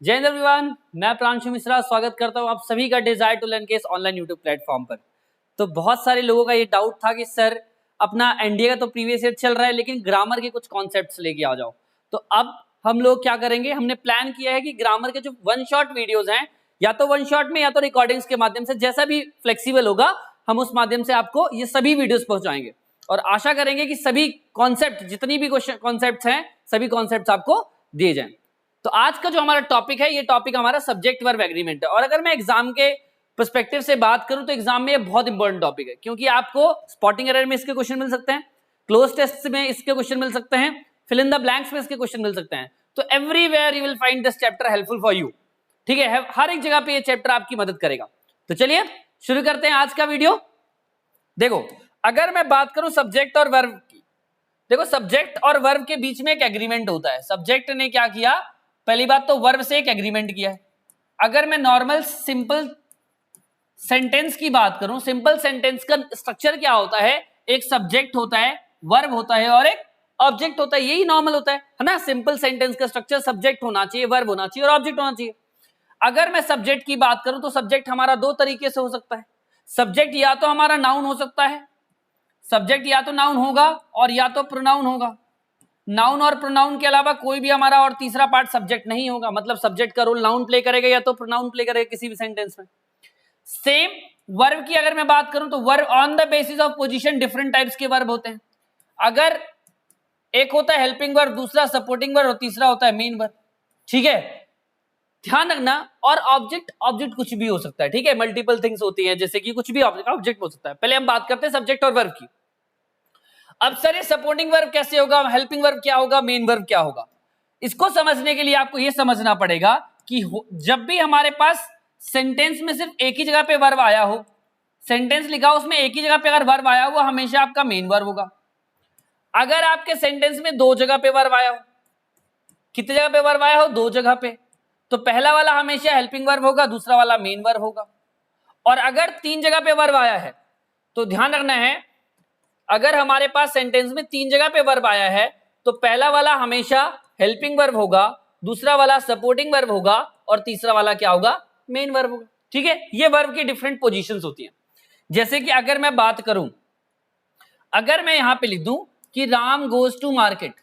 जय हिंद एवरीवन, मैं प्रांशु मिश्रा स्वागत करता हूं आप सभी का डिजायर टू लर्न के इस ऑनलाइन यूट्यूब प्लेटफॉर्म पर। तो बहुत सारे लोगों का ये डाउट था कि सर अपना एनडीए का तो प्रीवियस ईयर चल रहा है लेकिन ग्रामर के कुछ कॉन्सेप्ट्स लेके आ जाओ। तो अब हम लोग क्या करेंगे, हमने प्लान किया है कि ग्रामर के जो वन शॉट वीडियोज हैं, या तो वन शॉट में या तो रिकॉर्डिंग्स के माध्यम से, जैसा भी फ्लेक्सिबल होगा हम उस माध्यम से आपको ये सभी वीडियोज पहुंचाएंगे और आशा करेंगे कि सभी कॉन्सेप्ट, जितनी भी कॉन्सेप्ट्स हैं, सभी कॉन्सेप्ट्स आपको दिए जाएं। तो आज का जो हमारा टॉपिक है, ये टॉपिक हमारा सब्जेक्ट वर्ब एग्रीमेंट है। और अगर मैं एग्जाम के पर्सपेक्टिव से बात करूं तो एग्जाम में ये बहुत इंपॉर्टेंट टॉपिक है, क्योंकि आपको स्पॉटिंग एरर में इसके क्वेश्चन मिल सकते हैं, क्लोज टेस्ट में इसके क्वेश्चन मिल सकते हैं, फिल इन द ब्लैंक्स में इसके क्वेश्चन मिल सकते हैं। तो everywhere you will find this chapter helpful for you. ठीक है, हर एक जगह पे ये चैप्टर आपकी मदद करेगा। तो चलिए शुरू करते हैं आज का वीडियो। देखो, अगर मैं बात करूं सब्जेक्ट और वर्ब की, देखो सब्जेक्ट और वर्ब के बीच में एक एग्रीमेंट होता है। सब्जेक्ट ने क्या किया, पहली बात तो वर्ब से एक एग्रीमेंट किया है। अगर मैं नॉर्मल सिंपल सेंटेंस की बात करूं, सिंपल सेंटेंस का स्ट्रक्चर क्या होता है, एक सब्जेक्ट होता है, वर्ब होता है और एक ऑब्जेक्ट होता है। यही नॉर्मल होता है ना। सिंपल सेंटेंस का स्ट्रक्चर सब्जेक्ट होना चाहिए, वर्ब होना चाहिए और ऑब्जेक्ट होना चाहिए। अगर मैं सब्जेक्ट की बात करूं तो सब्जेक्ट हमारा दो तरीके से हो सकता है। सब्जेक्ट या तो हमारा नाउन हो सकता है, सब्जेक्ट या तो नाउन होगा और या तो प्रोनाउन होगा। नाउन और प्रोनाउन के अलावा कोई भी हमारा और तीसरा पार्ट सब्जेक्ट नहीं होगा। मतलब सब्जेक्ट का रोल नाउन प्ले करेगा या तो प्रोनाउन प्ले करेगा किसी भी सेंटेंस में। सेम वर्ब की अगर मैं बात करूं तो verb on the basis of position different types के वर्ब होते हैं। अगर एक होता है हेल्पिंग वर्ब, दूसरा सपोर्टिंग वर्ब और तीसरा होता है मेन वर्ब। ठीक है, ध्यान रखना। और ऑब्जेक्ट कुछ भी हो सकता है। ठीक है, मल्टीपल थिंग्स होती हैं, जैसे कि कुछ भी ऑब्जेक्ट हो सकता है। पहले हम बात करते हैं सब्जेक्ट और वर्ब की। अब सर ये सपोर्टिंग वर्ब कैसे होगा, हेल्पिंग वर्ब क्या होगा, मेन वर्ब क्या होगा, इसको समझने के लिए आपको ये समझना पड़ेगा कि जब भी हमारे पास सेंटेंस में सिर्फ एक ही जगह पे वर्ब आया हो, सेंटेंस लिखा हो उसमें एक ही जगह पे अगर वर्ब आया हो, हमेशा आपका मेन वर्ब होगा। अगर आपके सेंटेंस में दो जगह पे वर्ब आया हो, कितने जगह पे वर्ब आया हो, दो जगह पे, तो पहला वाला हमेशा हेल्पिंग वर्ब होगा, दूसरा वाला मेन वर्ब होगा। और अगर तीन जगह पे वर्ब आया है तो ध्यान रखना है, अगर हमारे पास सेंटेंस में तीन जगह पे वर्ब आया है तो पहला वाला हमेशा हेल्पिंग वर्ब होगा, दूसरा वाला सपोर्टिंग वर्ब होगा और तीसरा वाला क्या होगा, मेन वर्ब होगा। ठीक है, ये वर्ब की डिफरेंट पोजीशंस होती हैं। जैसे कि अगर मैं बात करूं, अगर मैं यहां पे लिख दूं कि Ram goes to market,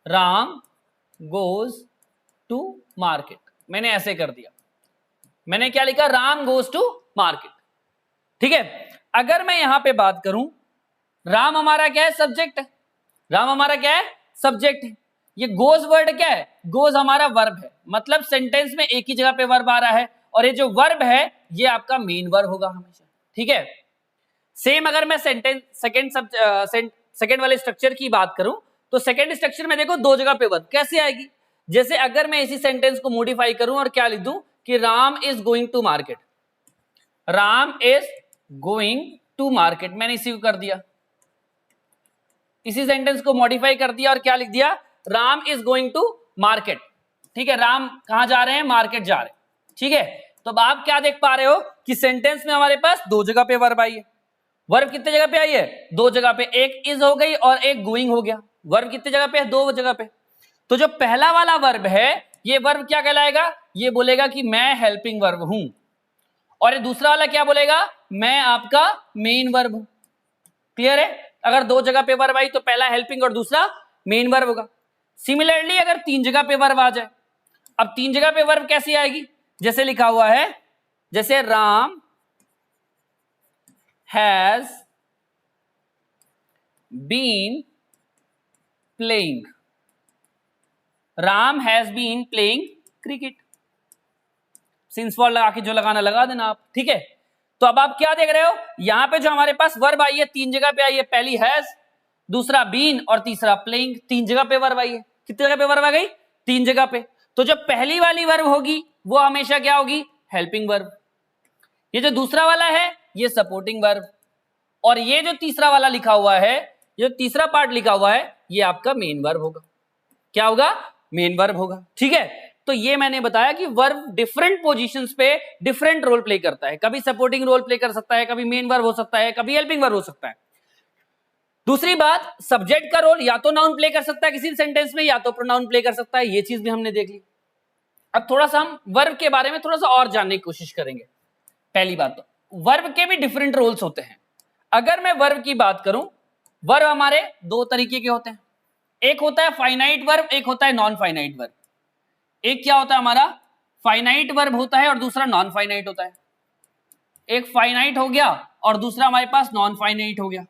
Ram goes to market, मैंने ऐसे कर दिया, मैंने क्या लिखा, राम गोज टू मार्केट। ठीक है, अगर मैं यहां पे बात करूं, राम हमारा क्या है, सब्जेक्ट है, राम हमारा क्या है, सब्जेक्ट है। ये गोज वर्ड क्या है, गोज हमारा वर्ब है। मतलब सेंटेंस में एक ही जगह पे वर्ब आ रहा है और ये जो वर्ब है ये आपका मेन वर्ब होगा हमेशा। ठीक है, सेम अगर मैं सेंटेंस सेकंड वाले स्ट्रक्चर की बात करूं तो सेकंड स्ट्रक्चर में देखो दो जगह पे वर्ब कैसे आएगी। जैसे अगर मैं इसी सेंटेंस को मॉडिफाई करूं और क्या लिख दूं कि Ram is going to market, Ram is going to market, मैंने इसी को कर दिया, इसी सेंटेंस को मॉडिफाई कर दिया और क्या लिख दिया, Ram is going to market. ठीक है, राम कहां जा रहे हैं, मार्केट जा रहे हैं। ठीक है, तो अब आप क्या देख पा रहे हो कि सेंटेंस में हमारे पास दो जगह पे वर्ब आई है। वर्ब कितने जगह पे आई है, दो जगह पे, एक इज हो गई और एक गोइंग हो गया। वर्ब कितने जगह पे है, दो जगह पे। तो जो पहला वाला वर्ब है ये वर्ब क्या कहलाएगा, ये बोलेगा कि मैं हेल्पिंग वर्ब हूं, और ये दूसरा वाला क्या बोलेगा, मैं आपका मेन वर्ब हूं। क्लियर है, अगर दो जगह पे वर्ब आई तो पहला हेल्पिंग और दूसरा मेन वर्ब होगा। सिमिलरली अगर तीन जगह पे वर्ब आ जाए, अब तीन जगह पे वर्ब कैसी आएगी, जैसे लिखा हुआ है, जैसे Ram has been playing, Ram has been playing cricket, since for लगा के जो लगाना लगा देना आप। ठीक है, तो अब आप क्या देख रहे हो, यहां पे जो हमारे पास वर्ब आई है तीन जगह पे आई है, पहली हैज, दूसरा बीन और तीसरा प्लेइंग। तीन जगह पे वर्ब आई है, कितनी जगह पे वर्ब आ गई, तीन जगह पे। तो जो पहली वाली वर्ब होगी वो हमेशा क्या होगी, हेल्पिंग वर्ब। ये जो दूसरा वाला है ये सपोर्टिंग वर्ब, और ये जो तीसरा वाला लिखा हुआ है, जो तीसरा पार्ट लिखा हुआ है ये आपका मेन वर्ब होगा। क्या होगा, मेन वर्ब होगा। ठीक है, तो ये मैंने बताया कि वर्ब डिफरेंट पोजीशंस पे डिफरेंट रोल प्ले करता है। कभी सपोर्टिंग रोल प्ले कर सकता है, कभी मेन वर्ब हो सकता है, कभी हेल्पिंग वर्ब हो सकता है। दूसरी बात, सब्जेक्ट का रोल या तो नाउन प्ले कर सकता है किसी सेंटेंस में, या तो प्रोनाउन प्ले कर सकता है। ये चीज भी हमने देख ली। अब थोड़ा सा हम वर्ब के बारे में थोड़ा सा और जानने की कोशिश करेंगे। पहली बात तो वर्ब के भी डिफरेंट रोल्स होते हैं। अगर मैं वर्ब की बात करूं, वर्ब हमारे दो तरीके के होते हैं, एक होता है फाइनाइट वर्ब, एक होता है नॉन फाइनाइट वर्ब। एक क्या होता है हमारा फाइनाइट वर्ब होता है और दूसरा नॉन फाइनाइट होता है। एक फाइनाइट हो गया और दूसरा हमारे पास नॉन फाइनाइट हो गया।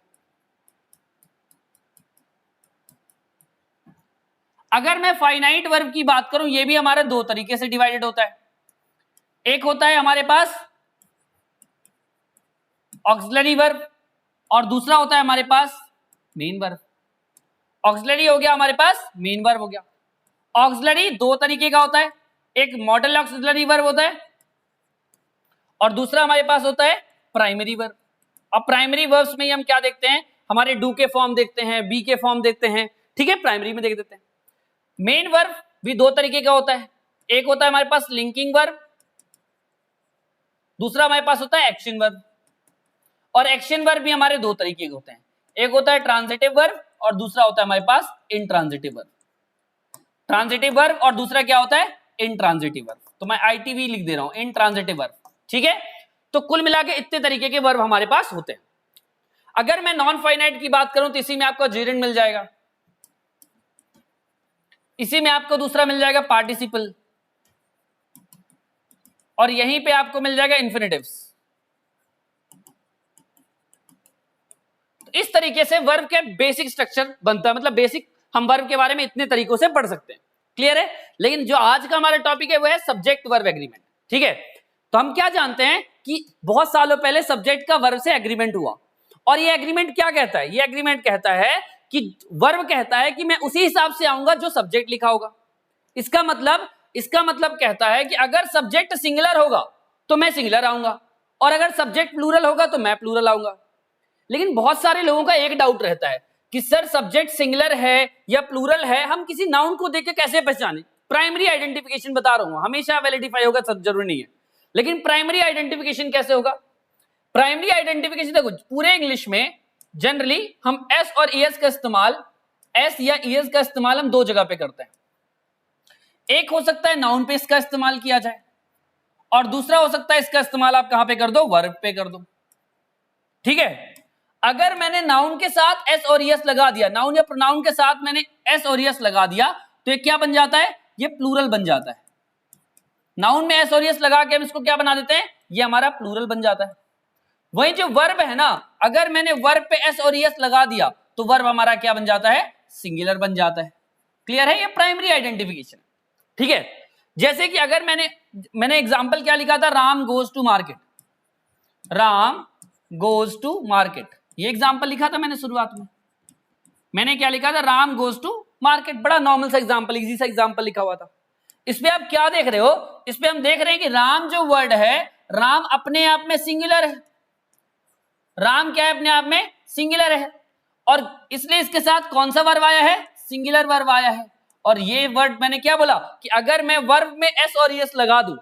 अगर मैं फाइनाइट वर्ब की बात करूं, ये भी हमारे दो तरीके से डिवाइडेड होता है। एक होता है हमारे पास ऑक्सिलरी वर्ब और दूसरा होता है हमारे पास मेन वर्ब। ऑक्सिलरी हो गया हमारे पास, मेन वर्ब हो गया। ऑक्सिलरी दो तरीके का होता है, एक मॉडल ऑक्सिलरी वर्ब होता है और दूसरा हमारे पास होता है प्राइमरी वर्ब। अब प्राइमरी वर्ब्स में हम क्या देखते हैं, हमारे डू के फॉर्म देखते हैं, बी के फॉर्म देखते हैं, ठीक है, प्राइमरी में देख देते हैं। मेन वर्ब भी दो तरीके का होता है, एक होता है हमारे पास लिंकिंग वर्ब, दूसरा हमारे पास होता है एक्शन वर्ब। और एक्शन वर्ब भी हमारे दो तरीके के होते हैं, एक होता है ट्रांजिटिव वर्ब और दूसरा होता है हमारे पास इंट्रांजिटिव वर्ब। ट्रांजिटिव वर्ब और दूसरा क्या होता है इंट्रांजिटिव वर्ब। तो मैं आईटीवी लिख दे रहा हूं, इंट्रांजिटिव वर्ब, ठीक है। तो कुल मिला के इतने तरीके के वर्ब हमारे पास होते हैं। अगर मैं नॉन फाइनाइट की बात करूं तो इसी में आपको जेरेंड मिल जाएगा, इसी में आपको दूसरा मिल जाएगा पार्टिसिपल और यहीं पे आपको मिल जाएगा इन्फिनिटिव्स। तो इस तरीके से वर्ब के बेसिक स्ट्रक्चर बनता है, मतलब बेसिक हम वर्ब के बारे में इतने तरीकों से पढ़ सकते हैं, क्लियर है। लेकिन जो आज का हमारा टॉपिक है वो है सब्जेक्ट वर्ब एग्रीमेंट, ठीक है। तो हम क्या जानते हैं कि बहुत सालों पहले सब्जेक्ट का वर्ब से एग्रीमेंट हुआ और ये एग्रीमेंट क्या कहता है, ये एग्रीमेंट कहता है कि वर्ब कहता है कि मैं उसी हिसाब से आऊंगा जो सब्जेक्ट लिखा होगा। इसका मतलब कहता है कि अगर सब्जेक्ट सिंगुलर होगा तो मैं सिंगुलर आऊंगा और अगर सब्जेक्ट प्लूरल होगा तो मैं प्लूरल आऊंगा। लेकिन बहुत सारे लोगों का एक डाउट रहता है कि सर सब्जेक्ट सिंगुलर है या प्लूरल है, हम किसी नाउन को देख के कैसे पहचाने। प्राइमरी आइडेंटिफिकेशन बता रहा हूं, हमेशा वैलिडिफाई होगा सब जरूरी नहीं है, लेकिन प्राइमरी आइडेंटिफिकेशन कैसे होगा। प्राइमरी आइडेंटिफिकेशन देखो, पूरे इंग्लिश में जनरली हम एस और ईएस का इस्तेमाल, एस या ईएस का इस्तेमाल हम दो जगह पे करते हैं। एक हो सकता है नाउन पे इसका इस्तेमाल किया जाए और दूसरा हो सकता है इसका इस्तेमाल आप कहां पे कर दो, वर्ब पे कर दो, ठीक है। अगर मैंने नाउन के साथ एस और ईएस लगा दिया, नाउन या प्रोनाउन के साथ मैंने एस और ईएस लगा दिया तो ये क्या बन जाता है, ये प्लूरल बन जाता है। नाउन में एस और ईएस लगा के हम इसको क्या बना देते हैं, ये हमारा प्लूरल बन जाता है। वही जो वर्ब है ना, अगर मैंने वर्ब पे एस और ईएस लगा दिया तो वर्ब हमारा क्या बन जाता है, सिंगुलर बन जाता है। क्लियर है, ये प्राइमरी आइडेंटिफिकेशन, ठीक है। जैसे कि अगर मैंने एग्जांपल क्या लिखा था, Ram goes to market, Ram goes to market, ये एग्जांपल लिखा था मैंने शुरुआत में। मैंने क्या लिखा था, राम गोज टू मार्केट, बड़ा नॉर्मल सा एग्जांपल, इजी सा एग्जांपल लिखा हुआ था। इसमें आप क्या देख रहे हो, इसमें हम देख रहे हैं कि राम जो वर्ड है, राम अपने आप में सिंगुलर है। राम क्या है, अपने आप में सिंगुलर है और इसलिए इसके साथ कौन सा वर्ब आया है, सिंगुलर वर्ब आया है। और ये वर्ड मैंने क्या बोला कि अगर मैं वर्ब में एस और ईएस लगा दूं,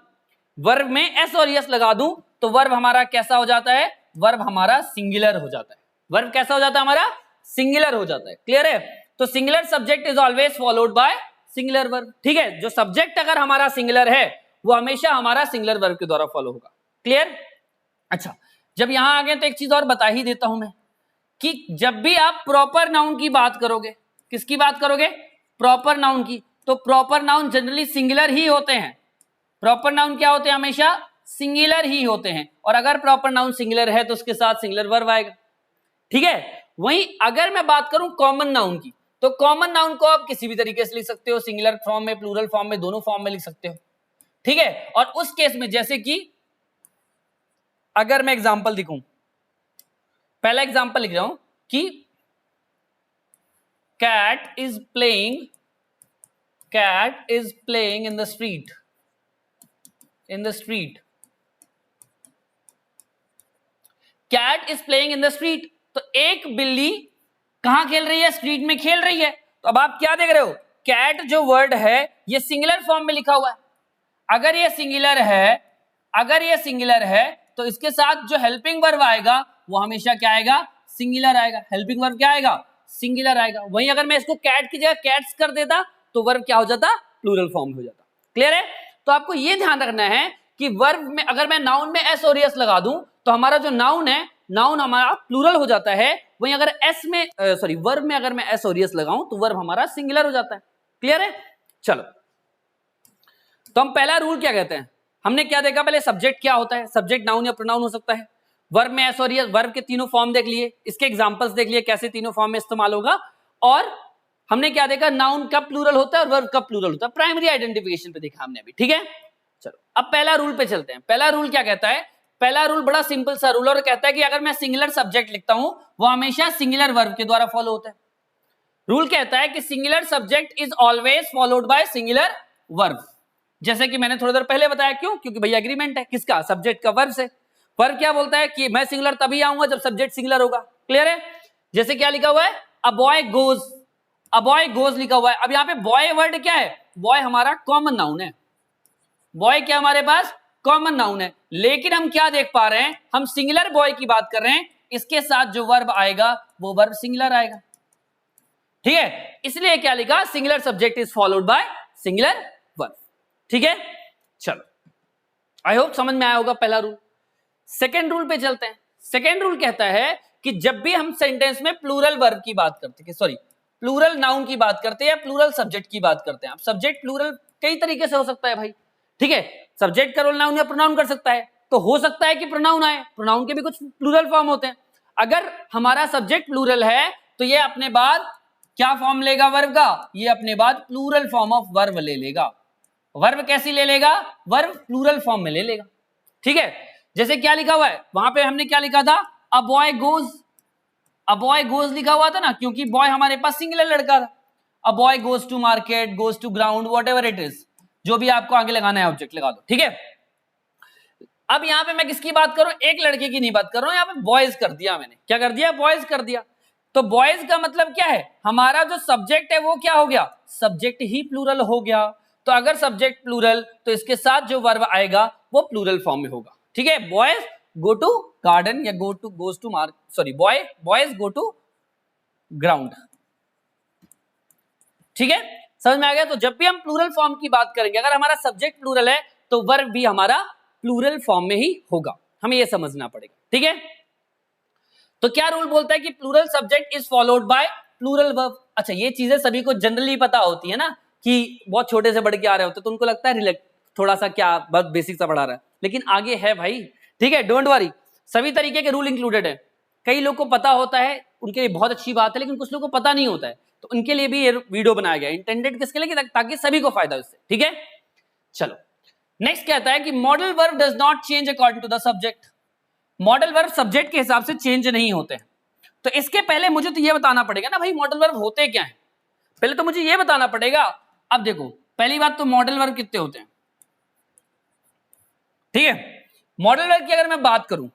वर्ब में एस और ईएस लगा दूं तो वर्ब हमारा कैसा हो जाता है, वर्ब हमारा सिंगुलर हो जाता है। वर्ब कैसा हो जाता है, हमारा सिंगुलर हो जाता है। क्लियर है, तो singular subject is always followed by singular verb, ठीक है। जो सब्जेक्ट अगर हमारा सिंगुलर है वो हमेशा हमारा सिंगुलर वर्ब के द्वारा फॉलो होगा। क्लियर, अच्छा जब यहां आ गए तो एक चीज और बता ही देता हूं मैं कि जब भी आप प्रॉपर नाउन की बात करोगे, किसकी बात करोगे, प्रॉपर नाउन की, तो प्रॉपर नाउन जनरली सिंगुलर ही होते हैं। प्रॉपर नाउन क्या होते हैं, हमेशा सिंगुलर ही होते हैं। और अगर प्रॉपर नाउन सिंगुलर है तो उसके साथ सिंगुलर वर्ब आएगा, ठीक है। वहीं अगर मैं बात करूं कॉमन नाउन की, तो कॉमन नाउन को आप किसी भी तरीके से लिख सकते हो, सिंगुलर फॉर्म में, प्लूरल फॉर्म में, दोनों फॉर्म में लिख सकते हो, ठीक है। और उस केस में जैसे कि अगर मैं एग्जांपल दिखाऊं, पहला एग्जांपल लिख रहा हूं कि cat is playing in the street, cat is playing in the street। तो एक बिल्ली कहां खेल रही है, स्ट्रीट में खेल रही है। तो अब आप क्या देख रहे हो, कैट जो वर्ड है ये सिंगुलर फॉर्म में लिखा हुआ है। अगर ये सिंगुलर है तो इसके साथ जो हेल्पिंग वर्ब आएगा वो हमेशा क्या आएगा, सिंगुलर आएगा। हेल्पिंग वर्ब क्या आएगा, सिंगुलर आएगा। वहीं अगर मैं इसको कैट की जगह कैट्स कर देता तो वर्ब क्या हो जाता, प्लूरल फॉर्म हो जाता। क्लियर है, तो आपको ये ध्यान रखना है कि वर्ब में अगर मैं नाउन में एस और एस लगा दूं तो हमारा जो नाउन है, नाउन हमारा प्लूरल हो जाता है। वहीं अगर एस में वर्ब में अगर मैं एस और एस लगाऊं तो वर्ब हमारा सिंगुलर हो जाता है। क्लियर है? चलो, तो हम पहला रूल क्या कहते हैं, हमने क्या देखा पहले, सब्जेक्ट क्या होता है, सब्जेक्ट नाउन या प्रोनाउन हो सकता है। वर्ब में एस और एस, वर्ब के तीनों फॉर्म देख लिए, इसके एग्जांपल्स देख लिए कैसे तीनों फॉर्म में इस्तेमाल होगा। और हमने क्या देखा, नाउन कब प्लूरल होता है और वर्ब कब प्लूरल होता है, प्राइमरी आइडेंटिफिकेशन पे देखा हमने अभी। ठीक है, चलो अब पहला रूल पे चलते हैं। पहला रूल क्या कहता है, पहला रूल बड़ा सिंपल सा रूल और कहता है कि अगर मैं सिंगुलर सब्जेक्ट लिखता हूं वो हमेशा सिंगुलर वर्ब के द्वारा फॉलो होता है। रूल कहता है कि singular subject is always followed by singular verb. जैसे कि मैंने थोड़ी देर पहले बताया, क्यों, क्योंकि भैया एग्रीमेंट है किसका, सब्जेक्ट का वर्ब से। वर्ब क्या बोलता है कि मैं सिंगुलर तभी आऊंगा जब सब्जेक्ट सिंगुलर होगा। क्लियर है? जैसे क्या लिखा हुआ है, अ बॉय गोज, अ बॉय गोज लिखा हुआ है। अब यहाँ पे बॉय वर्ड क्या है, बॉय हमारा कॉमन नाउन है, बॉय क्या हमारे पास कॉमन नाउन है। लेकिन हम क्या देख पा रहे हैं, हम सिंगुलर बॉय की बात कर रहे हैं, इसके साथ जो वर्ब आएगा वो वर्ब सिंगुलर आएगा। ठीक है, इसलिए क्या लिखा, singular subject is followed bye singular verb. ठीक है, चलो आई होप समझ में आया होगा पहला रूल। सेकेंड रूल पे चलते हैं। सेकेंड रूल कहता है कि जब भी हम सेंटेंस में प्लूरल वर्ब की बात करते हैं, सॉरी प्लूरल नाउन की बात करते हैं या प्लूरल सब्जेक्ट की बात करते हैं। अब सब्जेक्ट प्लूरल कई तरीके से हो सकता है भाई। ठीक है, सब्जेक्ट का रोल नाउन या प्रोनाउन कर सकता है, तो हो सकता है कि प्रोनाउन आए, प्रोनाउन के भी कुछ प्लूरल फॉर्म होते हैं। अगर हमारा सब्जेक्ट प्लूरल है तो ये अपने बाद क्या फॉर्म लेगा वर्ब का, ये अपने बाद प्लूरल फॉर्म ऑफ वर्ब ले लेगा। वर्ब कैसी ले लेगा, वर्ब प्लूरल फॉर्म में ले लेगा। ठीक है, जैसे क्या लिखा हुआ है वहां पे, हमने क्या लिखा था, a boy goes, a boy goes लिखा हुआ था ना, क्योंकि बॉय हमारे पास सिंगुलर लड़का था। A boy goes to market, goes to ground, whatever it is, जो भी आपको आगे लगाना है ऑब्जेक्ट लगा दो। ठीक है, अब यहां पे मैं किसकी बात करूं, एक लड़के की नहीं बात कर रहा हूं, यहां पे बॉयज कर दिया मैंने, क्या कर दिया, बॉयज कर दिया। तो बॉयज का मतलब क्या है, हमारा जो सब्जेक्ट है वो क्या हो गया, सब्जेक्ट ही प्लूरल हो गया। तो अगर सब्जेक्ट प्लूरल तो इसके साथ जो वर्ब आएगा वो प्लूरल फॉर्म में होगा। ठीक है, बॉयज गो टू गार्डन या goes to mark, sorry boys go to ground. ठीक है, समझ में आ गया। तो जब भी हम प्लूरल फॉर्म की बात करेंगे, अगर हमारा सब्जेक्ट प्लूरल है तो वर्ब भी हमारा प्लूरल फॉर्म में ही होगा, हमें यह समझना पड़ेगा। ठीक है, तो क्या रूल बोलता है कि plural subject is followed by plural verb. अच्छा, ये चीजें सभी को जनरली पता होती है ना, कि बहुत छोटे से बड़े के आ रहे होते तो उनको लगता है रिलेक्ट थोड़ा सा क्या बहुत बेसिक सा पढ़ा रहा है, लेकिन आगे है भाई। ठीक है, डोंट वरी, सभी तरीके के रूल इंक्लूडेड है। कई लोग को पता होता है, उनके लिए बहुत अच्छी बात है, लेकिन कुछ लोग को पता नहीं होता है, तो उनके लिए भी ये वीडियो बनाया गया, इंटेंडेड किसके लिए, ताकि सभी को फायदा हो इससे। ठीक है, चलो नेक्स्ट कहता है कि modal verb does not change according to the subject. Modal verb subject के हिसाब से चेंज नहीं होते हैं। तो इसके पहले मुझे तो ये बताना पड़ेगा ना भाई, मॉडल वर्ब होते क्या है, पहले तो मुझे ये बताना पड़ेगा। अब देखो, पहली बात तो मॉडल वर्ब कितने होते हैं। ठीक है, मॉडल वर्ब की अगर मैं बात करूं,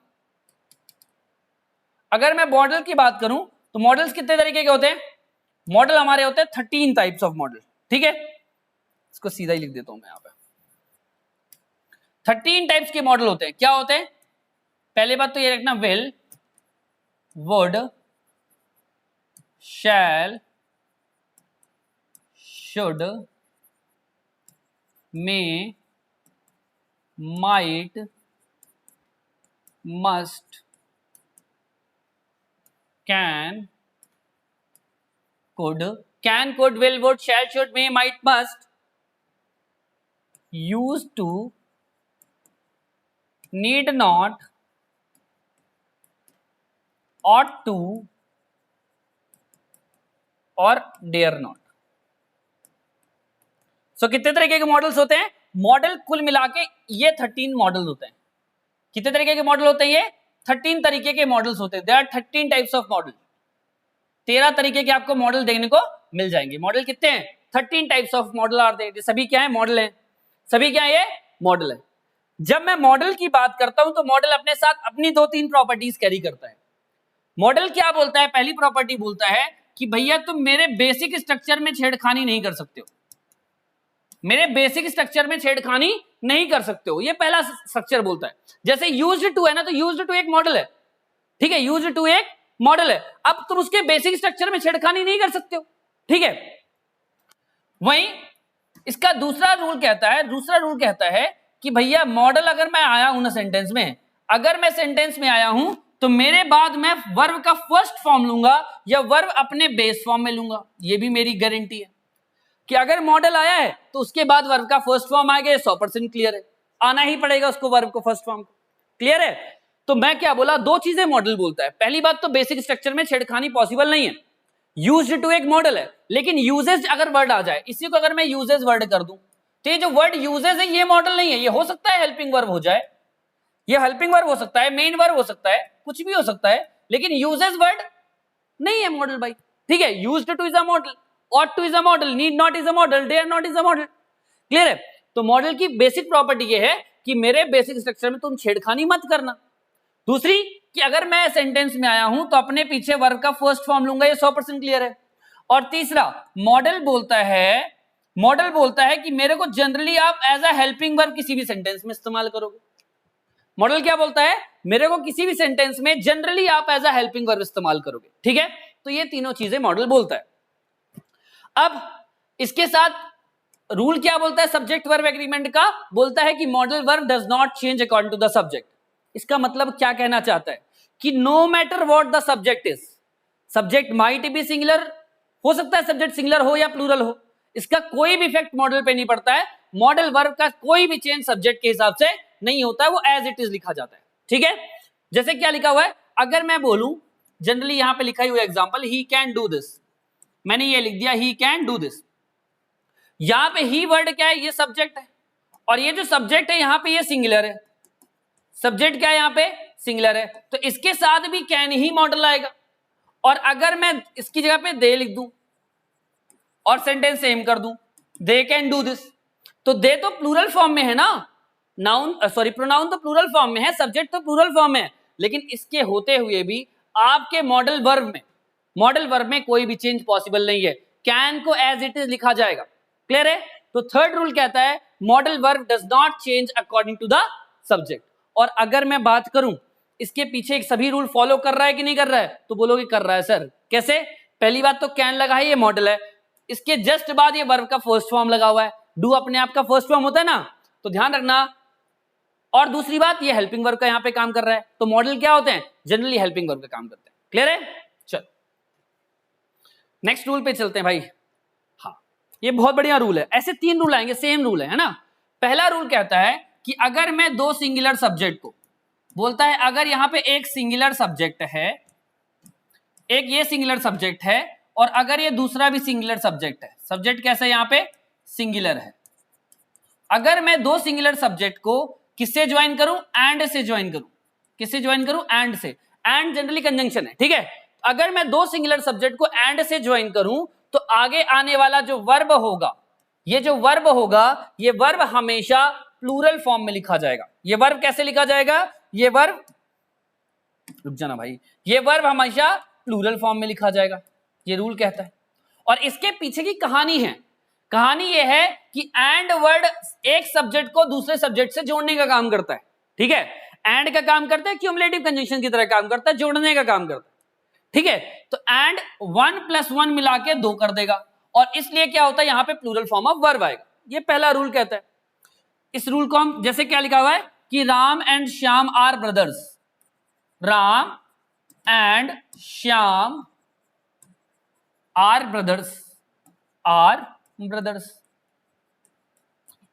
अगर मैं मॉडल की बात करूं तो मॉडल्स कितने तरीके के होते हैं, मॉडल हमारे होते हैं 13 टाइप्स ऑफ मॉडल। ठीक है, इसको सीधा ही लिख देता हूं मैं यहां पे, 13 टाइप्स के मॉडल होते हैं। क्या होते हैं, पहले बात तो ये रखना, will, would, shall, should, may, might, must, can, could, can, could, will, would, shall, should, may, might, must, used to, need not, ought to और dare not। सो कितने तरीके के मॉडल्स होते हैं, मॉडल कुल मिला के ये 13 मॉडल होते हैं। कितने तरीके के मॉडल होते हैं, ये 13 तरीके के मॉडल्स होते हैं। There are 13 types of modal, 13 तरीके के आपको मॉडल देखने को मिल जाएंगे। मॉडल कितने हैं, 13 types of modal are there. सभी क्या है, मॉडल है, सभी क्या है, ये मॉडल है। जब मैं मॉडल की बात करता हूं तो मॉडल अपने साथ अपनी 2-3 प्रॉपर्टीज कैरी करता है। मॉडल क्या बोलता है, पहली प्रॉपर्टी बोलता है कि भैया तुम मेरे बेसिक स्ट्रक्चर में छेड़खानी नहीं कर सकते हो, मेरे बेसिक स्ट्रक्चर में छेड़खानी नहीं कर सकते हो, ये पहला स्ट्रक्चर बोलता है। जैसे यूज्ड टू है ना, तो यूज्ड टू एक मॉडल है। ठीक है, यूज्ड टू एक मॉडल है, अब तुम उसके बेसिक स्ट्रक्चर में छेड़खानी नहीं कर सकते हो। ठीक है, वहीं इसका दूसरा रूल कहता है कि भैया मॉडल अगर मैं आया हूं ना सेंटेंस में, अगर मैं सेंटेंस में आया हूं तो मेरे बाद मैं वर्ब का फर्स्ट फॉर्म लूंगा या वर्ब अपने बेस फॉर्म में लूंगा। ये भी मेरी गारंटी है कि अगर मॉडल आया है तो उसके बाद वर्ब का फर्स्ट फॉर्म आएगा। 100% क्लियर है, आना ही पड़ेगा उसको वर्ब को फर्स्ट फॉर्म को। क्लियर है? तो मैं क्या बोला, दो चीजें मॉडल बोलता है। पहली बात तो बेसिक स्ट्रक्चर में छेड़खानी पॉसिबल नहीं है, यूज्ड टू एक मॉडल है, लेकिन यूजेज अगर वर्ड आ जाए, इसी को अगर मैं यूजेज वर्ड कर दूं तो ये जो वर्ड यूजेज है ये मॉडल नहीं है। ये हो सकता है हेल्पिंग वर्ब हो जाए, ये हेल्पिंग वर्ब हो सकता है, मेन वर्ब हो सकता है, कुछ भी हो सकता है, लेकिन यूजेज वर्ड नहीं है मॉडल भाई। ठीक है, used two is a model, ought to is a model, need not is a model, dare not is a model। Clear है? तो मॉडल की बेसिक प्रॉपर्टी ये है कि मेरे बेसिक स्ट्रक्चर में तुम छेड़खानी मत करना। दूसरी कि अगर मैं सेंटेंस में आया हूं तो अपने पीछे वर्ब का फर्स्ट फॉर्म लूंगा, ये 100% क्लियर है। और तीसरा, मॉडल बोलता है कि मेरे को जनरली आप एज अ हेल्पिंग वर्ब किसी भी सेंटेंस में इस्तेमाल करोगे। मॉडल क्या बोलता है? मेरे को किसी भी सेंटेंस में जनरली आप एज अ हेल्पिंग वर्ब इस्तेमाल करोगे। ठीक है, तो ये तीनों चीजें मॉडल बोलता है। अब इसके साथ रूल क्या बोलता है सब्जेक्ट वर्ब एग्रीमेंट का? बोलता है कि modal verb does not change according to the subject. इसका मतलब क्या कहना चाहता है कि no matter what the subject is, subject might be singular, हो सकता है सब्जेक्ट सिंगुलर हो या प्लूरल हो, इसका कोई भी इफेक्ट मॉडल पे नहीं पड़ता है। मॉडल वर्ब का कोई भी चेंज सब्जेक्ट के हिसाब से नहीं होता है, वो एज इट इज लिखा जाता है। ठीक है, जैसे क्या लिखा हुआ है, अगर मैं बोलूं जनरली यहां पे लिखा हुआ example, he can do this, मैंने ये लिख दिया ही कैन डू दिस। यहां पे ही वर्ड क्या है? ये सब्जेक्ट है, और ये जो सब्जेक्ट है यहां पे ये सिंगुलर है। सब्जेक्ट क्या है यहां पे? सिंगुलर है, तो इसके साथ भी कैन ही मॉडल आएगा। और अगर मैं इसकी जगह पे दे लिख दूं और सेंटेंस सेम कर दूं, दे कैन डू दिस, तो दे तो प्लूरल फॉर्म में है ना, प्रोनाउन तो प्लूरल फॉर्म में है, सब्जेक्ट तो प्लूरल फॉर्म में है, लेकिन इसके होते हुए भी आपके मॉडल वर्ब में कोई भी चेंज पॉसिबल नहीं है, कैन को एज इट इज लिखा जाएगा। क्लियर है? तो थर्ड रूल कहता है modal verb does not change according to the subject. और अगर मैं बात करूं इसके पीछे एक सभी रूल फॉलो कर रहा है कि नहीं कर रहा है, तो बोलोगे कर रहा है सर। कैसे? पहली बात तो कैन लगा है, ये मॉडल है, इसके जस्ट बाद ये वर्ब का फर्स्ट फॉर्म लगा हुआ है, डू अपने आप का फर्स्ट फॉर्म होता है ना, तो ध्यान रखना। और दूसरी बात, ये हेल्पिंग वर्ब का यहां पे काम कर रहा है, तो मॉडल क्या होते हैं? जनरली हेल्पिंग वर्ब का काम करते हैं। क्लियर है? चल नेक्स्ट रूल पे चलते हैं भाई। हाँ, ये बहुत बढ़िया रूल है। ऐसे 3 रूल आएंगे, सेम रूल है ना। पहला रूल कहता है कि अगर मैं 2 सिंगुलर सब्जेक्ट को, बोलता है अगर यहां पे एक सिंगुलर सब्जेक्ट है, एक ये सिंगुलर सब्जेक्ट है, और अगर ये दूसरा भी सिंगुलर सब्जेक्ट है, सब्जेक्ट कैसा है यहां पे? सिंगुलर है। अगर मैं 2 सिंगुलर सब्जेक्ट को किससे ज्वाइन करूं? एंड से ज्वाइन करूं। किससे ज्वाइन करूं? एंड से। एंड जनरली कंजंक्शन है। ठीक है, अगर मैं 2 सिंगुलर सब्जेक्ट को एंड से ज्वाइन करूं तो आगे आने वाला जो वर्ब होगा, ये जो वर्ब होगा, ये वर्ब हमेशा प्लूरल फॉर्म में लिखा जाएगा। ये वर्ब कैसे लिखा जाएगा? ये वर्ब, रुक जाना भाई, ये वर्ब हमेशा प्लूरल फॉर्म में लिखा जाएगा, ये रूल कहता है। और इसके पीछे की कहानी है, कहानी ये है कि एंड वर्ड एक सब्जेक्ट को दूसरे सब्जेक्ट से जोड़ने का काम करता है। ठीक है, एंड का काम करता है, क्यूमुलेटिव कंजंक्शन की तरह काम करता है, जोड़ने का काम करता है। ठीक है, तो एंड 1 + 1 मिला के 2 कर देगा, और इसलिए क्या होता है यहां पे प्लूरल फॉर्म ऑफ वर्ब आएगा। ये पहला रूल कहता है। इस रूल को हम जैसे क्या लिखा हुआ है कि Ram and Shyam are brothers, Ram and Shyam are brothers, are brothers.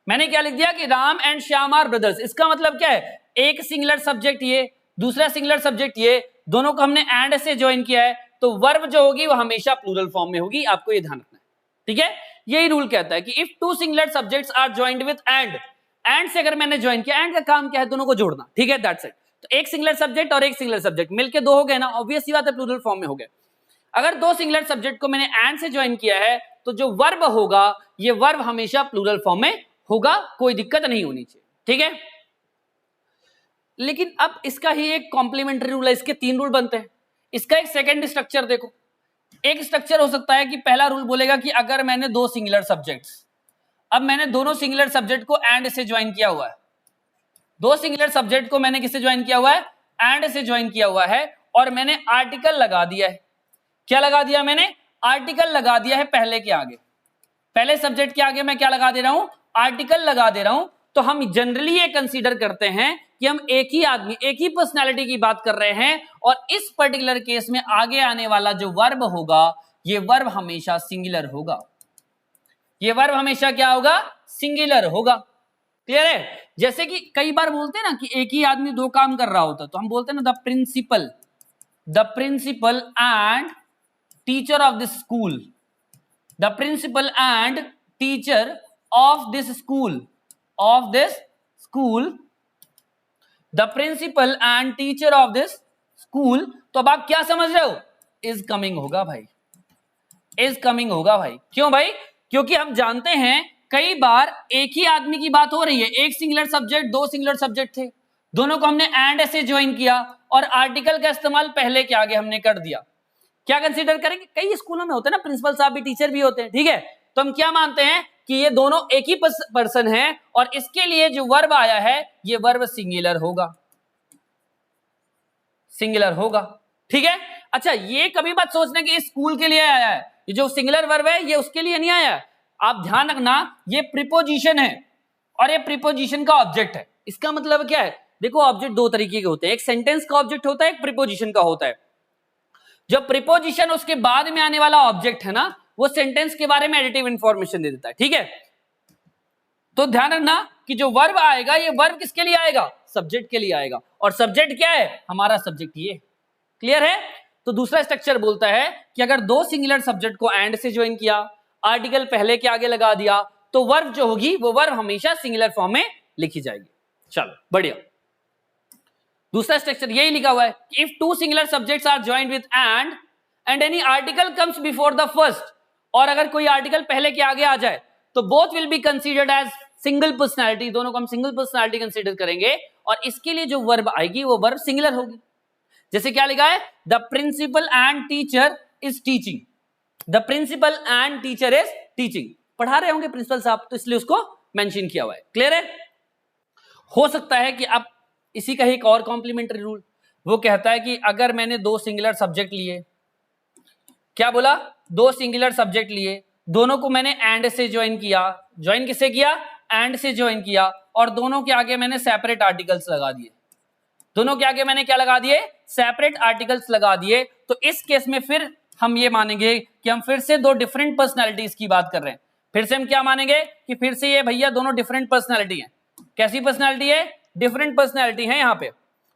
मैंने क्या लिख दिया कि Ram and Shyam are brothers. इसका मतलब क्या है? एक सिंगुलर सब्जेक्ट ये, दूसरा सिंगुलर सब्जेक्ट ये, दोनों को हमने एंड से ज्वाइन किया है, तो वर्ब जो होगी वो हमेशा प्लूरल फॉर्म में होगी। आपको ये ध्यान रखना है। ठीक है, यही रूल कहता है कि if 2 singular subjects are joined with and से अगर मैंने ज्वाइन किया, एंड का काम क्या है? दोनों को जोड़ना। ठीक है, दैट्स इट। तो एक सिंगुलर सब्जेक्ट और एक सिंगुलर सब्जेक्ट मिलके 2 हो गए ना, ऑब्वियस सी बात है, प्लूरल फॉर्म में हो गए। अगर 2 सिंगुलर सब्जेक्ट को मैंने एंड से ज्वाइन किया है, तो जो वर्ब होगा ये वर्ब हमेशा प्लूरल फॉर्म में होगा, कोई दिक्कत नहीं होनी चाहिए। ठीक है, लेकिन अब इसका ही एक कॉम्प्लीमेंट्री रूल है, इसके 3 रूल बनते हैं। इसका एक सेकंड स्ट्रक्चर देखो। एक स्ट्रक्चर हो सकता है कि पहला रूल बोलेगा कि अगर मैंने 2 सिंगुलर सब्जेक्ट्स, अब मैंने दोनों सिंगुलर सब्जेक्ट को एंड से ज्वाइन किया हुआ है, 2 सिंगुलर सब्जेक्ट को मैंने किससे ज्वाइन किया हुआ है? एंड से ज्वाइन किया हुआ है, और मैंने आर्टिकल लगा दिया है। क्या लगा दिया मैंने? आर्टिकल लगा दिया है पहले के आगे। पहले सब्जेक्ट के आगे मैं क्या लगा दे रहा हूं, आर्टिकल लगा दे रहा हूं, तो हम जनरली ये कंसीडर करते हैं कि हम एक ही आदमी, एक ही पर्सनालिटी की बात कर रहे हैं, और इस पर्टिकुलर केस में आगे आने वाला जो वर्ब होगा, ये वर्ब हमेशा सिंगुलर होगा। ये वर्ब हमेशा क्या होगा, सिंगुलर होगा। क्लियर है? जैसे कि कई बार बोलते हैं ना कि एक ही आदमी दो काम कर रहा होता, तो हम बोलते हैं ना the principal and teacher of this school, the principal and teacher of this school, of this school, the principal and teacher of this school. तो अब आप क्या समझ रहे हो, इज कमिंग होगा भाई, इज कमिंग होगा भाई। क्यों भाई? क्योंकि हम जानते हैं कई बार एक ही आदमी की बात हो रही है, एक सिंगुलर सब्जेक्ट, दो सिंगुलर सब्जेक्ट थे, दोनों को हमने एंड से ज्वाइन किया और आर्टिकल का इस्तेमाल पहले के आगे हमने कर दिया। क्या कंसीडर करेंगे, कई स्कूलों में होते हैं ना, प्रिंसिपल साहब भी टीचर भी होते हैं, ठीक है, तो हम क्या मानते हैं कि ये दोनों एक ही पर्सन है, और इसके लिए जो वर्ब आया है ये वर्ब सिंगुलर होगा, सिंगुलर होगा। ठीक है? अच्छा, ये कभी मत सोचना कि इस स्कूल के लिए आया है, ये जो सिंगुलर वर्ब है ये उसके लिए नहीं आया है। आप ध्यान रखना, ये प्रीपोजिशन है और ये प्रीपोजिशन का ऑब्जेक्ट है। इसका मतलब क्या है, देखो ऑब्जेक्ट दो तरीके के होते हैं, एक सेंटेंस का ऑब्जेक्ट होता है, एक प्रीपोजिशन का होता है। जब प्रीपोजिशन उसके बाद में आने वाला ऑब्जेक्ट है ना, वो सेंटेंस के बारे में एडिटिव इंफॉर्मेशन दे देता है। ठीक है? तो ध्यान रखना कि जो वर्ब आएगा ये वर्ब किसके लिए आएगा, सब्जेक्ट के लिए आएगा, और सब्जेक्ट क्या है, हमारा सब्जेक्ट ये। क्लियर है? तो दूसरा स्ट्रक्चर बोलता है कि अगर दो सिंगुलर सब्जेक्ट को एंड से ज्वाइन किया, आर्टिकल पहले के आगे लगा दिया, तो वर्ब जो होगी वो वर्ब हमेशा सिंगुलर फॉर्म में लिखी जाएगी। चलो बढ़िया। दूसरा स्ट्रक्चर यही लिखा हुआ है, if two singular subjects are joined with and any article comes before the first, और अगर कोई आर्टिकल पहले के आगे आ जाए तो both will be considered as single personality, दोनों को हम सिंगल पर्सनालिटी कंसीडर करेंगे, और इसके लिए जो वर्ब आएगी वो वर्ब सिंगुलर होगी। जैसे क्या लिखा है, the principal and teacher is teaching, the principal and teacher is teaching, पढ़ा रहे होंगे प्रिंसिपल साहब, तो इसलिए उसको मेंशन किया हुआ है। क्लियर है? हो सकता है कि आप इसी का एक और कॉम्प्लीमेंट्री रूल, वो कहता है कि अगर मैंने दो सिंगुलर सब्जेक्ट लिए, क्या बोला, दो सिंगुलर सब्जेक्ट लिए, दोनों को मैंने एंड से ज्वाइन किया, ज्वाइन किससे किया, एंड से ज्वाइन किया, और दोनों के आगे मैंने सेपरेट आर्टिकल्स लगा दिए, दोनों के आगे मैंने क्या लगा दिए, सेपरेट आर्टिकल्स लगा दिए, तो इस केस में फिर हम ये मानेंगे कि हम फिर से दो डिफरेंट पर्सनालिटीज की बात कर रहे हैं। फिर से हम क्या मानेंगे कि फिर से ये भैया दोनों डिफरेंट पर्सनालिटी हैं। कैसी पर्सनालिटी है, डिफरेंट पर्सनालिटी है यहाँ पे,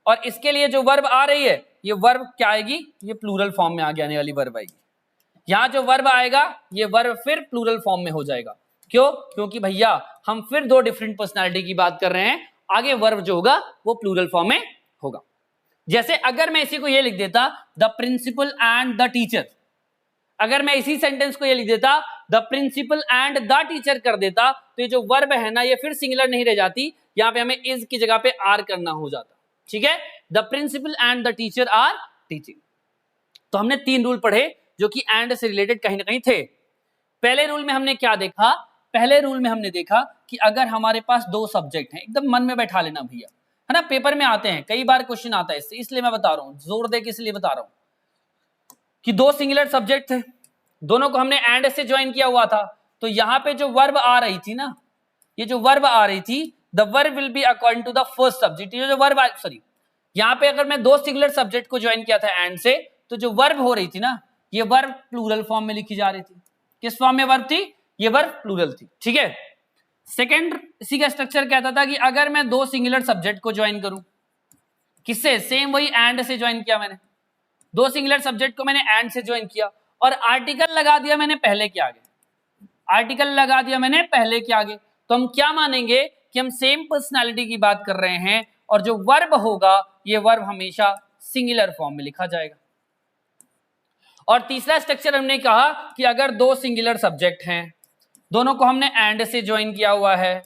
और इसके लिए जो वर्ब आ रही है ये वर्ब क्या आएगी, ये प्लूरल फॉर्म में आगे आने वाली वर्ब आएगी। यहाँ जो वर्ब आएगा ये वर्ब फिर प्लूरल फॉर्म में हो जाएगा। क्यों? क्योंकि भैया हम फिर दो डिफरेंट पर्सनालिटी की बात कर रहे हैं, आगे वर्ब जो होगा वो प्लूरल फॉर्म में होगा। जैसे अगर मैं इसी को ये लिख देता, the principal and the teacher, अगर मैं इसी सेंटेंस को ये लिख देता, the principal and the teacher कर देता, तो ये जो वर्ब है ना ये फिर सिंगुलर नहीं रह जाती, यहाँ पे हमें इज की जगह पे आर करना हो जाता। ठीक है? The principal and the teacher are teaching. तो हमने तीन रूल पढ़े जो कि एंड से रिलेटेड कहीं ना कहीं थे। पहले रूल में हमने क्या देखा, पहले रूल में हमने देखा कि अगर हमारे पास दो सब्जेक्ट हैं, एकदम मन में बैठा लेना भैया, है ना, पेपर में आते हैं, कई बार क्वेश्चन आता है इससे, इसलिए मैं बता रहा हूं, जोर दे के इसलिए बता रहा हूं कि दो सिंगुलर सब्जेक्ट थे, दोनों को हमने एंड से ज्वाइन किया हुआ था, तो यहां पे जो वर्ब आ रही थी ना, ये जो वर्ब आ रही थी, the verb will be according to the first subject. ये जो वर्ब, सॉरी, यहाँ पे अगर मैं दो सिंगुलर सब्जेक्ट को ज्वाइन किया था एंड से, तो जो वर्ब हो रही थी ना, ये वर्ब प्लूरल फॉर्म में लिखी जा रही थी। किस फॉर्म में वर्ब थी, ये वर्ब प्लूरल थी। ठीक है? सेकंड इसी का स्ट्रक्चर कहता था कि अगर मैं दो सिंगुलर सब्जेक्ट को ज्वाइन करूं, किससे, सेम वही एंड से ज्वाइन किया मैंने, दो सिंगुलर सब्जेक्ट को मैंने एंड से ज्वाइन किया और आर्टिकल लगा दिया मैंने पहले के आगे, आर्टिकल लगा दिया मैंने पहले के आगे, तो हम क्या मानेंगे कि हम सेम पर्सनालिटी की बात कर रहे हैं, और जो वर्ब होगा ये वर्ब हमेशा सिंगुलर फॉर्म में लिखा जाएगा। और तीसरा स्ट्रक्चर हमने कहा कि अगर दो सिंगुलर सब्जेक्ट हैं, दोनों को हमने एंड से ज्वाइन किया हुआ है,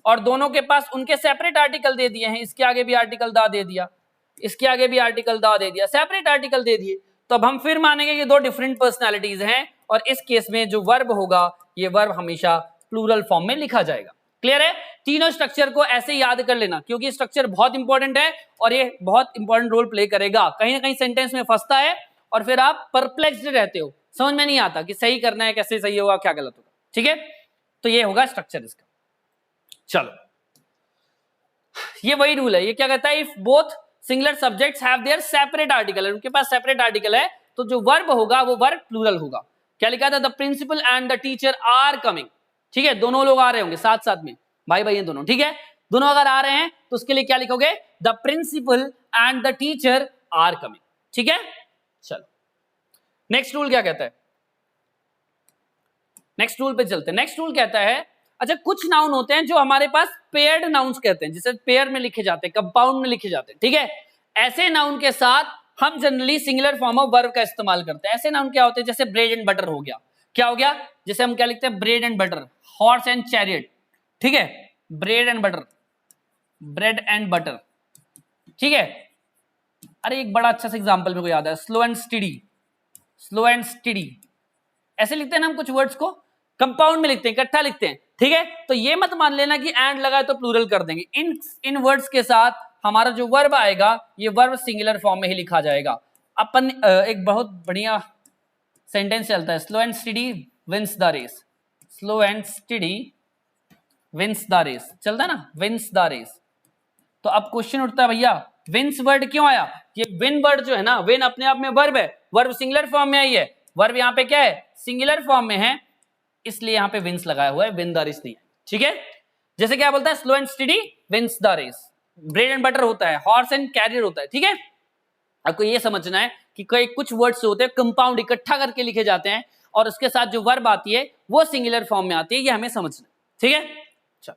और दोनों के पास उनके सेपरेट आर्टिकल दे दिए हैं, इसके आगे भी आर्टिकल दा दे दिया, इसके आगे भी आर्टिकल दा दे दिया, सेपरेट आर्टिकल दे दिए, तो अब हम फिर मानेंगे कि दो डिफरेंट पर्सनालिटीज हैं, और इस केस में जो वर्ब होगा ये वर्ब हमेशा प्लूरल फॉर्म में लिखा जाएगा। क्लियर है? तीनों स्ट्रक्चर को ऐसे याद कर लेना, क्योंकि स्ट्रक्चर बहुत इंपॉर्टेंट है और ये बहुत इंपॉर्टेंट रोल प्ले करेगा। कहीं ना कहीं सेंटेंस में फंसता है और फिर आप परप्लेक्स्ड रहते हो, समझ में नहीं आता कि सही करना है, कैसे सही होगा, क्या गलत होगा। ठीक है? तो ये होगा स्ट्रक्चर इसका। चलो, ये वही रूल है, ये क्या कहता है, if both singular subjects have their separate article, उनके पास सेपरेट आर्टिकल है, तो जो वर्ब होगा वो वर्ब प्लूरल होगा। क्या लिखा था, the principal and the teacher are coming, ठीक है, दोनों लोग आ रहे होंगे साथ साथ में, भाई भाई हैं दोनों, ठीक है, दोनों अगर आ रहे हैं तो उसके लिए क्या लिखोगे, the principal and the teacher are coming, ठीक है। चलो नेक्स्ट रूल क्या कहता है, नेक्स्ट रूल पे चलते हैं। नेक्स्ट रूल कहता है, अच्छा कुछ नाउन होते हैं जो हमारे पास पेयर्ड नाउन्स कहते हैं, जिसे पेयर में लिखे जाते हैं, कंपाउंड में लिखे जाते हैं, ठीक है। ऐसे नाउन के साथ हम generally singular form of verb का इस्तेमाल करते हैं। ऐसे नाउन क्या होते हैं, जैसे ब्रेड एंड बटर हो गया, क्या हो गया, जैसे हम क्या लिखते हैं, bread and butter, horse and chariot, ठीक है, bread and butter, bread and butter, ठीक है। अरे एक बड़ा अच्छा सा एग्जांपल मेरे को याद है, slow and study, slow and study, ऐसे लिखते हैं ना हम कुछ वर्ड्स को, कंपाउंड में लिखते हैं, इकट्ठा लिखते हैं, ठीक है। तो ये मत मान लेना कि एंड लगाए तो प्लूरल कर देंगे, इन वर्ड्स के साथ हमारा जो वर्ब आएगा ये वर्ब सिंगुलर फॉर्म में ही लिखा जाएगा। अपन एक बहुत बढ़िया सेंटेंस चलता है, slow and steady wins the race, slow and steady wins the race, चलता है ना, विंस द रेस। तो अब क्वेश्चन उठता है, भैया विंस वर्ड क्यों आया, ये विन वर्ड जो है ना, विन अपने आप में वर्ब है, वर्ब सिंगुलर फॉर्म में आई है, वर्ब यहाँ पे क्या है, सिंगुलर फॉर्म में है, इसलिए यहाँ पे विंस लगाया हुआ है, विन द रेस नहीं है, ठीक है। जैसे क्या बोलता है, slow and steady wins the race, bread and butter होता है, हॉर्स एंड कैरियर होता है, ठीक है। आपको ये समझना है कि कोई कुछ वर्ड्स होते हैं कंपाउंड इकट्ठा करके लिखे जाते हैं और उसके साथ जो वर्ब आती है वो सिंगुलर फॉर्म में आती है, ये हमें समझना है, ठीक है। चलो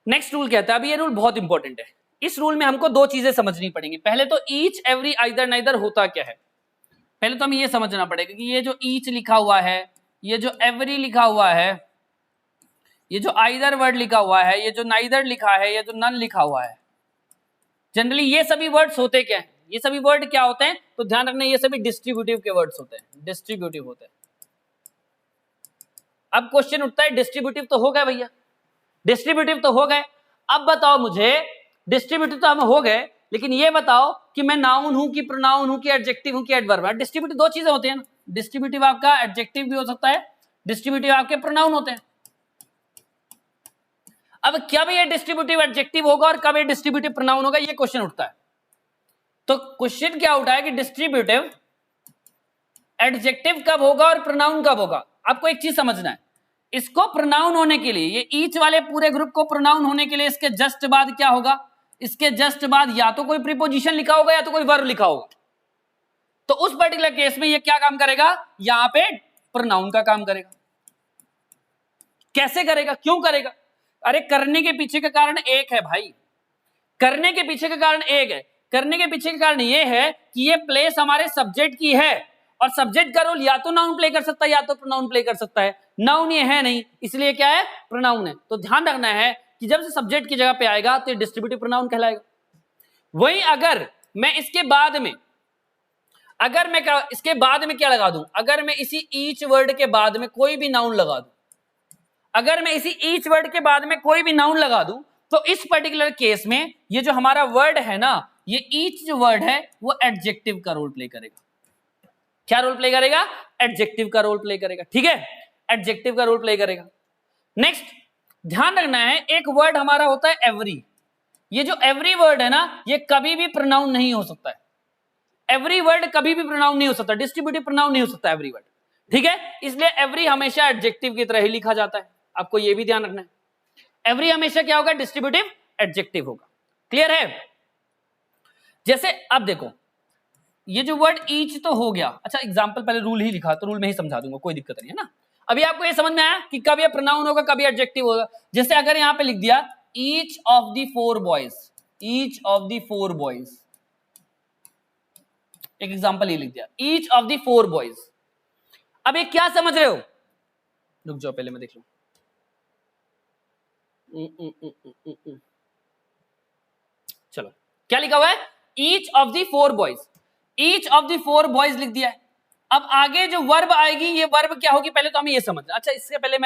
नेक्स्ट रूल कहता है, अभी ये रूल बहुत इंपॉर्टेंट है, इस रूल में हमको दो चीजें समझनी पड़ेंगी। पहले तो ईच एवरी आइदर नाइदर होता क्या है, पहले तो हमें ये समझना पड़ेगा कि ये जो ईच लिखा हुआ है, ये जो एवरी लिखा हुआ है, ये जो आइदर वर्ड लिखा हुआ है, ये जो नाइदर लिखा है, ये जो नन लिखा हुआ है, जनरली ये सभी वर्ड्स होते क्या हैं, ये सभी वर्ड क्या होते हैं, तो ध्यान रखना ये सभी डिस्ट्रीब्यूटिव के वर्ड्स होते हैं, डिस्ट्रीब्यूटिव होते हैं। अब क्वेश्चन उठता है, डिस्ट्रीब्यूटिव तो हो गए भैया, डिस्ट्रीब्यूटिव तो हो गए, अब बताओ मुझे, डिस्ट्रीब्यूटिव तो हम हो गए, लेकिन ये बताओ कि मैं नाउन हूं कि प्रोनाउन हूं कि एडजेक्टिव हूं कि एडवर्ब। डिस्ट्रीब्यूटिव दो चीजें होती हैं ना, डिस्ट्रीब्यूटिव आपका एडजेक्टिव भी हो सकता है, डिस्ट्रीब्यूटिव आपके प्रोनाउन होते हैं। अब क्या भी ये डिस्ट्रीब्यूटिव एडजेक्टिव होगा और कब ये डिस्ट्रीब्यूटिव प्रोनाउन होगा, ये क्वेश्चन उठता है। तो क्वेश्चन क्या उठा है कि डिस्ट्रीब्यूटिव एडजेक्टिव कब होगा और प्रोनाउन कब होगा। आपको एक चीज समझना है, इसको प्रोनाउन होने के लिए, ये ईच वाले पूरे ग्रुप को प्रोनाउन होने के लिए इसके जस्ट बाद क्या होगा, इसके जस्ट बाद या तो कोई प्रीपोजिशन लिखा होगा या तो कोई वर्ब लिखा होगा। तो उस पर्टिकुलर केस में ये क्या काम करेगा, यहां पे प्रोनाउन का काम करेगा। कैसे करेगा, क्यों करेगा, अरे करने के पीछे का कारण एक है भाई, करने के पीछे का कारण एक है, करने के पीछे का कारण ये है कि ये प्लेस हमारे सब्जेक्ट की है और सब्जेक्ट का रोल या तो नाउन प्ले कर सकता है या तो प्रोनाउन प्ले कर सकता है। नाउन ये है नहीं, इसलिए क्या है, प्रोनाउन है। तो ध्यान रखना है कि जब से सब्जेक्ट की जगह पे आएगा तो ये डिस्ट्रीब्यूटिव प्रोनाउन कहलाएगा। वहीं अगर मैं इसके बाद में, अगर मैं इसके बाद में क्या लगा दूं, अगर मैं इसी ईच वर्ड के बाद में कोई भी नाउन लगा दूं, अगर मैं इसी ईच वर्ड के बाद में कोई भी नाउन लगा दूं, तो इस पर्टिकुलर केस में ये जो हमारा वर्ड है ना, ये ईच जो वर्ड है वो एडजेक्टिव का रोल प्ले करेगा। क्या रोल प्ले करेगा, एडजेक्टिव का रोल प्ले करेगा, ठीक है, एडजेक्टिव का रोल प्ले करेगा। नेक्स्ट ध्यान रखना है, एक वर्ड हमारा होता है एवरी, ये जो एवरी वर्ड है ना, ये कभी भी प्रोनाउन नहीं हो सकता है, एवरी वर्ड कभी भी प्रोनाउन नहीं हो सकता, डिस्ट्रीब्यूटिव प्रोनाउन नहीं हो सकता एवरी वर्ड, ठीक है। इसलिए एवरी हमेशा एडजेक्टिव की तरह ही लिखा जाता है, आपको ये भी ध्यान रखना है, एवरी हमेशा क्या होगा, डिस्ट्रीब्यूटिव एडजेक्टिव होगा। क्लियर है। जैसे अब देखो, ये जो वर्ड ईच तो हो गया, अच्छा एग्जांपल पहले रूल ही लिखा तो रूल में ही समझा दूंगा, कोई दिक्कत नहीं है ना। अभी आपको ये समझ में आया कि कब ये प्रोनाउन होगा कब ये एडजेक्टिव होगा। जैसे अगर यहां पे लिख दिया each of the 4 boys, each of the 4 boys, एक एग्जांपल ये लिख दिया ईच ऑफ द 4 बॉयज। अब ये क्या समझ रहे हो, रुक जाओ पहले मैं देख लूं। चलो क्या लिखा हुआ है, each of the 4 boys, each of the 4 boys लिख दिया है। अब आगे जो वर्ब आएगी, ये वर्ब क्या होगी, पहले तो हमें ये समझना। अच्छा इससे पहले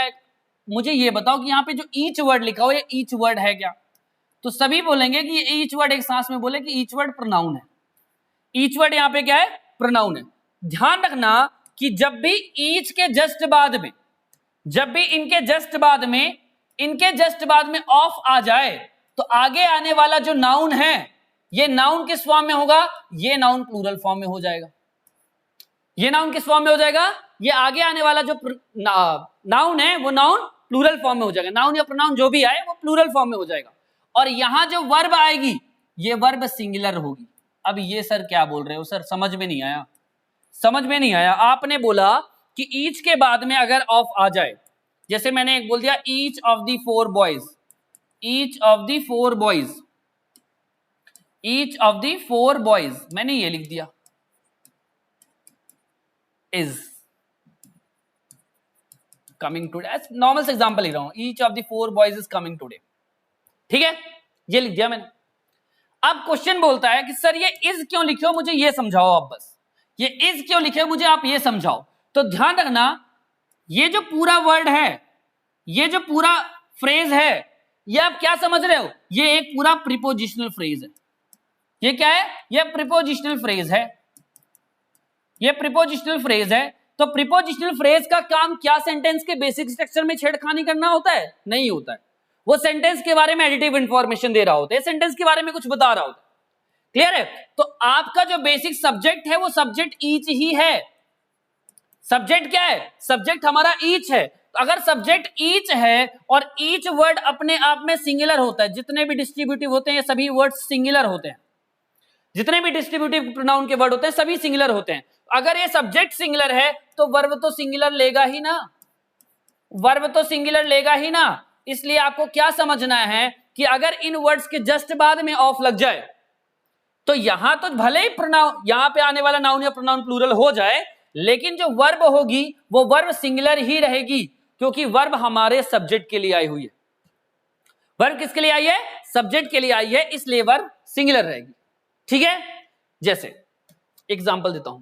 मुझे ये बताओ कि यहाँ पे जो ईच वर्ड लिखा हुआ है, ईच वर्ड है क्या, तो सभी बोलेंगे कि ये ईच वर्ड एक सांस में बोले कि ईच वर्ड प्रोनाउन है, ईच वर्ड यहाँ पे क्या है, प्रोनाउन है। ध्यान रखना कि जब भी ईच के जस्ट बाद में, जब भी इनके जस्ट बाद में ऑफ आ जाए तो आगे आने वाला जो नाउन है ये नाउन किस फॉर्म में होगा, ये नाउन प्लूरल फॉर्म में हो जाएगा। ये नाउन किस फॉर्म में हो जाएगा, ये आगे आने वाला जो नाउन है वो नाउन प्लूरल फॉर्म में हो जाएगा। नाउन या प्रोनाउन जो भी आए वो प्लूरल फॉर्म में हो जाएगा। और यहां जो वर्ब आएगी ये वर्ब सिंगुलर होगी। अब ये सर क्या बोल रहे हो सर, समझ में नहीं आया, समझ में नहीं आया। आपने बोला कि ईच के बाद में अगर ऑफ आ जाए, जैसे मैंने एक बोल दिया each of the four boys, each of the four boys, each of the four boys, मैंने ये लिख दिया इज कमिंग टुडे, नॉर्मल से एग्जांपल लिख रहा हूं, each of the four boys is coming today, ठीक है, ये लिख दिया मैंने। अब क्वेश्चन बोलता है कि सर ये इज क्यों लिखे हो, मुझे ये समझाओ आप, बस ये इज क्यों लिखे हो मुझे आप ये समझाओ। तो ध्यान रखना ये जो पूरा वर्ड है, ये जो पूरा फ्रेज है, ये आप क्या समझ रहे हो, ये एक पूरा प्रीपोजिशनल फ्रेज है। ये क्या है, ये प्रीपोजिशनल फ्रेज है, ये प्रीपोजिशनल फ्रेज है। तो प्रीपोजिशनल फ्रेज का काम क्या सेंटेंस के बेसिक स्ट्रक्चर में छेड़खानी करना होता है, नहीं होता है। वो सेंटेंस के बारे में एडिटिव इंफॉर्मेशन दे रहा होता है, सेंटेंस के बारे में कुछ बता रहा होता है, क्लियर है। तो आपका जो बेसिक सब्जेक्ट है वो सब्जेक्ट ईच ही है। सब्जेक्ट क्या है, सब्जेक्ट हमारा ईच है। तो अगर सब्जेक्ट ईच है और ईच वर्ड अपने आप में सिंगुलर होता है, जितने भी डिस्ट्रीब्यूटिव होते हैं ये सभी वर्ड सिंगुलर होते हैं, जितने भी डिस्ट्रीब्यूटिव प्रोनाउन के वर्ड होते हैं सभी सिंगुलर होते हैं। अगर ये सब्जेक्ट सिंगुलर है तो वर्ब तो सिंगुलर लेगा ही ना, वर्ब तो सिंगुलर लेगा ही ना। इसलिए आपको क्या समझना है कि अगर इन वर्ड्स के जस्ट बाद में ऑफ लग जाए तो यहां तो भले ही प्रोनाउन, यहां पे आने वाला नाउन या प्रोनाउन प्लूरल हो जाए, लेकिन जो वर्ब होगी वो वर्ब सिंगुलर ही रहेगी, क्योंकि वर्ब हमारे सब्जेक्ट के लिए आई हुई है। वर्ब किसके लिए आई है, सब्जेक्ट के लिए आई है, इसलिए वर्ब सिंगुलर रहेगी, ठीक है। जैसे एग्जांपल देता हूं,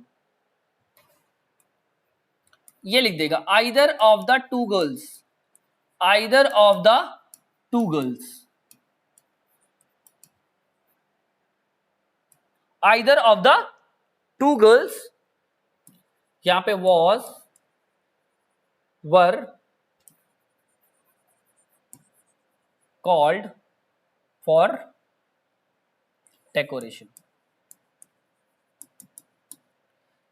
ये लिख देगा either of the two girls, either of the two girls, either of the two girls, यहां पे was, were, called for decoration.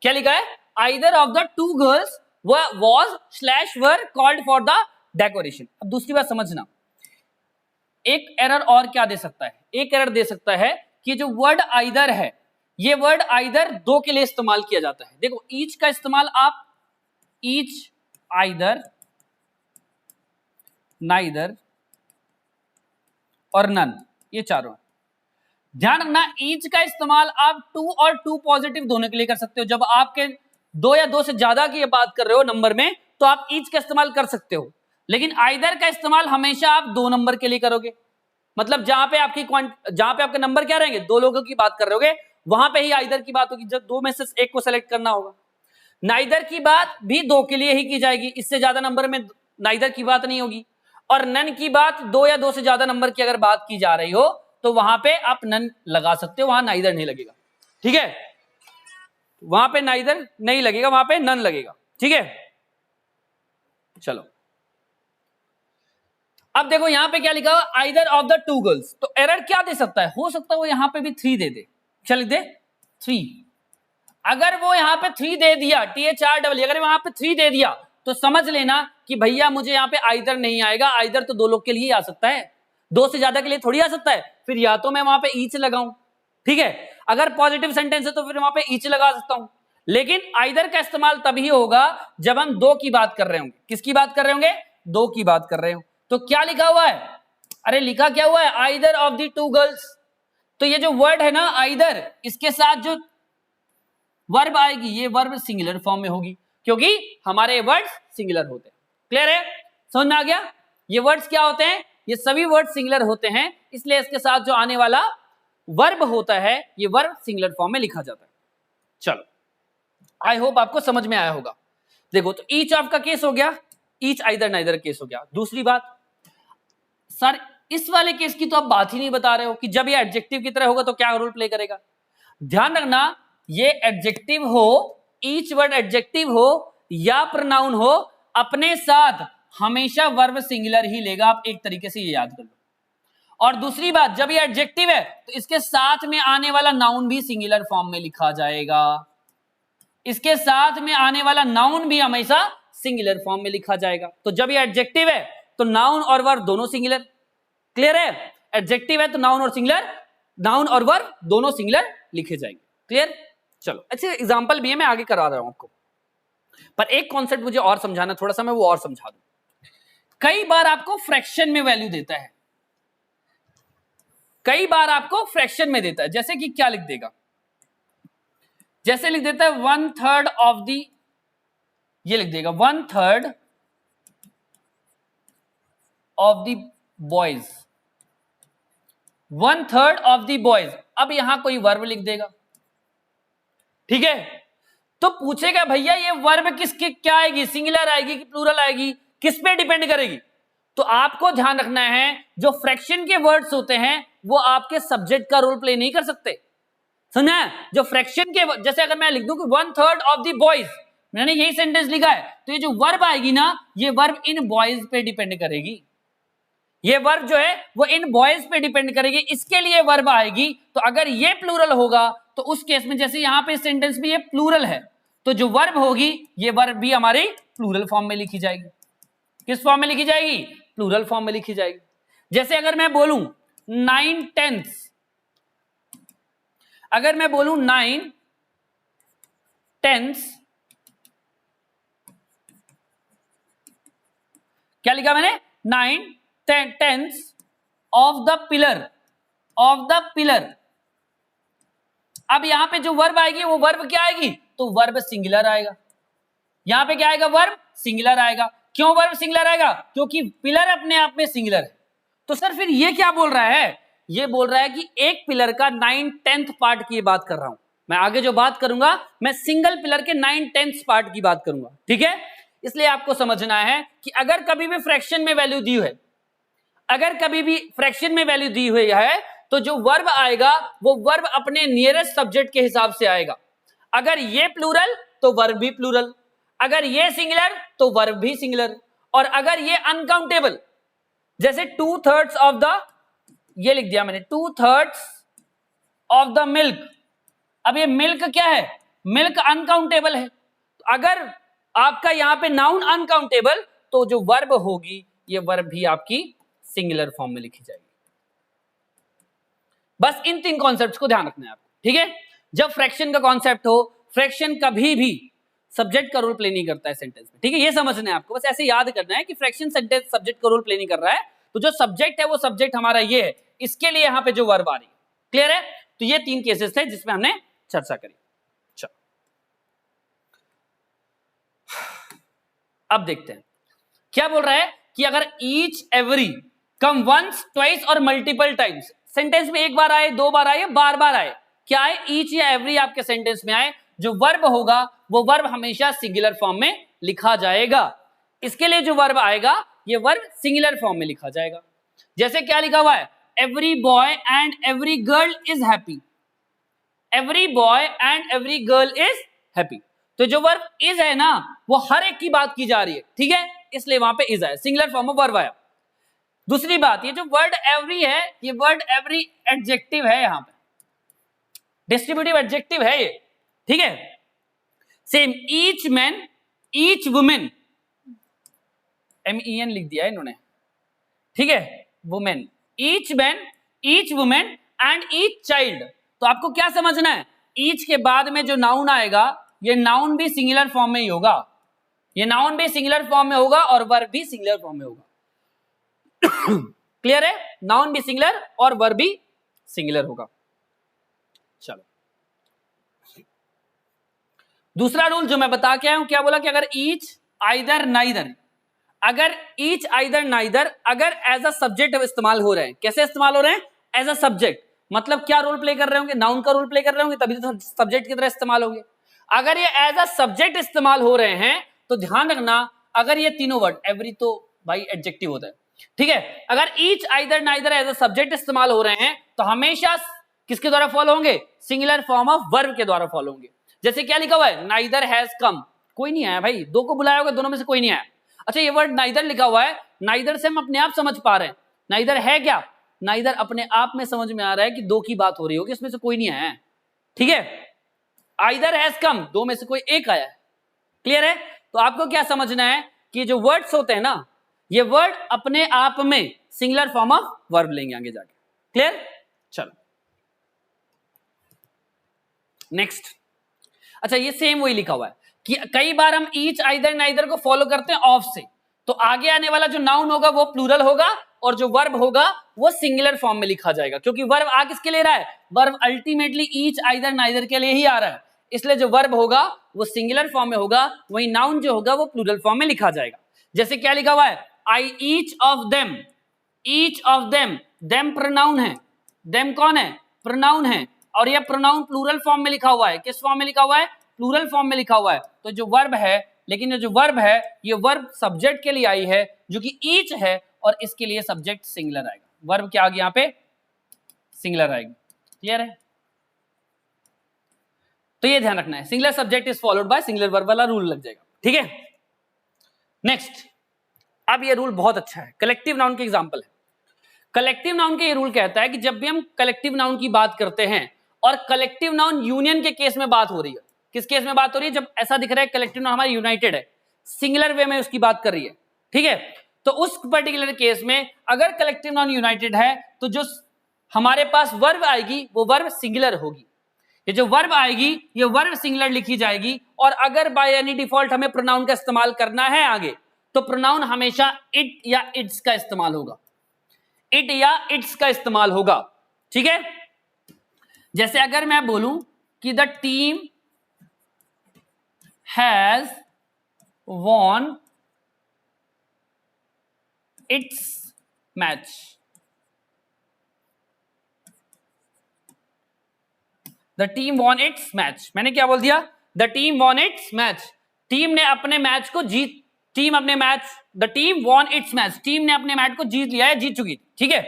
क्या लिखा है, either of the two girls was slash were called for the decoration. अब दूसरी बात समझना, एक एरर और क्या दे सकता है, एक एरर दे सकता है कि जो वर्ड आइदर है, ये वर्ड आइदर दो के लिए इस्तेमाल किया जाता है। देखो ईच का इस्तेमाल आप ईच, आइदर, नाइदर और नन, ये चारों। ध्यान रखना ईच का इस्तेमाल आप टू और टू पॉजिटिव दोनों के लिए कर सकते हो। जब आपके दो या दो से ज्यादा की बात कर रहे हो नंबर में तो आप ईच का इस्तेमाल कर सकते हो, लेकिन आइदर का इस्तेमाल हमेशा आप दो नंबर के लिए करोगे। मतलब जहां पे आपके नंबर क्या रहेंगे, दो लोगों की बात कर रहे होगे, वहां पे ही आइदर की बात होगी, जब दो में से एक को सेलेक्ट करना होगा। नाइदर की बात भी दो के लिए ही की जाएगी, इससे ज्यादा नंबर में नाइदर की बात नहीं होगी। और नन की बात दो या दो से ज्यादा नंबर की अगर बात की जा रही हो तो वहां पे आप नन लगा सकते हो, वहां नाइदर नहीं लगेगा, ठीक है। वहां पे नाइदर नहीं लगेगा, वहां पे नन लगेगा, ठीक है। चलो अब देखो यहां पे क्या लिखा हुआ, either of the two girls. तो एरर क्या दे सकता है, हो सकता है वो यहां पे भी 3 दे दे। चल दे 3, अगर वो यहां पे 3 दे दिया, THR, अगर वहां पे 3 दे दिया तो समझ लेना कि भैया मुझे यहां पे आइदर नहीं आएगा। आइदर तो दो लोग के लिए आ सकता है, दो से ज्यादा के लिए थोड़ी आ सकता है। फिर या तो मैं वहां पे ईच लगाऊं, ठीक है, अगर पॉजिटिव सेंटेंस है तो फिर वहां पे ईच लगा सकता हूं। लेकिन आइदर का इस्तेमाल तभी होगा जब हम दो की बात कर रहे होंगे। किसकी बात कर रहे होंगे, दो की बात कर रहे हो। तो क्या लिखा हुआ है, अरे लिखा क्या हुआ है, either of the two girls. तो ये जो वर्ड है ना आइदर, इसके साथ जो वर्ब आएगी ये वर्ब सिंगुलर फॉर्म में होगी, क्योंकि हमारे वर्ड्स सिंगुलर होते हैं। क्लियर है, समझ में आ गया। ये वर्ड्स क्या होते हैं, ये सभी वर्ड सिंगुलर होते हैं, इसलिए इसके साथ जो आने वाला वर्ब होता है ये वर्ब सिंगुलर फॉर्म में लिखा जाता है। चलो आई होप आपको समझ में आया होगा। देखो तो ईच ऑफ का केस हो गया, ईच आइदर नाइदर केस हो गया। दूसरी बात, सर इस वाले केस की तो आप बात ही नहीं बता रहे हो कि जब ये एडजेक्टिव की तरह होगा तो क्या रोल प्ले करेगा। ध्यान रखना ये एडजेक्टिव हो, ईच वर्ड एडजेक्टिव हो या प्रोनाउन हो, अपने साथ हमेशा वर्ब सिंगुलर ही लेगा, आप एक तरीके से ये याद कर लो। और दूसरी बात, जब ये एडजेक्टिव है तो इसके साथ में आने वाला नाउन भी सिंगुलर फॉर्म में लिखा जाएगा, इसके साथ में आने वाला नाउन भी हमेशा सिंगुलर फॉर्म में लिखा जाएगा। तो जब ये एडजेक्टिव है तो नाउन और वर्ब दोनों सिंगुलर, क्लियर है? एडजेक्टिव है तो नाउन और वर्ब दोनों सिंगुलर लिखे जाएंगे, क्लियर? चलो, अच्छे एग्जांपल भी है, मैं आगे करा रहा हूं आपको, पर एक कॉन्सेप्ट मुझे और समझाना, थोड़ा सा मैं वो और समझा दूं। कई बार आपको फ्रैक्शन में वैल्यू देता है, कई बार आपको फ्रैक्शन में देता है, जैसे कि क्या लिख देगा, जैसे लिख देता है 1/3 ऑफ दी, ये लिख देगा 1/3 of the boys, 1/3 of the boys. अब यहां कोई वर्ब लिख देगा, ठीक है? तो पूछेगा भैया ये वर्ब किसकी क्या आएगी, सिंगुलर आएगी कि प्लूरल आएगी, किस पे डिपेंड करेगी? तो आपको ध्यान रखना है, जो फ्रैक्शन के वर्ड्स होते हैं वो आपके सब्जेक्ट का रोल प्ले नहीं कर सकते, समझा? जो फ्रैक्शन के, जैसे अगर मैं लिख दूं कि 1/3 ऑफ दी बॉयज, मैंने यही सेंटेंस लिखा है, तो ये जो वर्ब आएगी ना, ये वर्ब इन बॉयज पे डिपेंड करेगी, ये वर्ब जो है वो इन बॉयज पे डिपेंड करेगी, इसके लिए वर्ब आएगी। तो अगर ये प्लूरल होगा तो उस केस में, जैसे यहां पे सेंटेंस भी ये प्लूरल है, तो जो वर्ब होगी ये वर्ब भी हमारी प्लूरल फॉर्म में लिखी जाएगी। किस फॉर्म में लिखी जाएगी? प्लूरल फॉर्म में लिखी जाएगी। जैसे अगर मैं बोलूं 9/10, अगर मैं बोलूं 9/10, क्या लिखा मैंने? 9/10 of the pillar, of the pillar. अब यहां पे जो वर्ब आएगी वो वर्ब क्या आएगी? तो वर्ब सिंगुलर आएगा, यहां पे क्या आएगा? वर्ब सिंगुलर आएगा। क्यों वर्ब सिंगुलर आएगा? क्योंकि पिलर अपने आप में सिंगुलर है। तो सर फिर ये क्या बोल रहा है? ये बोल रहा है कि एक पिलर का 9/10 पार्ट की बात कर रहा हूं मैं, आगे जो बात करूंगा मैं सिंगल पिलर के 9/10 पार्ट की बात करूंगा, ठीक है? इसलिए आपको समझना है कि अगर कभी भी फ्रैक्शन में वैल्यू दी है, अगर कभी भी फ्रैक्शन में वैल्यू दी हुई है, तो जो वर्ब आएगा वो वर्ब अपने नियरेस्ट सब्जेक्ट के हिसाब से आएगा। अगर ये प्लूरल तो वर्ब भी प्लूरल, अगर ये सिंगुलर तो वर्ब भी सिंगुलर, और अगर ये अनकाउंटेबल, जैसे 2/3 ऑफ द, ये लिख दिया मैंने 2/3 ऑफ द मिल्क। अब ये मिल्क क्या है? मिल्क अनकाउंटेबल है। तो अगर आपका यहां पे नाउन अनकाउंटेबल, तो जो वर्ब होगी ये वर्ब भी आपकी सिंगुलर फॉर्म में लिखी जाएगी। बस इन 3 कॉन्सेप्ट्स को ध्यान रखना है आपको, ठीक है? जब फ्रैक्शन का कॉन्सेप्ट हो, फ्रैक्शन कभी भी सब्जेक्ट का रोल प्ले नहीं करता है सेंटेंस में, ठीक है? ये समझना है आपको, बस ऐसे याद करना है कि फ्रैक्शन सेंटेंस सब्जेक्ट का रोल प्ले नहीं कर रहा है, तो जो सब्जेक्ट है वो सब्जेक्ट हमारा ये है, इसके लिए यहां पे जो वर्ब आ रही है, क्लियर है? तो ये 3 केसेस थे जिसमें हमने चर्चा करी। चलो अब देखते हैं क्या बोल रहा है कि अगर each every come once, twice और मल्टीपल टाइम्स, सेंटेंस में एक बार आए, 2 बार आए, बार बार आए, क्या आए? ईच या एवरी आपके सेंटेंस में आए, जो वर्ब होगा वो वर्ब हमेशा सिंगुलर फॉर्म में लिखा जाएगा। इसके लिए जो वर्ब आएगा ये वर्ब सिंगुलर फॉर्म में लिखा जाएगा। जैसे क्या लिखा हुआ है? Every boy and every girl is happy, every boy and every girl is happy. तो जो वर्ब इज है ना, वो हर एक की बात की जा रही है, ठीक है? इसलिए वहां पे इज आया, सिंगुलर फॉर्म में वर्ब आया। दूसरी बात, ये जो वर्ड एवरी है, ये वर्ड एवरी एडजेक्टिव है, यहां पे डिस्ट्रीब्यूटिव एडजेक्टिव है ये, ठीक है? Same each man, each women, MEN लिख दिया है इन्होंने, ठीक है? Women, each man, each women and each child. तो आपको क्या समझना है? ईच के बाद में जो नाउन आएगा, ये नाउन भी सिंगुलर फॉर्म में ही होगा, ये नाउन भी सिंगुलर फॉर्म में होगा और वर्ब भी सिंगुलर फॉर्म में होगा। क्लियर है? नाउन भी सिंगुलर और वर्ब भी सिंगुलर होगा। चलो दूसरा रूल जो मैं बता के आया हूं, क्या बोला कि अगर ईच आइदर नाइदर, अगर ईच आइदर नाइदर अगर एज अ सब्जेक्ट इस्तेमाल हो रहे हैं, कैसे इस्तेमाल हो रहे हैं? एज अ सब्जेक्ट, मतलब क्या रोल प्ले कर रहे होंगे? नाउन का रोल प्ले कर रहे होंगे, तभी तो सब्जेक्ट की तरह इस्तेमाल होंगे। अगर ये एज अ सब्जेक्ट इस्तेमाल हो रहे हैं तो ध्यान रखना, अगर ये तीनों वर्ड, एवरी तो भाई एडजेक्टिव होता है, ठीक है? अगर each either neither as a subject इस्तेमाल हो रहे हैं तो हमेशा किसके द्वारा फॉलो होंगे? सिंगुलर फॉर्म ऑफ वर्ब के द्वारा फॉलो होंगे। जैसे क्या लिखा हुआ है? नाइदर हैज कम, कोई नहीं आया भाई, 2 को बुलाया होगा, दोनों में से कोई नहीं आया। अच्छा ये वर्ड नाइदर लिखा हुआ है, नाइदर से हम अपने आप समझ पा रहे हैं नाइदर है क्या, नाइदर अपने आप में समझ में आ रहा है कि दो की बात हो रही होगी, इसमें से कोई नहीं आया है, ठीक है। आइदर हैज कम, दो में से कोई एक आया है, क्लियर है। तो आपको क्या समझना है कि जो वर्ड्स होते हैं ना, ये वर्ड अपने आप में सिंगुलर फॉर्म ऑफ वर्ब लेंगे आगे जाके, क्लियर। चलो नेक्स्ट। अच्छा ये सेम वही लिखा हुआ है कि कई बार हम ईच, आइदर, नाइदर को फॉलो करते हैं ऑफ से, तो आगे आने वाला जो नाउन होगा वो प्लूरल होगा और जो वर्ब होगा वो सिंगुलर फॉर्म में लिखा जाएगा, क्योंकि वर्ब आ किसके लिए रहा है, verb ultimately each, either, neither के लिए ही आ रहा है, इसलिए जो वर्ब होगा वो सिंगुलर फॉर्म में होगा, वही नाउन जो होगा वो प्लूरल फॉर्म में लिखा जाएगा। जैसे क्या लिखा हुआ है, I each of them, each of them, them pronoun है, देम कौन है, प्रोनाउन है, और यह प्रोनाउन प्लूरल फॉर्म में लिखा हुआ है, किस फॉर्म में लिखा हुआ है, प्लूरल फॉर्म में लिखा हुआ है। तो जो वर्ब है, लेकिन ये जो वर्ब है ये वर्ब सब्जेक्ट के लिए आई है जो कि ईच है, और इसके लिए सब्जेक्ट सिंगुलर आएगा, वर्ब क्या आ गया यहाँ पे, सिंगुलर आएगी, क्लियर है। तो ये ध्यान रखना है, singular subject is followed bye singular verb वाला रूल लग जाएगा, ठीक है। नेक्स्ट, अब ये रूल बहुत अच्छा है, कलेक्टिव नाउन के एग्जांपल है। कलेक्टिव नाउन के ये रूल कहता है कि जब भी हम कलेक्टिव नाउन की बात करते हैं और कलेक्टिव नाउन यूनियन के केस में बात हो रही है, किस केस में बात हो रही है, जब ऐसा दिख रहा है कलेक्टिव नाउन हमारा यूनाइटेड है, सिंगुलर वे में उसकी बात कर रही है, ठीक है, तो उस पर्टिकुलर केस में अगर कलेक्टिव नाउन यूनाइटेड है तो जो हमारे पास वर्ब आएगी वो वर्ब सिंगुलर होगी, ये जो वर्ब आएगी ये वर्ब सिंगुलर लिखी जाएगी, और अगर बाय एनी डिफॉल्ट हमें प्रोनाउन का इस्तेमाल करना है आगे, तो प्रोनाउन हमेशा इट या इट्स का इस्तेमाल होगा, इट या इट्स का इस्तेमाल होगा, ठीक है। जैसे अगर मैं बोलूं कि the team has von it's match, the team von it's match, मैंने क्या बोल दिया, the team von it's match, team ने अपने मैच को जीत, टीम अपने match, the team von it's match, team ने अपने मैच को जीत लिया है, जीत चुकी, ठीक है,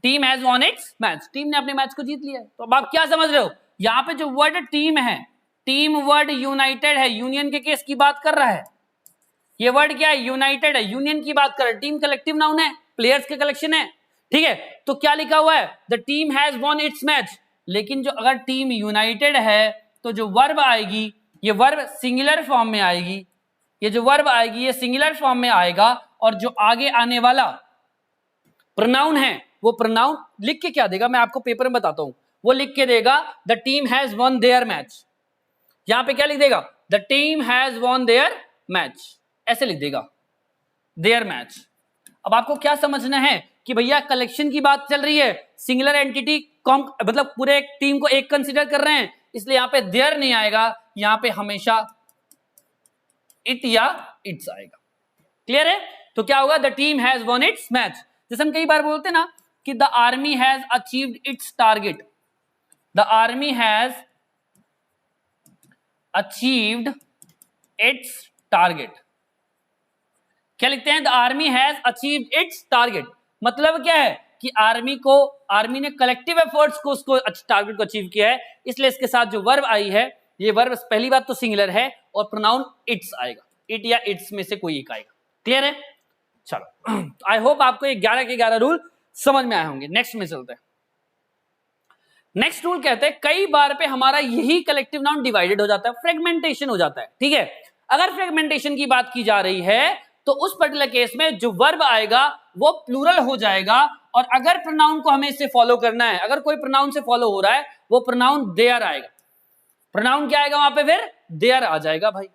team has von it's match, team ने अपने मैच को जीत लिया है। तो अब आप क्या समझ रहे हो, यहां पे जो वर्ड टीम है, टीम वर्ड यूनाइटेड है, यूनियन के केस की बात कर रहा है, ये वर्ड क्या है, यूनाइटेड है, यूनियन की बात कर रहा है, टीम कलेक्टिव नाउन है, प्लेयर्स के कलेक्शन है, ठीक है। तो क्या लिखा हुआ है, the team has von it's match, लेकिन जो अगर टीम यूनाइटेड है तो जो वर्ब आएगी ये वर्ब सिंगुलर फॉर्म में आएगी, ये जो वर्ब आएगी ये सिंगुलर फॉर्म में आएगा, और जो आगे आने वाला प्रोनाउन है वो प्रोनाउन लिख के क्या देगा, मैं आपको पेपर में बताता हूं, वो लिख के देगा the team has won their match, यहां पे क्या लिख देगा, the team has won their match, ऐसे लिख देगा देयर मैच। अब आपको क्या समझना है कि भैया कलेक्शन की बात चल रही है, सिंगुलर एंटिटी मतलब पूरे एक टीम को एक कंसीडर कर रहे हैं, इसलिए यहां पे देयर नहीं आएगा, यहां पे हमेशा इट या इट्स आएगा, क्लियर है। तो क्या होगा, the team has von it's match, जैसे हम कई बार बोलते हैं ना कि the army has achieved it's target, the army has achieved it's target, क्या लिखते हैं, the army has achieved it's target, मतलब क्या है कि आर्मी ने कलेक्टिव एफर्ट्स को उसको टारगेट को अचीव किया है, इसलिए इसके साथ जो वर्ब आई है ये वर्ब पहली बात तो सिंगुलर है और प्रोनाउन इट्स आएगा, इट या इट्स में से कोई एक आएगा, क्लियर है। चलो आई होप आपको ये 11 के 11 रूल समझ में आए होंगे। नेक्स्ट में चलते हैं। नेक्स्ट रूल कहते हैं कई बार पे हमारा यही कलेक्टिव नाउन डिवाइडेड हो जाता है, फ्रेगमेंटेशन हो जाता है, ठीक है। अगर फ्रेगमेंटेशन की बात की जा रही है तो उस पर्टिकुलर केस में जो वर्ब आएगा वो प्लूरल हो जाएगा, और अगर प्रोनाउन को हमें इससे फॉलो करना है, अगर कोई प्रोनाउन से फॉलो हो रहा है वो प्रोनाउन देयर आएगा, प्रोनाउन क्या आएगा वहां पे, फिर देयर आ जाएगा भाई,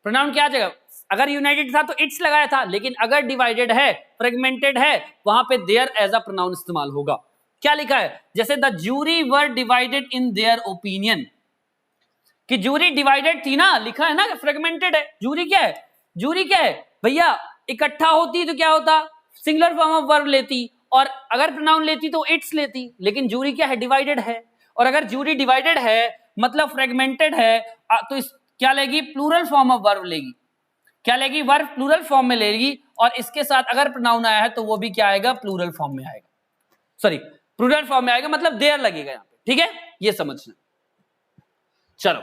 प्रोनाउन क्या आ जाएगा, अगर यूनाइटेड था तो इट्स लगाया था, लेकिन अगर डिवाइडेड है, फ्रेगमेंटेड है, वहां पे देयर एज अ प्रोनाउन इस्तेमाल होगा। क्या लिखा है, जैसे the jury were divided in their opinion, कि जूरी डिवाइडेड थी ना, लिखा है ना फ्रेगमेंटेड है, जूरी क्या है, जूरी क्या है भैया, इकट्ठा होती तो क्या होता, सिंगुलर फॉर्म ऑफ वर्ब लेती, और अगर प्रोनाउन लेती तो इट्स लेती, लेकिन जूरी क्या है, डिवाइडेड है, और अगर जूरी डिवाइडेड है मतलब फ्रेगमेंटेड है तो इस क्या लेगी, प्लूरल फॉर्म ऑफ वर्ब लेगी, क्या लेगी, वर्ब प्लूरल फॉर्म में लेगी, और इसके साथ अगर प्रोनाउन आया है तो वो भी क्या आएगा, प्लूरल फॉर्म में आएगा, सॉरी प्लूरल फॉर्म में आएगा, मतलब देयर लगेगा यहाँ पे, ठीक है, ये समझना। चलो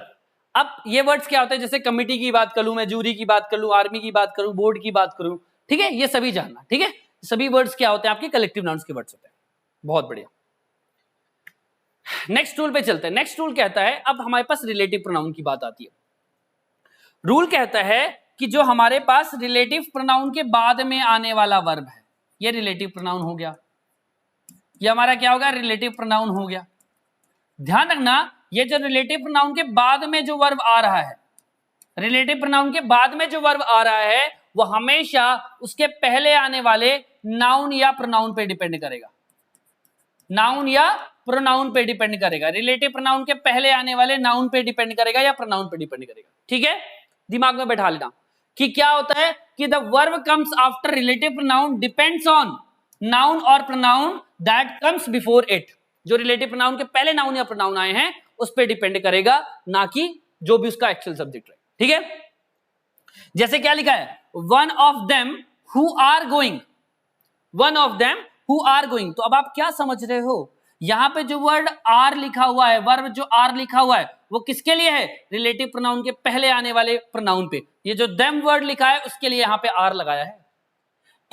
अब ये वर्ड्स क्या होते हैं, जैसे कमिटी की बात कर लूं मैं, जूरी की बात कर लूं, आर्मी की बात करूं, बोर्ड की बात करूं, ठीक है, ये सभी जानना, ठीक है। सभी वर्ड्स क्या होते हैं आपके कलेक्टिव नाउन्स के वर्ड्स होते हैं। बहुत बढ़िया, नेक्स्ट रूल पे चलते हैं। नेक्स्ट रूल कहता है, अब हमारे पास रिलेटिव प्रोनाउन की बात आती है। रूल कहता है कि जो हमारे पास रिलेटिव प्रोनाउन के बाद में आने वाला वर्ब है, ये रिलेटिव प्रोनाउन हो गया, ये हमारा क्या होगा, रिलेटिव प्रोनाउन हो गया। ध्यान रखना, ये जो रिलेटिव प्रोनाउन के बाद में जो वर्ब आ रहा है, रिलेटिव प्रोनाउन के बाद में जो वर्ब आ रहा है वो हमेशा उसके पहले आने वाले नाउन या प्रोनाउन पे डिपेंड करेगा। नाउन या प्रोनाउन पे डिपेंड करेगा। रिलेटिव प्रोनाउन के पहले आने वाले नाउन पे डिपेंड करेगा या प्रोनाउन पे डिपेंड करेगा, ठीक है। दिमाग में बैठा लेना कि क्या होता है कि the verb comes after relative pronoun depends on noun और pronoun that comes before it. जो रिलेटिव प्रोनाउन के पहले नाउन या प्रोनाउन आए हैं उस पे डिपेंड करेगा, ना कि जो भी उसका एक्चुअल सब्जेक्ट है, ठीक है। जैसे क्या लिखा है, one of them who are going, one of them who are going. तो अब आप क्या समझ रहे हो, यहां पे जो वर्ड आर लिखा हुआ है, वर्ब जो आर लिखा हुआ है वो किसके लिए है, रिलेटिव प्रोनाउन के पहले आने वाले प्रोनाउन पे। ये जो देम वर्ड लिखा है उसके लिए यहां पे आर लगाया है।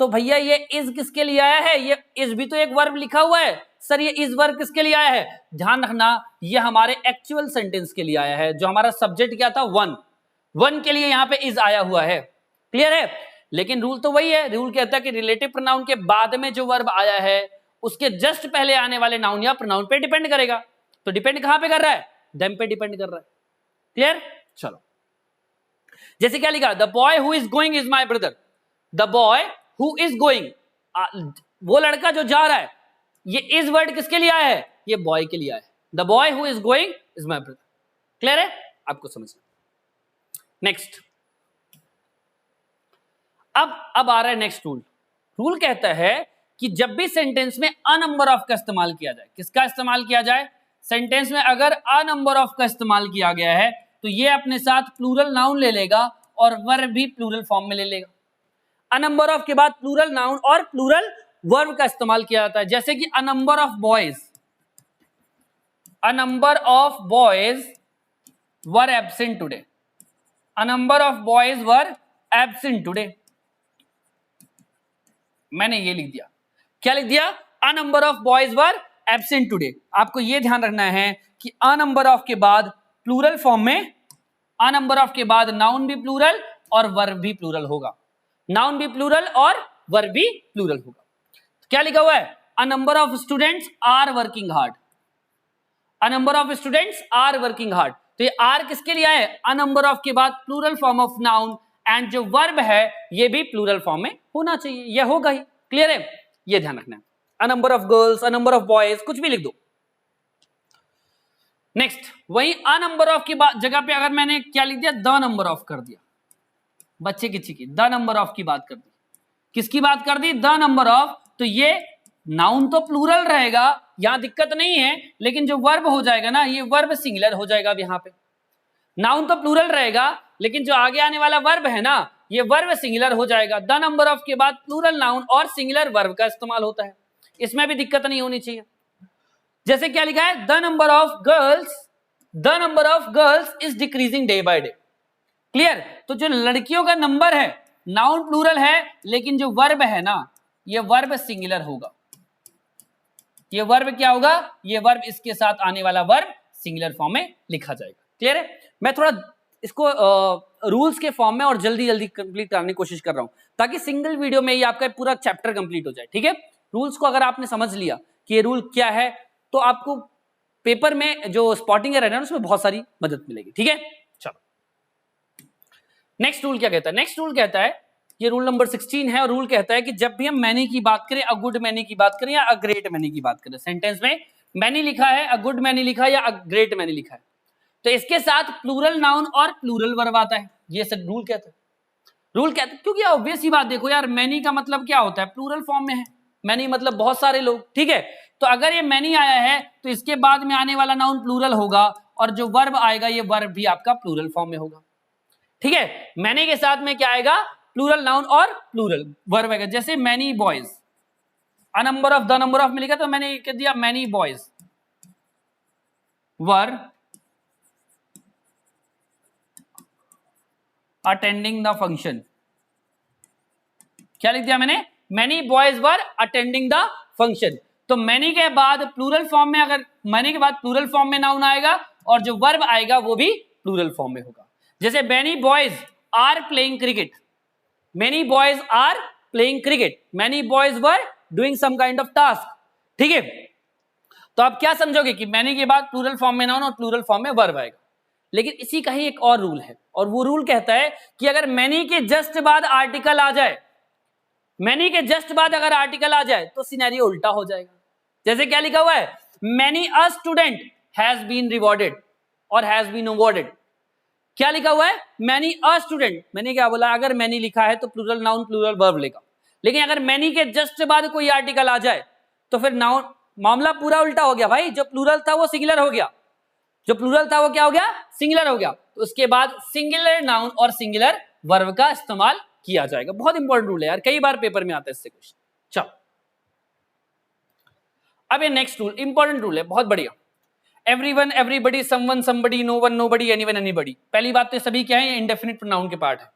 तो भैया ये इज किसके लिए आया है, ये इज भी तो एक वर्ब लिखा हुआ है, सर ये इज वर्ब किसके लिए आया है, ध्यान रखना ये हमारे एक्चुअल सेंटेंस के लिए आया है। जो हमारा सब्जेक्ट क्या था, वन, वन के लिए यहां पे इज आया हुआ है, क्लियर है। लेकिन रूल तो वही है, रूल कहता है कि रिलेटिव प्रोनाउन के बाद में जो वर्ब आया है उसके जस्ट पहले आने वाले नाउन या प्रोनाउन पे डिपेंड करेगा। तो डिपेंड कहां पे कर रहा है, देम पे डिपेंड कर रहा है, क्लियर। चलो, जैसे क्या लिखा, the boy who is going is my brother. The boy who is going, वो लड़का जो जा रहा है, ये इज वर्ड किसके लिए आया है, ये बॉय के लिए आया है। The boy who is going is my brother, clear है, आपको समझना। नेक्स्ट, अब आ रहा है नेक्स्ट रूल। रूल कहता है कि जब भी सेंटेंस में अ नंबर ऑफ का इस्तेमाल किया जाए, किसका इस्तेमाल किया जाए, सेंटेंस में अगर अ नंबर ऑफ का इस्तेमाल किया गया है तो ये अपने साथ प्लूरल नाउन ले लेगा और वर्ब भी प्लूरल फॉर्म में ले लेगा। अ नंबर ऑफ के बाद प्लूरल नाउन और प्लूरल वर्ब का इस्तेमाल किया जाता है। जैसे कि अ number of boys, a number of boys were absent today, a number of boys were absent today. मैंने ये लिख दिया, क्या लिख दिया, अ number of boys were absent today. आपको ये ध्यान रखना है कि अ नंबर ऑफ के बाद प्लूरल फॉर्म में, अ नंबर ऑफ के बाद नाउन भी प्लूरल और वर्ब भी प्लूरल होगा, नाउन भी प्लूरल और वर्ब भी प्लूरल होगा। तो क्या लिखा हुआ है, a number of students are working hard, a number of students are working hard. तो ये आर किसके लिए है, अ नंबर ऑफ के बाद plural form of noun and जो वर्ब है ये भी प्लूरल फॉर्म में होना चाहिए, ये होगा ही, क्लियर है, ये ध्यान रखना है। A number of girls, a number of boys, कुछ भी लिख दो। नेक्स्ट, वही अ नंबर ऑफ की जगह पे अगर मैंने क्या लिख दिया, द नंबर ऑफ कर दिया, बच्चे किसी की द नंबर ऑफ की बात कर दी, किसकी बात कर दी, द नंबर ऑफ। तो ये नाउन तो प्लूरल रहेगा, यहां दिक्कत नहीं है, लेकिन जो वर्ब हो जाएगा ना, ये वर्ब सिंगुलर हो जाएगा। अब यहां पे नाउन तो प्लूरल रहेगा, लेकिन जो आगे आने वाला वर्ब है ना, ये वर्ब सिंगुलर हो जाएगा। द नंबर ऑफ के बाद प्लूरल नाउन और सिंगुलर वर्ब का इस्तेमाल होता है, इसमें भी दिक्कत नहीं होनी चाहिए। जैसे क्या लिखा है, the number of girls, the number of girls is decreasing day by day, clear. तो जो लड़कियों का नंबर है, नाउन प्लूरल है, लेकिन जो वर्ब है ना, ये वर्ब सिंगुलर होगा। ये वर्ब क्या होगा, ये वर्ब इसके साथ आने वाला वर्ब सिंगुलर फॉर्म में लिखा जाएगा, क्लियर है। मैं थोड़ा इसको रूल्स के फॉर्म में और जल्दी जल्दी कंप्लीट करने की कोशिश कर रहा हूं, ताकि सिंगल वीडियो में ही आपका पूरा चैप्टर कंप्लीट हो जाए, ठीक है। रूल्स को अगर आपने समझ लिया कि ये रूल क्या है, तो आपको पेपर में जो स्पॉटिंग एरर है ना, उसमें बहुत सारी मदद मिलेगी, ठीक है। चलो, नेक्स्ट रूल क्या कहता है, नेक्स्ट रूल कहता है, ये रूल नंबर 16 है, और रूल कहता है कि जब भी हम मैनी की बात करें, अ गुड मैनी की बात करें या अ ग्रेट मैनी की बात करें, सेंटेंस में मैनी लिखा है, अ गुड मैनी लिखा है या अ ग्रेट मैनी लिखा है, तो इसके साथ प्लूरल नाउन और प्लूरल वर्ब आता है। ये सब रूल कहता है, रूल कहता है, क्योंकि ऑब्वियस ही बात, देखो यार, मैनी का मतलब क्या होता है, प्लूरल फॉर्म में है, मैनी मतलब बहुत सारे लोग, ठीक है। तो अगर ये मैनी आया है तो इसके बाद में आने वाला नाउन प्लूरल होगा, और जो वर्ब आएगा ये वर्ब भी आपका प्लूरल फॉर्म में होगा, ठीक है। मैनी के साथ में क्या आएगा, प्लूरल नाउन और प्लूरल वर्ब आएगा। जैसे many boys, a number of, the number of में लिखा, तो मैंने कह दिया many boys were attending the function. क्या लिख दिया मैंने? Many boys were attending the function. तो मैनी के बाद प्लूरल फॉर्म में, अगर मैनी के बाद प्लूरल फॉर्म में नाउन आएगा और जो वर्ब आएगा वो भी प्लूरल फॉर्म में होगा। जैसे many boys are playing cricket, many boys are playing cricket, many boys were doing some kind of task. ठीक है, तो आप क्या समझोगे कि मैनी के बाद प्लूरल फॉर्म में नाउन और प्लूरल फॉर्म में वर्ब आएगा। लेकिन इसी का ही एक और रूल है, और वो रूल कहता है कि अगर मैनी के जस्ट बाद आर्टिकल आ जाए, मैनी के जस्ट बाद अगर आर्टिकल आ जाए तो सिनेरियो उल्टा हो जाएगा। जैसे क्या लिखा हुआ है? Many a student has been rewarded और हैज बीन अवॉर्डेड। क्या लिखा हुआ है? Many a student. मैंने क्या बोला? अगर मैनी लिखा है तो प्लूरल नाउन प्लूरल वर्ब लेगा, लेकिन अगर मैनी के जस्ट बाद कोई आर्टिकल आ जाए तो फिर नाउन, मामला पूरा उल्टा हो गया भाई। जो प्लूरल था वो सिंगुलर हो गया, जो प्लूरल था वो क्या हो गया? सिंगुलर हो गया। तो उसके बाद सिंगुलर नाउन और सिंगुलर वर्ब का इस्तेमाल किया जाएगा। बहुत इंपॉर्टेंट रूल है यार, कई बार पेपर में आता है इससे क्वेश्चन। चलो अब ये नेक्स्ट रूल इंपॉर्टेंट रूल है, बहुत बढ़िया। Everyone, everybody, someone, somebody, no one, nobody, anyone, anybody. पहली बात तो सभी क्या है? ये इंडेफिनिट प्रोनाउन के पार्ट है।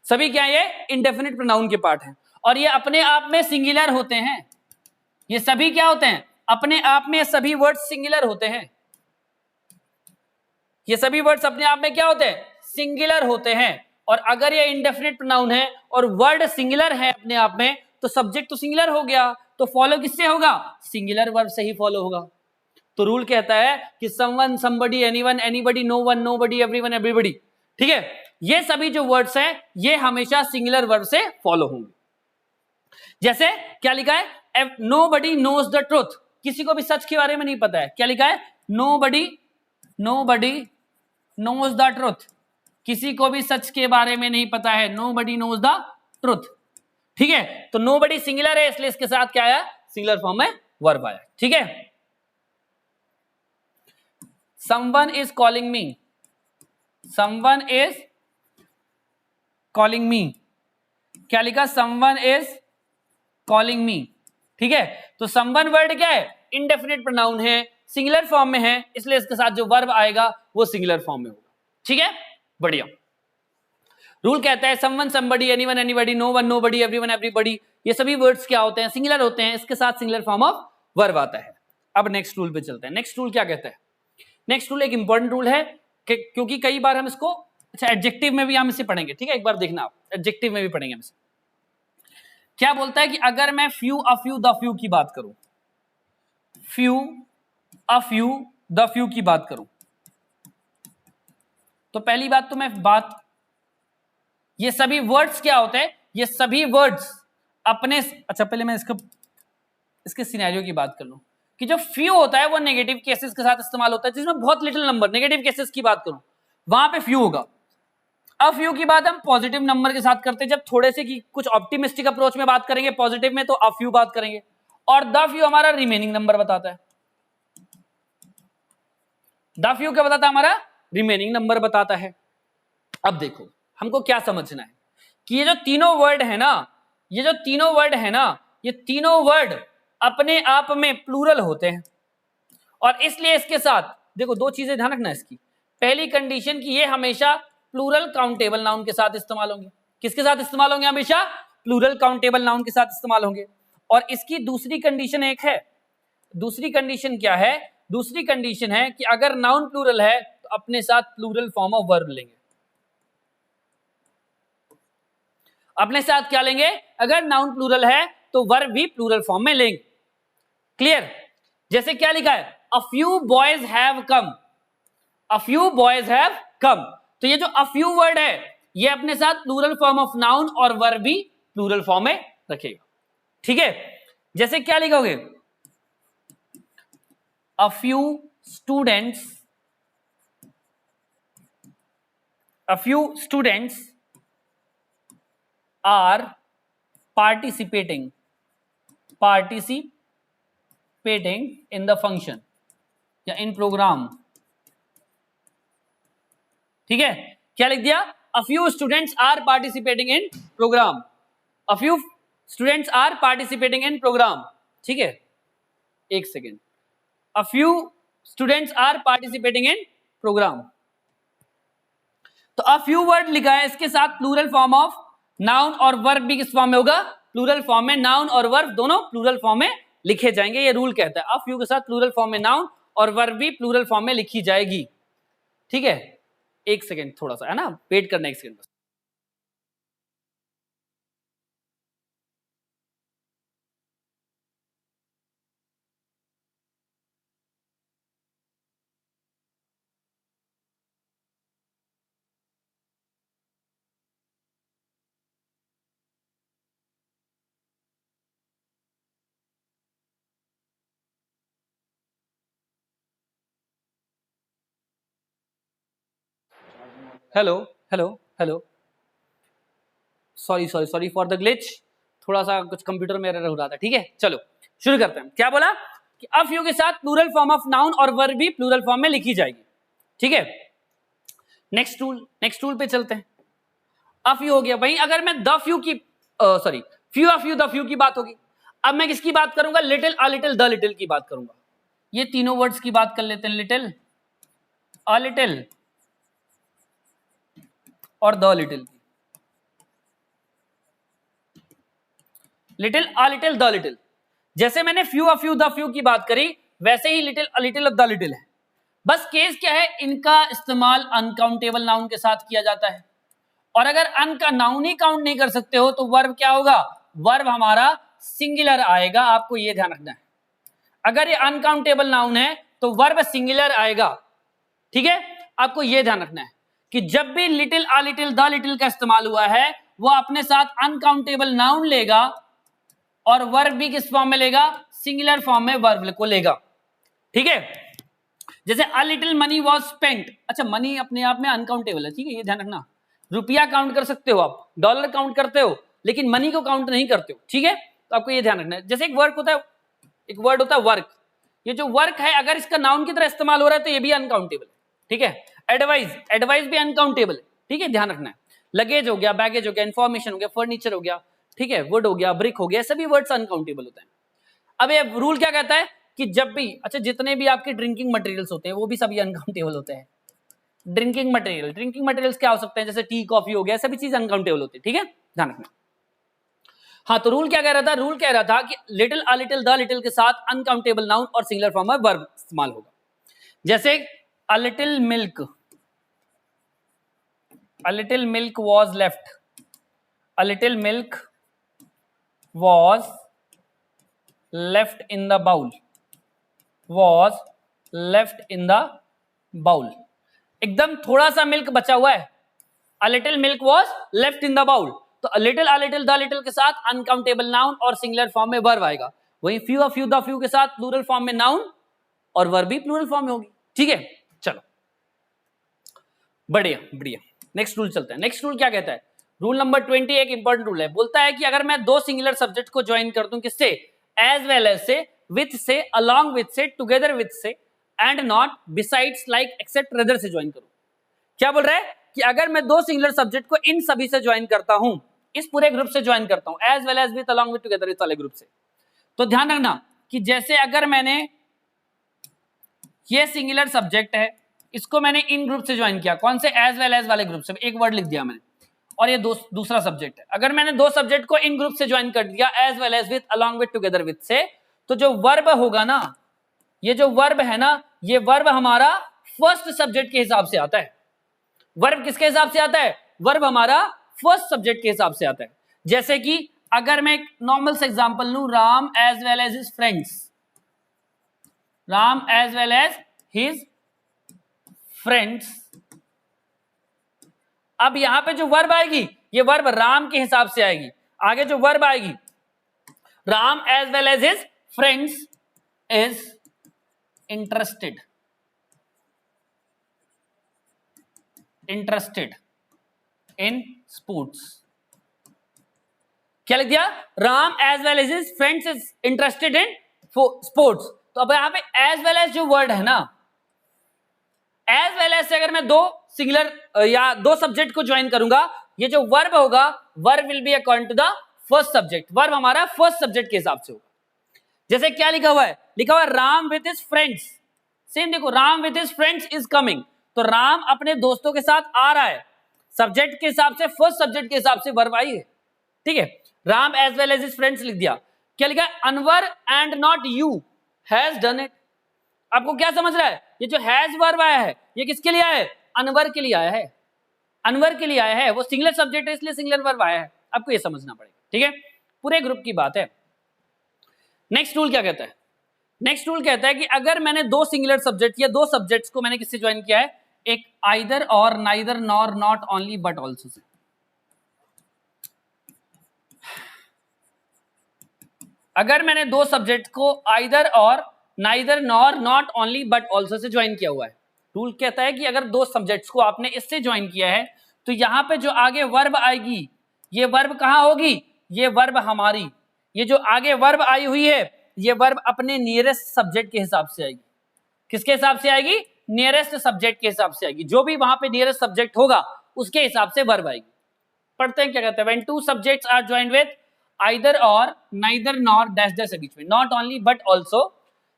सभी क्या है? ये इंडेफिनिट प्रोनाउन के पार्ट है और ये अपने आप में सिंगुलर होते हैं। ये सभी क्या होते हैं? अपने आप में सभी वर्ड्स सिंगुलर होते हैं। ये सभी वर्ड्स अपने आप में क्या होते हैं? सिंगुलर होते हैं। और अगर ये इंडेफिनिट प्रोनाउन है और वर्ड सिंगुलर है अपने आप में, तो सब्जेक्ट तो सिंगुलर हो गया, तो फॉलो किससे होगा? सिंगुलर वर्ब से ही फॉलो होगा। तो रूल कहता है कि someone, somebody, anyone, anybody, no one, nobody, everyone, everybody. ठीक है, ये सभी जो वर्ड्स हैं ये हमेशा सिंगुलर वर्ब से फॉलो होंगे। जैसे क्या लिखा है? Nobody knows the truth. किसी को भी सच के बारे में नहीं पता है। क्या लिखा है? Nobody knows the truth. किसी को भी सच के बारे में नहीं पता है। Nobody knows the truth. ठीक है, तो नोबडी सिंगुलर है, इसलिए इसके साथ क्या आया? सिंगुलर फॉर्म में वर्ब आया। ठीक है, someone is calling me, someone is calling me. क्या लिखा? Someone is calling me. ठीक है, तो समवन वर्ड क्या है? इंडेफिनिट प्रोनाउन है, सिंगुलर फॉर्म में है, इसलिए इसके साथ जो वर्ब आएगा वो सिंगुलर फॉर्म में होगा। ठीक है, बढ़िया। रूल कहता है someone, somebody, anyone, anybody, no one, nobody, everyone, everybody, ये सभी वर्ड्स क्या होते हैं? सिंगुलर होते हैं, इसके साथ सिंगुलर फॉर्म ऑफ वर्ब आता है। अब नेक्स्ट रूल पे चलते हैं। नेक्स्ट रूल क्या कहता है? नेक्स्ट रूल एक इंपॉर्टेंट रूल है क्योंकि कई बार हम इसको, अच्छा एडजेक्टिव में भी हम इसे पढ़ेंगे। ठीक है, एक बार देखना आप, एडजेक्टिव में भी पढ़ेंगे हम इसे। क्या बोलता है कि अगर मैं few, a few, the few की बात करूं, few, a few, the few की बात करूं, तो पहली बात तो मैं बात, ये सभी वर्ड्स क्या होते हैं? ये सभी वर्ड्स अपने, अच्छा पहले मैं इसके सिनेरियो की बात कर लूं कि जो फ्यू होता है वो नेगेटिव केसेस के साथ इस्तेमाल होता है, जिसमें बहुत लिटिल नंबर, नेगेटिव केसेस की बात करूं वहां पे फ्यू होगा। अब फ्यू की बात हम पॉजिटिव नंबर के साथ करते हैं, जब थोड़े से की कुछ ऑप्टिमिस्टिक अप्रोच में बात करेंगे पॉजिटिव में, तो अ फ्यू बात करेंगे। और द फ्यू हमारा रिमेनिंग नंबर बताता है। द फ्यू क्या बताता है? हमारा रिमेनिंग नंबर बताता है। अब देखो हमको क्या समझना है कि ये जो तीनों वर्ड है ना, ये जो तीनों वर्ड है ना, ये तीनों वर्ड अपने आप में प्लूरल होते हैं और इसलिए इसके साथ देखो दो चीजें ध्यान रखना इसकी। पहली कंडीशन कि ये हमेशा प्लूरल काउंटेबल नाउन के साथ इस्तेमाल होंगे। किसके साथ इस्तेमाल होंगे? हमेशा प्लूरल काउंटेबल नाउन के साथ इस्तेमाल होंगे। और इसकी दूसरी कंडीशन एक है। दूसरी कंडीशन क्या है? दूसरी कंडीशन है कि अगर नाउन प्लूरल है तो अपने साथ प्लूरल फॉर्म ऑफ वर्ब लेंगे। अपने साथ क्या लेंगे? अगर नाउन प्लूरल है तो वर्ब भी प्लूरल फॉर्म में लेंगे। क्लियर? जैसे क्या लिखा है? A few boys have come, a few boys have come. तो ये जो अ फ्यू वर्ड है ये अपने साथ प्लूरल फॉर्म ऑफ नाउन और वर्ब भी प्लूरल फॉर्म में रखेगा। ठीक है, जैसे क्या लिखोगे? A few students, a few students are participating in the function या in program। ठीक है, क्या लिख दिया? a few students are participating in program, a few students are participating in program। ठीक है, एक second, a few students are participating in program। तो अ फ्यू वर्ड लिखा है, इसके साथ प्लूरल फॉर्म ऑफ नाउन और वर्ब भी किस फॉर्म में होगा, प्लूरल फॉर्म में। नाउन और वर्ब दोनों प्लूरल फॉर्म में लिखे जाएंगे, ये रूल कहता है। अ फ्यू के साथ प्लूरल फॉर्म में नाउन और वर्ब भी प्लूरल फॉर्म में लिखी जाएगी। ठीक है, एक सेकेंड थोड़ा सा है ना, वेट करना एक सेकेंड बस। Hello hello hello, sorry sorry sorry for the glitch, थोड़ा सा कुछ कंप्यूटर में एरर हो रहा था। ठीक है, चलो शुरू करते हैं। क्या बोला कि अ फ्यू के साथ प्लूरल फॉर्म ऑफ नाउन और वर्ब भी प्लूरल फॉर्म में लिखी जाएगी। ठीक है, नेक्स्ट रूल पे चलते हैं। अ फ्यू हो गया भाई, अगर मैं द फ्यू की sorry few a few the few की बात होगी। अब मैं किसकी बात करूंगा, little a little the little की बात करूंगा। ये तीनों वर्ड्स की बात कर लेते हैं, लिटिल अ लिटिल और the little. Little a little the little, जैसे मैंने few a few the few की बात करी, वैसे ही little a little the little है। बस केस क्या है, इनका इस्तेमाल अनकाउंटेबल नाउन के साथ किया जाता है। और अगर अन का नाउन ही काउंट नहीं कर सकते हो तो वर्ब क्या होगा, वर्ब हमारा सिंगुलर आएगा। आपको यह ध्यान रखना है, अगर ये अनकाउंटेबल नाउन है तो वर्ब सिंगुलर आएगा। ठीक है, आपको यह ध्यान रखना है कि जब भी little a little the little का इस्तेमाल हुआ है, वो अपने साथ अनकाउंटेबल नाउन लेगा और वर्ब भी किस फॉर्म में लेगा, सिंगुलर फॉर्म में वर्ब को लेगा। ठीक है, जैसे a little money was spent. अच्छा, मनी अपने आप में अनकाउंटेबल है, ठीक है, ये ध्यान रखना। रुपया काउंट कर सकते हो आप, डॉलर काउंट करते हो, लेकिन मनी को काउंट नहीं करते हो। ठीक है, तो आपको ये ध्यान रखना है। जैसे एक वर्क होता है, एक वर्ड होता है वर्क, ये जो वर्क है अगर इसका नाउन की तरह इस्तेमाल हो रहा है तो ये भी अनकाउंटेबल है। ठीक है, एडवाइस, एडवाइस भी अनकाउंटेबल है। ठीक है, ध्यान रखना है। लगेज हो गया, बैगेज हो गया, इंफॉर्मेशन हो गया, फर्नीचर हो गया, ठीक है, वुड हो गया, ब्रिक हो गया, सभी वर्ड्स अनकाउंटेबल होते हैं। अब ये रूल क्या कहता है कि जब भी, अच्छा, जितने भी आपके ड्रिंकिंग मटेरियल्स होते हैं वो भी सभी अनकाउंटेबल होते हैं। ड्रिंकिंग मटेरियल्स क्या हो सकते हैं, जैसे टी कॉफी हो गया, सभी चीज अनकाउंटेबल होती है। ठीक है, ध्यान रखना। हाँ, तो रूल क्या कह रहा था, रूल कह रहा था कि little a little the little के साथ अनकाउंटेबल नाउन और सिंगुलर फॉर्म में वर्ब इस्तेमाल होगा। जैसे a little milk was left, a little milk was left in the bowl, was left in the bowl. एकदम थोड़ा सा मिल्क बचा हुआ है, a little milk was left in the bowl. तो अ लिटिल द लिटिल के साथ uncountable noun और सिंगुलर फॉर्म में वर्ब आएगा। वहीं few a few the few के साथ प्लूरल फॉर्म में नाउन और वर्ब भी प्लूरल फॉर्म में होगी। ठीक है, चलो बढ़िया बढ़िया, नेक्स्ट रूल चलते हैं। नेक्स्ट रूल क्या कहता है, रूल नंबर 20 एक इंपॉर्टेंट रूल है। बोलता है कि अगर मैं दो सिंगुलर सब्जेक्ट को ज्वाइन कर दूं, किससे, एज वेल एज से, विथ से, अलोंग विथ से, टुगेदर विथ से, and not, besides, like, except, rather से ज्वाइन करूं। क्या बोल रहा है कि अगर मैं दो सिंगुलर सब्जेक्ट को इन सभी से ज्वाइन करता हूं, इस पूरे ग्रुप से ज्वाइन करता हूं, as well as, with, along with, together with वाले ग्रुप से, तो ध्यान रखना कि जैसे अगर मैंने ये सिंगुलर सब्जेक्ट है, इसको मैंने इन ग्रुप से ज्वाइन किया, कौन से, एज वेल एज वाले ग्रुप से, एक वर्ड लिख दिया मैंने, और ये दूसरा सब्जेक्ट है। अगर मैंने दो सब्जेक्ट को इन ग्रुप से ज्वाइन कर दिया, as well as, with, along with, together with से, तो जो वर्ब होगा ना, ये जो वर्ब है ना, ये वर्ब हमारा फर्स्ट सब्जेक्ट के हिसाब से आता है। वर्ब किसके हिसाब से आता है, वर्ब हमारा फर्स्ट सब्जेक्ट के हिसाब से आता है। जैसे कि अगर मैं एक नॉर्मल से एग्जांपल लूं, Ram as well as his friends, Ram as well as his friends. अब यहां पे जो वर्ब आएगी, ये वर्ब राम के हिसाब से आएगी। आगे जो वर्ब आएगी, Ram as well as his friends is interested, in sports. क्या लिख दिया, Ram as well as his friends is interested in sports. तो अब यहां पे एज वेल एज जो वर्ड है ना, एज वेल एज से अगर मैं दो सिंगुलर या दो सब्जेक्ट को ज्वाइन करूंगा, ये जो वर्ब होगा, verb will be according to the first subject. Verb हमारा फर्स्ट सब्जेक्ट के हिसाब से होगा। जैसे क्या लिखा हुआ है, लिखा हुआ है Ram with his friends, same देखो, Ram with his friends is coming, तो राम अपने दोस्तों के साथ आ रहा है। सब्जेक्ट के हिसाब से, फर्स्ट सब्जेक्ट के हिसाब से वर्ब आई है, ठीक है। Ram as well as his friends लिख दिया, क्या लिखा है, Anwar and not you has done it. आपको क्या समझ रहा है, ये जो हैज वर्ब आया है ये किसके लिए आया है, अनवर के लिए आया है, अनवर के लिए आया है, वो सिंगुलर सब्जेक्ट है इसलिए सिंगुलर वर्ब आया है, आपको ये समझना पड़ेगा, ठीक है, पूरे ग्रुप की बात है। नेक्स्ट रूल क्या कहता है, नेक्स्ट रूल कहता है कि अगर मैंने दो सिंगुलर सब्जेक्ट या दो सब्जेक्ट्स को मैंने किससे ज्वाइन किया है, एक either or, neither, nor, not only, but also say. अगर मैंने दो सब्जेक्ट को either or, neither, nor, not only, but also say join किया हुआ है, रूल कहता है कि अगर दो सब्जेक्ट्स को आपने इससे ज्वाइन किया है तो यहां पे जो आगे वर्ब आएगी, ये वर्ब कहां होगी, ये वर्ब हमारी, ये जो आगे वर्ब आई हुई है ये वर्ब अपने नियरेस्ट सब्जेक्ट के हिसाब से आएगी। किसके हिसाब से आएगी, नियरेस्ट सब्जेक्ट के हिसाब से आएगी, जो भी वहां पे नियरेस्ट सब्जेक्ट होगा उसके हिसाब से वर्ब आएगी। पढ़ते हैं क्या कहते हैं, when two subjects are joined with either or, neither, nor, dash dash के बीच में, not only but also,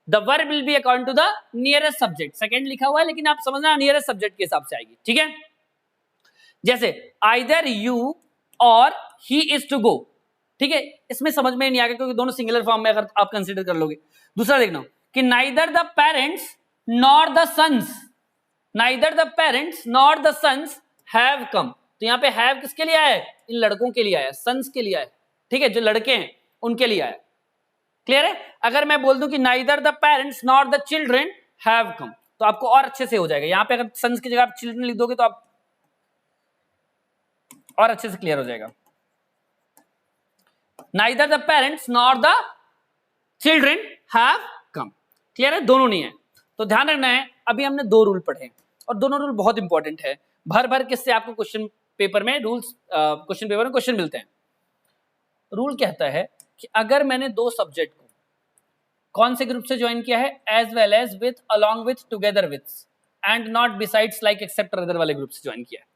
the verb will be according to the nearest subject. Second लिखा हुआ है लेकिन आप समझना नियरेस्ट सब्जेक्ट के हिसाब से आएगी, ठीक है। जैसे आइदर यू और ही इज टू गो, ठीक है, इसमें समझ में नहीं आएगा क्योंकि दोनों सिंगुलर फॉर्म में अगर आप कंसीडर कर लोगे। दूसरा देखना कि neither the parents nor the sons, neither the parents nor the sons have come, तो यहाँ पे हैव किसके लिए आया है, इन लड़कों के लिए आया, सन्स के लिए आया, ठीक है, जो लड़के हैं उनके लिए आया, क्लियर है। अगर मैं बोल दूं कि neither the parents nor the children have come तो आपको और अच्छे से हो जाएगा। यहाँ पे अगर सन्स की जगह आप चिल्ड्रन लिख दोगे तो आप और अच्छे से क्लियर हो जाएगा। Neither the parents nor the children have come, clear है, दोनों नहीं है। तो ध्यान रखना है, अभी हमने दो रूल पढ़े और दोनों रूल बहुत इंपॉर्टेंट है, भर भर किससे आपको क्वेश्चन पेपर में रूल्स, क्वेश्चन पेपर में क्वेश्चन मिलते हैं। रूल कहता है कि अगर मैंने दो सब्जेक्ट को कौन से ग्रुप से ज्वाइन किया है, as well as with, along with, together with and not besides, like, except, other वाले ग्रुप से ज्वाइन किया है,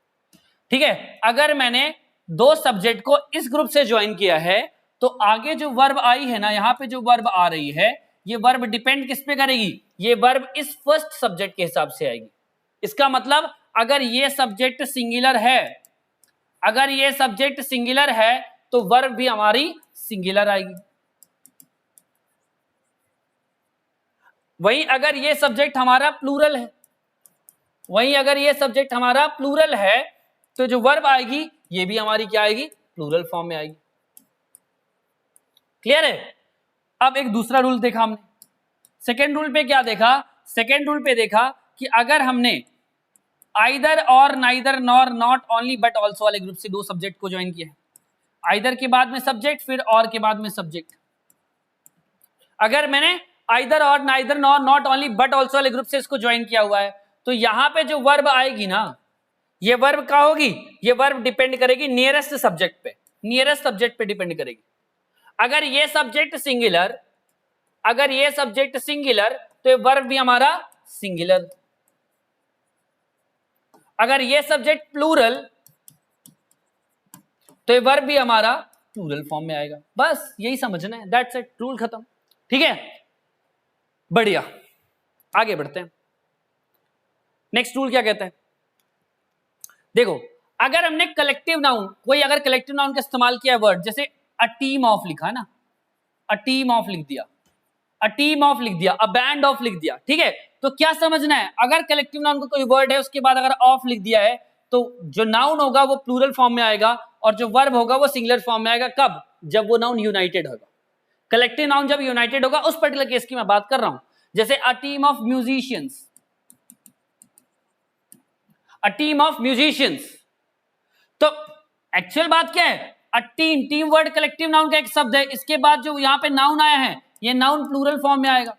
ठीक है। अगर मैंने दो सब्जेक्ट को इस ग्रुप से ज्वाइन किया है तो आगे जो वर्ब आई है ना, यहां पे जो वर्ब आ रही है ये वर्ब डिपेंड किस पे करेगी, ये वर्ब इस फर्स्ट सब्जेक्ट के हिसाब से आएगी। इसका मतलब अगर ये सब्जेक्ट सिंगुलर है, अगर ये सब्जेक्ट सिंगुलर है तो वर्ब भी हमारी सिंगुलर आएगी। वहीं अगर ये सब्जेक्ट हमारा प्लूरल है, वहीं अगर ये सब्जेक्ट हमारा प्लूरल है तो जो वर्ब आएगी ये भी हमारी क्या आएगी, प्लूरल फॉर्म में आएगी, क्लियर है। अब एक दूसरा रूल देखा हमने, सेकेंड रूल पे क्या देखा, सेकेंड रूल पे देखा कि अगर हमने either or, neither, nor, not only but also वाले ग्रुप से दो सब्जेक्ट को ज्वाइन किया है, आइदर के बाद में सब्जेक्ट फिर और के बाद में सब्जेक्ट, अगर मैंने either or, neither, nor, not only but also वाले ग्रुप से इसको ज्वाइन किया हुआ है तो यहां पे जो वर्ब आएगी ना, ये वर्ब क्या होगी, ये वर्ब डिपेंड करेगी नियरेस्ट सब्जेक्ट पे, नियरेस्ट सब्जेक्ट पे डिपेंड करेगी। अगर ये सब्जेक्ट सिंगुलर, अगर ये सब्जेक्ट सिंगुलर तो ये वर्ब भी हमारा सिंगुलर, अगर ये सब्जेक्ट प्लूरल तो ये वर्ब भी हमारा प्लूरल फॉर्म में आएगा। बस यही समझना है, दैट्स इट, रूल खत्म, ठीक है, बढ़िया, आगे बढ़ते हैं। नेक्स्ट रूल क्या कहता है, देखो अगर हमने कलेक्टिव नाउन, कोई अगर कलेक्टिव नाउन का इस्तेमाल किया वर्ड, जैसे अ टीम ऑफ लिखा है ना, अ टीम ऑफ लिख दिया, अ टीम ऑफ लिख दिया, अ बैंड ऑफ लिख दिया, ठीक है, तो क्या समझना है, अगर कलेक्टिव नाउन का कोई वर्ड है उसके बाद अगर ऑफ लिख दिया है तो जो नाउन होगा वो प्लूरल फॉर्म में आएगा और जो वर्ब होगा वो सिंगुलर फॉर्म में आएगा। कब, जब वो नाउन यूनाइटेड होगा, कलेक्टिव नाउन जब यूनाइटेड होगा, उस पर्टिकुलर केस की मैं बात कर रहा हूं। जैसे a team of musicians, a team of musicians, तो एक्चुअल बात क्या है, a team, team word collective noun का एक शब्द है, इसके बाद जो यहां पे नाउन आया है ये नाउन प्लूरल फॉर्म में आएगा,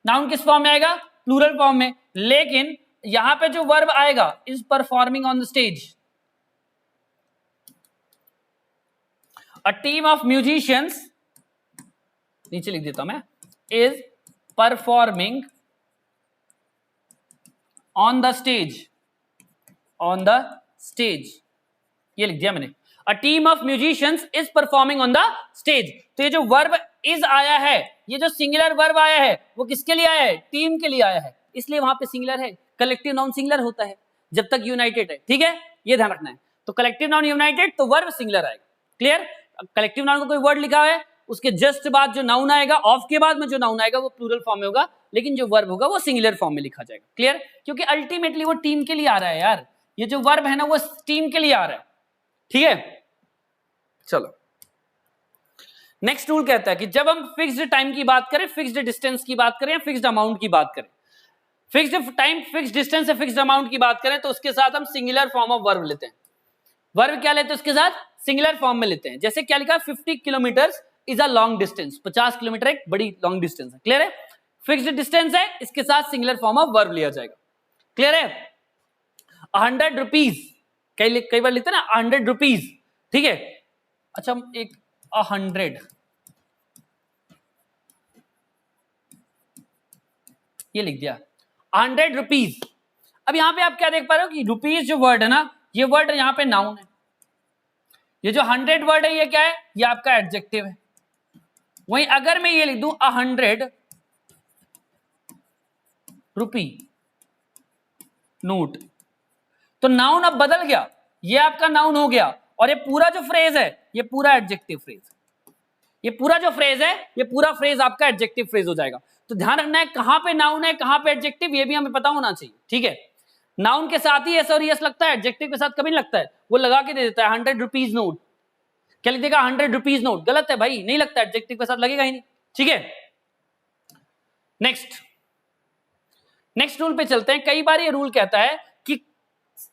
नाउन किस फॉर्म में आएगा, प्लूरल फॉर्म में, लेकिन यहां पे जो वर्ब आएगा is performing on the stage, a team of musicians, नीचे लिख देता हूं मैं, is performing on the stage, on the stage, ये लिख दिया मैंने, a team of musicians is performing on the stage. तो ये जो वर्ब इज आया है, ये जो सिंगुलर वर्ब आया है वो किसके लिए आया है, टीम के लिए आया है, इसलिए वहां पे सिंगुलर है। कलेक्टिव नाउन सिंगुलर होता है जब तक यूनाइटेड है, ठीक है, ये ध्यान रखना है। तो कलेक्टिव नाउन यूनाइटेड तो वर्ब सिंगुलर आएगा। क्लियर? कलेक्टिव नाउन का कोई वर्ड लिखा है, उसके जस्ट बाद जो नाउन आएगा, ऑफ के बाद में जो नाउन आएगा वो प्लूरल फॉर्म में होगा, लेकिन जो वर्ब होगा वो सिंगुलर फॉर्म में लिखा जाएगा। क्लियर? क्योंकि अल्टीमेटली वो टीम के लिए आ रहा है यार, ये जो वर्ब है ना वो टीम के लिए आ रहा है। ठीक है, चलो नेक्स्ट रूल कहता है कि जब हम फिक्स्ड टाइम की बात करें, फिक्स्ड डिस्टेंस की बात करें, फिक्स्ड अमाउंट की बात करें, फिक्स्ड टाइम, फिक्स्ड डिस्टेंस से फिक्स्ड अमाउंट की बात करें, तो उसके साथ हम सिंगुलर फॉर्म ऑफ वर्ब लेते हैं। वर्ब क्या लेते हैं उसके साथ? सिंगुलर फॉर्म में लेते हैं। जैसे क्या लिखा है, 50 kilometre is a long distance, 50 kilometre एक बड़ी लॉन्ग डिस्टेंस है। क्लियर है? फिक्स्ड डिस्टेंस है, इसके साथ सिंगुलर फॉर्म ऑफ वर्ब लिया जाएगा। क्लियर है? 100 रुपीज, कई बार लिखते हैं ना 100 रुपीज। ठीक है, अच्छा एक 100 ये लिख दिया, 100 रुपीज। अब यहां पे आप क्या देख पा रहे हो कि रुपीज जो वर्ड है ना, ये वर्ड यहां पे नाउन है। ये जो 100 वर्ड है ये क्या है? ये आपका एडजेक्टिव है। वहीं अगर मैं ये लिख दूं 100 रुपी नोट, तो नाउन अब बदल गया, ये आपका नाउन हो गया, और ये पूरा जो फ्रेज है ये पूरा एडजेक्टिव फ्रेज, ये पूरा जो फ्रेज है ये पूरा फ्रेज आपका एडजेक्टिव फ्रेज हो जाएगा। तो ध्यान रखना है कहां पे नाउन है कहां पे एडजेक्टिव, ये भी हमें पता होना चाहिए। ठीक है, नाउन के साथ ही एस और यस लगता है, एडजेक्टिव के साथ कभी नहीं लगता है। वो लगा के दे देता है 100 रुपीज नोट, क्या लिख देगा 100 रुपीज नोट, गलत है भाई, नहीं लगता, एडजेक्टिव के साथ लगेगा ही नहीं। ठीक है, नेक्स्ट रूल पे चलते हैं। कई बार ये रूल कहता है कि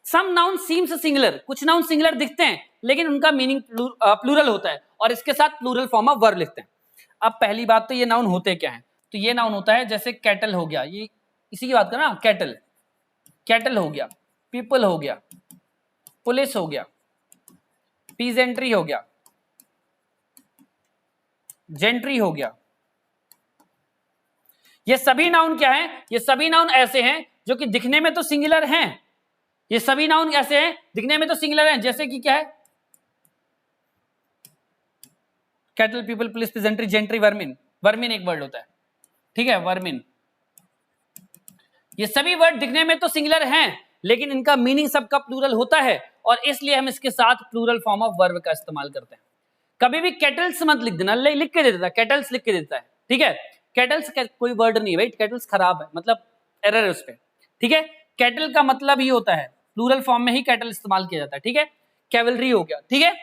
सम नाउन सीम्स सिंगुलर, कुछ नाउन सिंगुलर दिखते हैं लेकिन उनका मीनिंग प्लूरल होता है, और इसके साथ प्लूरल फॉर्म ऑफ वर्ब लिखते हैं। अब पहली बात तो ये नाउन होते क्या है, तो ये नाउन होता है जैसे कैटल हो गया, ये इसी की बात करना, कैटल, कैटल हो गया, पीपल हो गया, पुलिस हो गया, पीजेंट्री हो गया, जेंट्री हो गया। ये सभी नाउन क्या है? ये सभी नाउन ऐसे हैं जो कि दिखने में तो सिंगुलर हैं, ये सभी नाउन ऐसे हैं दिखने में तो सिंगुलर हैं, जैसे कि क्या है, cattle, people, police, peasantry, gentry, vermin. Vermin एक वर्ड होता है, ठीक है, वर्मिन। ये सभी वर्ड दिखने में तो सिंगुलर हैं लेकिन इनका मीनिंग सबका प्लूरल होता है, और इसलिए हम इसके साथ प्लूरल फॉर्म ऑफ वर्ब का इस्तेमाल करते हैं। कभी भी केटल्स मत लिख देना, लिख के दे देता है, केटल्स लिख के देता है। ठीक है, केटल्स कोई वर्ड नहीं है भाई, केटल्स खराब है, मतलब एरर है उस पे। ठीक है, केटल का मतलब ही होता है, प्लूरल फॉर्म में ही केटल इस्तेमाल किया जाता है। ठीक है, कैवलरी हो गया। ठीक है,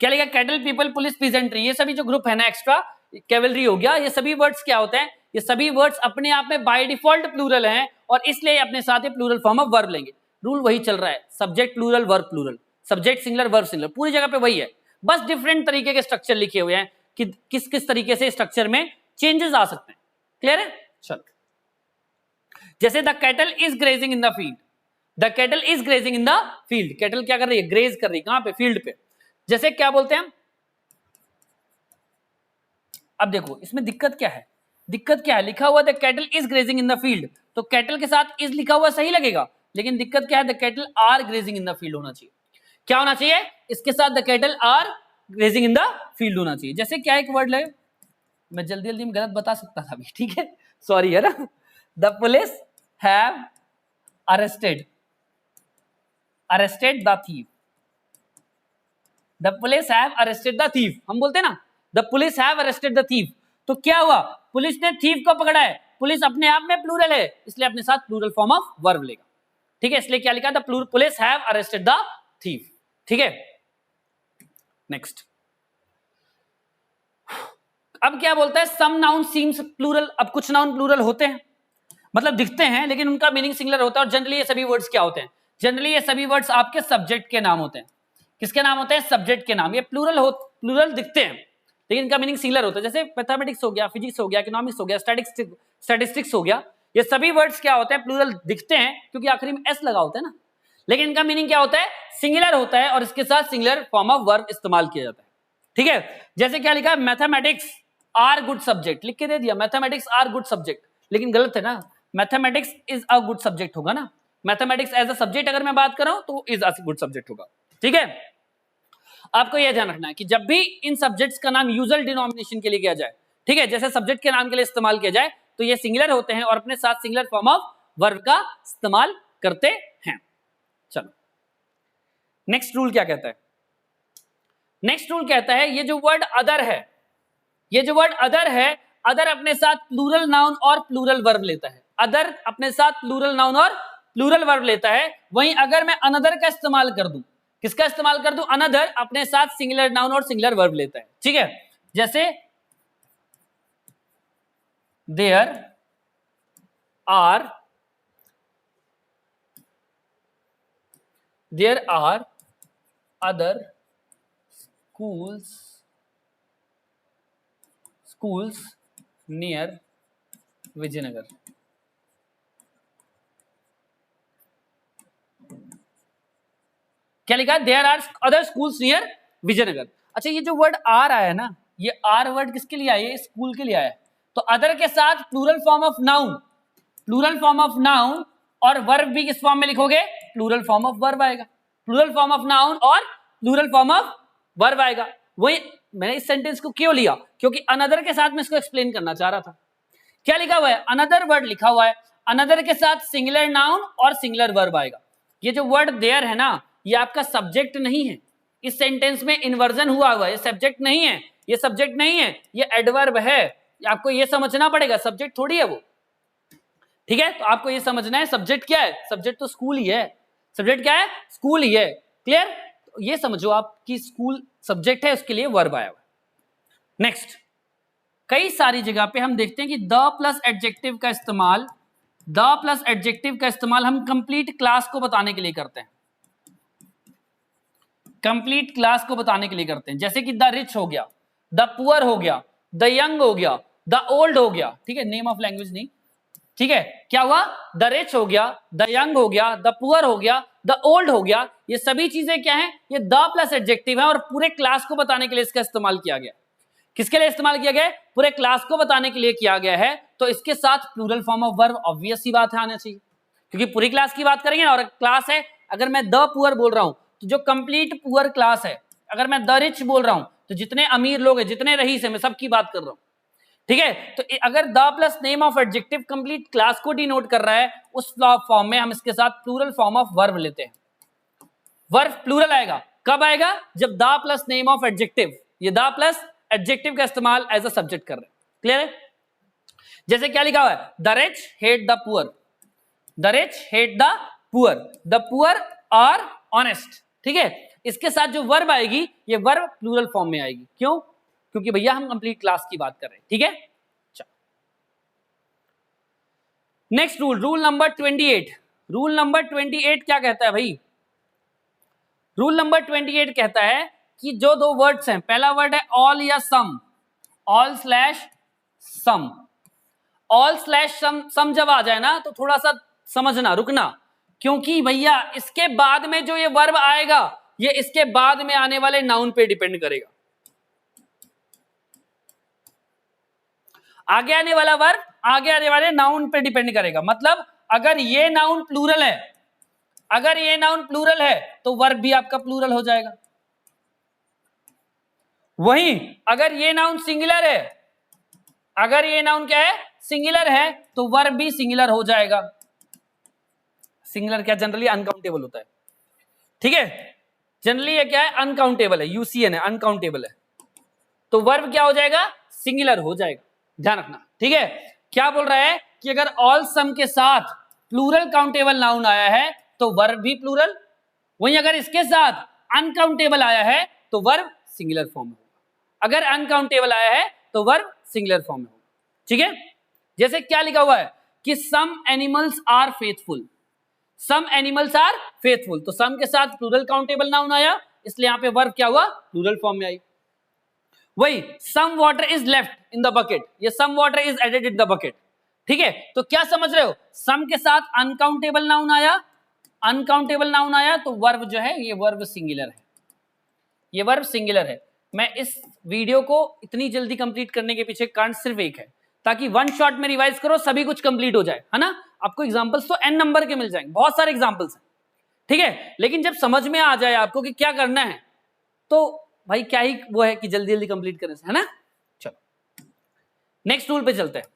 क्या लिखा, कैटल, पीपल, पुलिस, पीजेंट्री, ये सभी जो ग्रुप है ना एक्स्ट्रा, कैवलरी हो गया। ये सभी वर्ड्स क्या होते हैं, ये सभी वर्ड्स अपने आप में बाय डिफॉल्ट प्लूरल हैं, और इसलिए अपने साथ ही प्लूरल फॉर्म ऑफ वर्ब लेंगे। रूल वही चल रहा है, subject plural, verb plural, subject singular, verb singular, पूरी जगह पे वही है, बस डिफरेंट तरीके के स्ट्रक्चर लिखे हुए हैं कि किस किस तरीके से स्ट्रक्चर में चेंजेस आ सकते हैं। क्लियर है? चलो, जैसे the cattle is grazing in the field, the cattle is grazing in the field, cattle क्या कर रही है, ग्रेज कर रही है, कहां पे, फील्ड पे। जैसे क्या बोलते हैं, अब देखो इसमें दिक्कत क्या है, दिक्कत क्या है, लिखा हुआ the cattle is grazing in the field, तो कैटल के साथ इज लिखा हुआ सही लगेगा, लेकिन दिक्कत क्या है, the cattle are grazing in the field होना चाहिए। क्या होना चाहिए, इसके साथ the cattle are grazing in the field होना चाहिए। जैसे क्या एक वर्ड लगे, मैं जल्दी जल्दी में गलत बता सकता था अभी, ठीक है, सॉरी है ना। The police have arrested the thief, the police have arrested the thief, हम बोलते हैं ना the police have arrested the thief, तो क्या हुआ, पुलिस ने थीफ को पकड़ा है, पुलिस अपने आप में प्लूरल है, इसलिए अपने साथ प्लूरल फॉर्म ऑफ वर्ब लेगा। ठीक है, इसलिए क्या लिखा, the police have arrested the thief. ठीक है, नेक्स्ट, अब क्या बोलता है, सम नाउन सीम्स प्लूरल। अब कुछ नाउन प्लूरल होते हैं, मतलब दिखते हैं लेकिन उनका मीनिंग सिंगुलर होता है, और जनरली ये सभी वर्ड्स क्या होते हैं, जनरली ये सभी वर्ड्स आपके सब्जेक्ट के नाम होते हैं। किसके नाम होते हैं, सब्जेक्ट के नाम। ये प्लूरल दिखते हैं लेकिन इनका मीनिंग सिंगुलर होता है। जैसे मैथमेटिक्स हो गया, फिजिक्स हो गया, इकोनॉमिक्स हो गया, स्टैटिस्टिक्स हो गया, ये सभी वर्ड्स क्या होते हैं, प्लूरल दिखते हैं क्योंकि आखिरी में एस लगा होता है ना, लेकिन इनका मीनिंग क्या होता है, सिंगुलर होता है, और इसके साथ सिंगुलर फॉर्म ऑफ वर्ब इस्तेमाल किया जाता है। ठीक है, जैसे क्या लिखा, मैथमेटिक्स आर गुड सब्जेक्ट, लिख के दे दिया, मैथमेटिक्स आर गुड सब्जेक्ट, लेकिन गलत है ना, mathematics is a good subject होगा ना, मैथमेटिक्स एज अ सब्जेक्ट अगर मैं बात कर रहा हूं तो इज अ गुड सब्जेक्ट होगा। ठीक है, आपको यह ध्यान रखना है कि जब भी इन सब्जेक्ट्स का नाम यूजुअल डिनोमिनेशन के लिए किया जाए, ठीक है, जैसे सब्जेक्ट के नाम के लिए इस्तेमाल किया जाए, तो ये सिंगुलर होते हैं और अपने साथ सिंगुलर फॉर्म ऑफ वर्ब का इस्तेमाल करते हैं। चलो नेक्स्ट रूल क्या कहता है? नेक्स्ट रूल कहता है ये जो वर्ड अदर है, ये जो वर्ड अदर है, अदर अपने साथ प्लूरल नाउन और प्लूरल वर्ब लेता है। अदर अपने साथ प्लूरल नाउन और प्लूरल वर्ब लेता है। वहीं अगर मैं अनदर का इस्तेमाल कर दूं, किसका इस्तेमाल कर दूं? अनदर अपने साथ सिंगुलर नाउन और सिंगुलर वर्ब लेता है। ठीक है, जैसे there are other schools near Vijayanagar. क्या लिखा? There are other schools near Vijayanagar. अच्छा, ये जो वर्ड आर आया है ना, ये आर वर्ड किसके लिए आया? ये स्कूल के लिए आया है। तो अदर के साथ plural form of noun, plural form of noun और वर्ब भी किस फॉर्म में लिखोगे? प्लूरल फॉर्म ऑफ वर्ब आएगा। प्लूरल फॉर्म ऑफ नाउन और प्लूरल फॉर्म ऑफ वर्ब आएगा। वही मैंने इस सेंटेंस को क्यों लिया? क्योंकि अनदर के साथ मैं इसको एक्सप्लेन करना चाह रहा था। क्या लिखा हुआ है? अनदर वर्ड लिखा हुआ है, अनदर के साथ सिंगुलर नाउन और सिंगुलर वर्ब आएगा। ये जो वर्ड देयर है ना, ये आपका सब्जेक्ट नहीं है। इस सेंटेंस में इन्वर्जन हुआ हुआ है, ये सब्जेक्ट नहीं है, ये सब्जेक्ट नहीं है, ये एडवर्ब है। आपको ये समझना पड़ेगा, सब्जेक्ट थोड़ी है वो। ठीक है, तो आपको ये समझना है सब्जेक्ट क्या है। सब्जेक्ट तो स्कूल ही है। सब्जेक्ट क्या है? स्कूल ही है। क्लियर? तो ये समझो आप कि स्कूल सब्जेक्ट है, उसके लिए वर्ब आया हुआ। नेक्स्ट, कई सारी जगह पे हम देखते हैं कि द प्लस एडजेक्टिव का इस्तेमाल, द प्लस एडजेक्टिव का इस्तेमाल हम कंप्लीट क्लास को बताने के लिए करते हैं। कंप्लीट क्लास को बताने के लिए करते हैं। जैसे कि द रिच हो गया, द पुअर हो गया, द यंग हो गया, द ओल्ड हो गया। ठीक है, नेम ऑफ लैंग्वेज नहीं। ठीक है, क्या हुआ? द रिच हो गया, द यंग हो गया, द पुअर हो गया, द ओल्ड हो गया। ये सभी चीजें क्या हैं? ये द प्लस एडजेक्टिव है और पूरे क्लास को बताने के लिए इसका इस्तेमाल किया गया। किसके लिए इस्तेमाल किया गया है? पूरे क्लास को बताने के लिए किया गया है। तो इसके साथ plural form of verb obvious ही बात है आना चाहिए, क्योंकि पूरी क्लास की बात करेंगे ना। और क्लास है, अगर मैं द पुअर बोल रहा हूं तो जो कंप्लीट पुअर क्लास है। अगर मैं द रिच बोल रहा हूं तो जितने अमीर लोग हैं, जितने रईस हैं, मैं सबकी बात कर रहा हूं। ठीक है, तो अगर the plus name of adjective complete class को डिनोट कर रहा है, उस फॉर्म में हम इसके साथ प्लूरल फॉर्म ऑफ वर्ब लेते हैं। वर्ब प्लूरल आएगा, कब आएगा? जब the plus name of adjective, ये द प्लस एडजेक्टिव का इस्तेमाल एज अ सब्जेक्ट कर रहे हैं। क्लियर है? जैसे क्या लिखा हुआ है? The rich hate the poor, the rich hate the poor, the poor are honest. ठीक है, इसके साथ जो वर्ब आएगी, ये वर्ब प्लूरल फॉर्म में आएगी। क्यों? क्योंकि भैया हम कंप्लीट क्लास की बात कर रहे हैं। ठीक है, next rule, rule number 28। Rule number 28 क्या कहता है भाई? रूल नंबर 28 कहता है कि जो दो वर्ड्स हैं, पहला वर्ड है ऑल या सम, ऑल स्लैश सम। ऑल स्लैश सम जब आ जाए ना, तो थोड़ा सा समझना, रुकना, क्योंकि भैया इसके बाद में जो ये वर्ब आएगा, ये इसके बाद में आने वाले नाउन पे डिपेंड करेगा। आगे आने वाला वर्ब आगे आने वाले नाउन पे डिपेंड करेगा। मतलब अगर ये नाउन प्लूरल है, अगर ये नाउन प्लूरल है तो वर्ब भी आपका प्लूरल हो जाएगा। वहीं अगर ये नाउन सिंगुलर है, अगर ये नाउन क्या है? सिंगुलर है, तो वर्ब भी सिंगुलर हो जाएगा। सिंगुलर क्या जनरली अनकाउंटेबल होता है। ठीक है, जनरली ये क्या है? अनकाउंटेबल है, यूसीएन है, अनकाउंटेबल है। तो वर्ब क्या हो जाएगा? सिंगुलर हो जाएगा, ध्यान रखना। ठीक है, क्या बोल रहा है कि अगर ऑल सम के साथ प्लूरल काउंटेबल नाउन आया है तो वर्ब भी प्लूरल, वहीं अगर इसके साथ अनकाउंटेबल आया है तो वर्ब सिंगुलर फॉर्म में होगा। अगर अनकाउंटेबल आया है तो वर्ब सिंगुलर फॉर्म में होगा। ठीक है, जैसे क्या लिखा हुआ है कि some animals are faithful, some animals are faithful. तो सम के साथ प्लूरल काउंटेबल नाउन आया, इसलिए यहां पे वर्ब क्या हुआ? प्लूरल फॉर्म में आई। वही some water is left in the bucket, ये some water is added in the bucket. ठीक है, तो क्या समझ रहे हो? सम के साथ अनकाउंटेबल नाउन आया, अनकाउंटेबल नाउन आया, तो वर्ब जो है ये वर्ब सिंगुलर है, ये वर्ब सिंगुलर है। मैं इस वीडियो को इतनी जल्दी कंप्लीट करने के पीछे कारण सिर्फ एक है, ताकि वन शॉट में रिवाइज करो, सभी कुछ कंप्लीट हो जाए, है ना। आपको एग्जांपल्स तो n नंबर के मिल जाएंगे, बहुत सारे एग्जांपल्स हैं। ठीक है, लेकिन जब समझ में आ जाए आपको कि क्या करना है, तो भाई क्या ही वो है कि जल्दी जल्दी कंप्लीट करने से, है ना। चलो नेक्स्ट रूल पे चलते हैं।